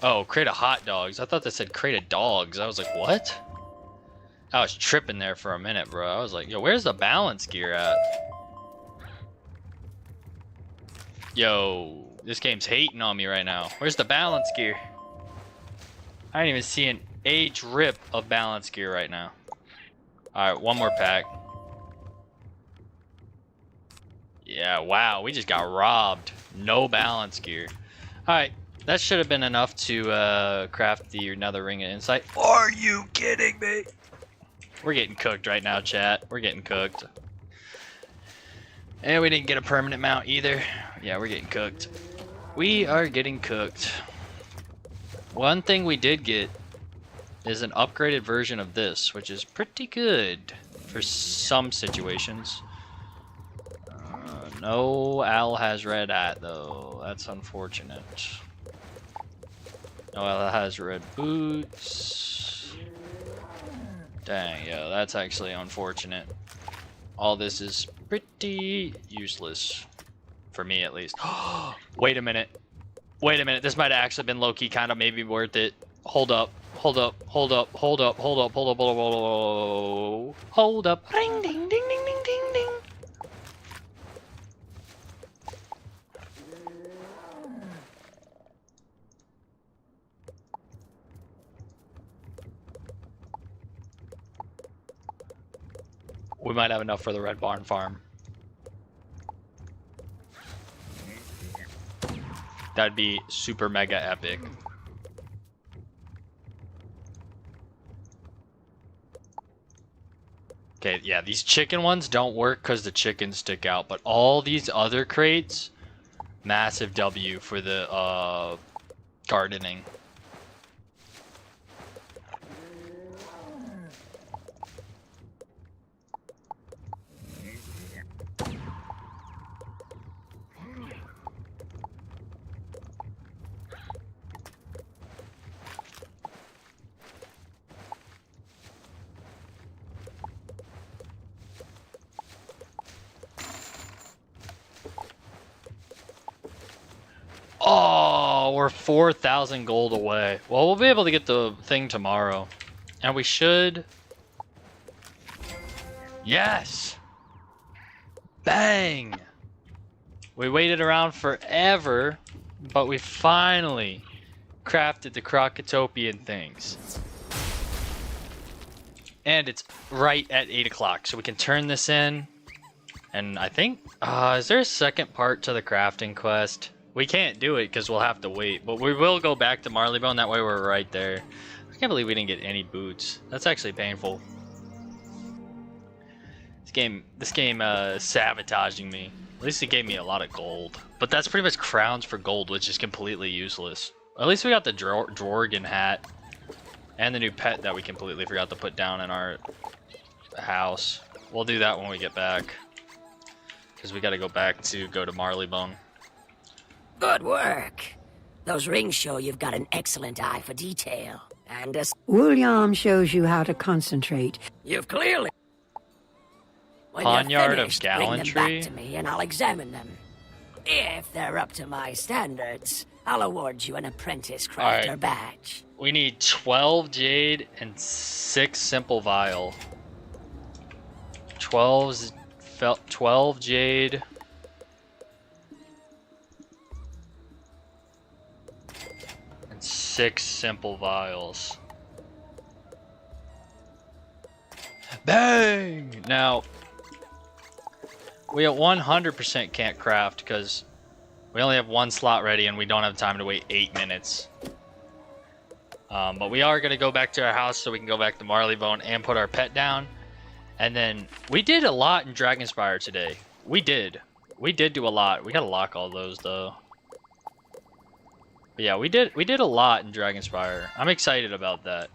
Oh, crate of hot dogs. I thought that said crate of dogs. I was like, what? I was tripping there for a minute, bro. I was like, yo, where's the balance gear at? Yo, this game's hating on me right now. Where's the balance gear? I ain't even seeing a drip of balance gear right now. Alright, one more pack. Yeah, wow, we just got robbed. No balance gear. Alright, that should have been enough to craft the another ring of insight. Are you kidding me? We're getting cooked right now, chat. We're getting cooked. And we didn't get a permanent mount either. Yeah, we're getting cooked. We are getting cooked. One thing we did get is an upgraded version of this, which is pretty good for some situations. No Al has red hat though. That's unfortunate. No Al has red boots. Dang, yo, that's actually unfortunate. All this is pretty useless. For me, at least. Wait a minute. Wait a minute. This might have actually been low-key kind of maybe worth it. Hold up. Hold up. Hold up. Hold up. Hold up. Hold up. Hold up. Hold up. Hold up. Ring, ding, ding, ding, ding, ding, ding. We might have enough for the Red Barn Farm. That'd be super mega epic. Okay, yeah, these chicken ones don't work because the chickens stick out, but all these other crates, massive W for the gardening. Oh, we're 4,000 gold away. Well, we'll be able to get the thing tomorrow. And we should... Yes! Bang! We waited around forever, but we finally crafted the Crocatopian things. And it's right at 8 o'clock, so we can turn this in. And I think... is there a second part to the crafting quest? We can't do it because we'll have to wait, but we will go back to Marleybone. That way we're right there. I can't believe we didn't get any boots. That's actually painful. This game sabotaging me. At least it gave me a lot of gold. But that's pretty much crowns for gold, which is completely useless. At least we got the Dworgen hat. And the new pet that we completely forgot to put down in our house. we'll do that when we get back. Because we gotta go to Marleybone. Good work. Those rings show you've got an excellent eye for detail. And William shows you how to concentrate. you've clearly... When Poniard you're of finished, bring them Gallantry? back to me and I'll examine them. If they're up to my standards, I'll award you an apprentice crafter Alright. badge. We need 12 jade and 6 simple vial. 12 jade. And 6 simple vials. Bang! Now, we at 100% can't craft because we only have 1 slot ready and we don't have time to wait 8 minutes. But we are going to go back to our house so we can go back to Marleybone and put our pet down. And then we did a lot in Dragonspire today. We did do a lot. We got to lock all those though. But yeah, we did a lot in Dragonspire. I'm excited about that.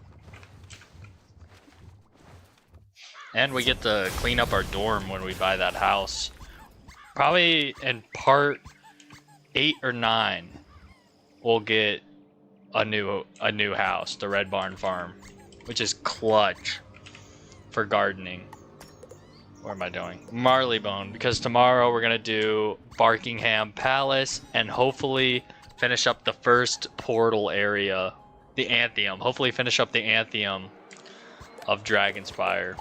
And we get to clean up our dorm when we buy that house. Probably in part 8 or 9, we'll get a new house, the Red Barn Farm, which is clutch for gardening. What am I doing? Marleybone, because tomorrow we're gonna do Barkingham Palace and hopefully finish up the first portal area, the Antheum. Hopefully finish up the Antheum of Dragonspire.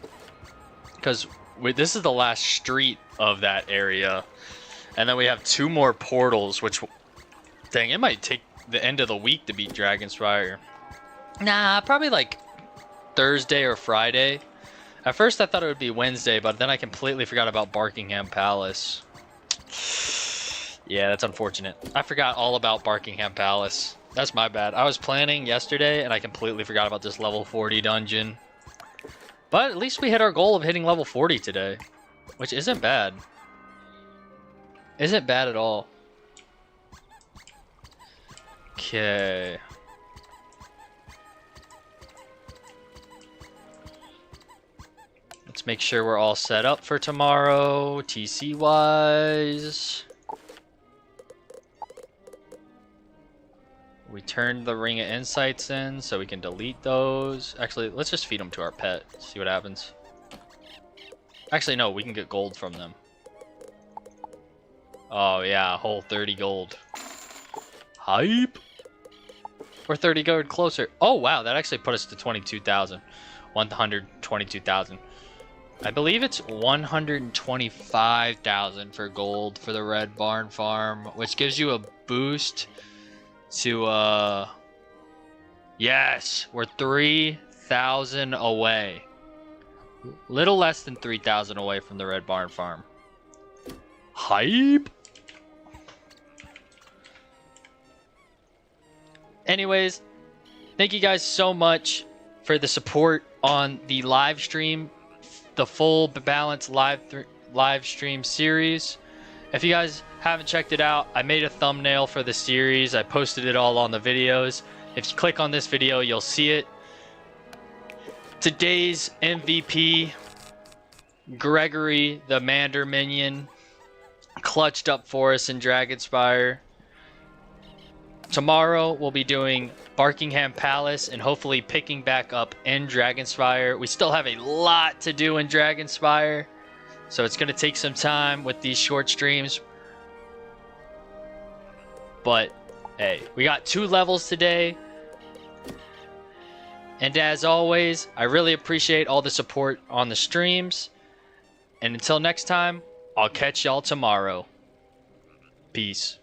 Because this is the last street of that area. And then we have 2 more portals, which... Dang, it might take the end of the week to beat Dragonspire. Nah, probably like Thursday or Friday. At first I thought it would be Wednesday, but then I completely forgot about Barkingham Palace. Yeah, that's unfortunate. I forgot all about Barkingham Palace. That's my bad. I was planning yesterday, and I completely forgot about this level 40 dungeon. But at least we hit our goal of hitting level 40 today, which isn't bad. Isn't bad at all. Okay. Let's make sure we're all set up for tomorrow, TC wise. We turned the Ring of Insights in so we can delete those. Actually, let's just feed them to our pet, see what happens. Actually, no, we can get gold from them. Oh yeah, a whole 30 gold. Hype! We're 30 gold closer. Oh wow, that actually put us to 22,000. 122,000. I believe it's 125,000 for gold for the Red Barn Farm, which gives you a boost to yes, we're 3,000 away. Little less than 3,000 away from the Red Barn Farm. Hype! Anyways, thank you guys so much for the support on the live stream, the full balanced live stream series. If you guys haven't checked it out, I made a thumbnail for the series. I posted it all on the videos. If you click on this video, you'll see it. Today's MVP, Gregory the Mander Minion, clutched up for us in Dragonspire. Tomorrow we'll be doing Barkingham Palace and hopefully picking back up in Dragonspire. We still have a lot to do in Dragonspire, so it's going to take some time with these short streams. But hey, we got 2 levels today. And as always, I really appreciate all the support on the streams. And until next time, I'll catch y'all tomorrow. Peace.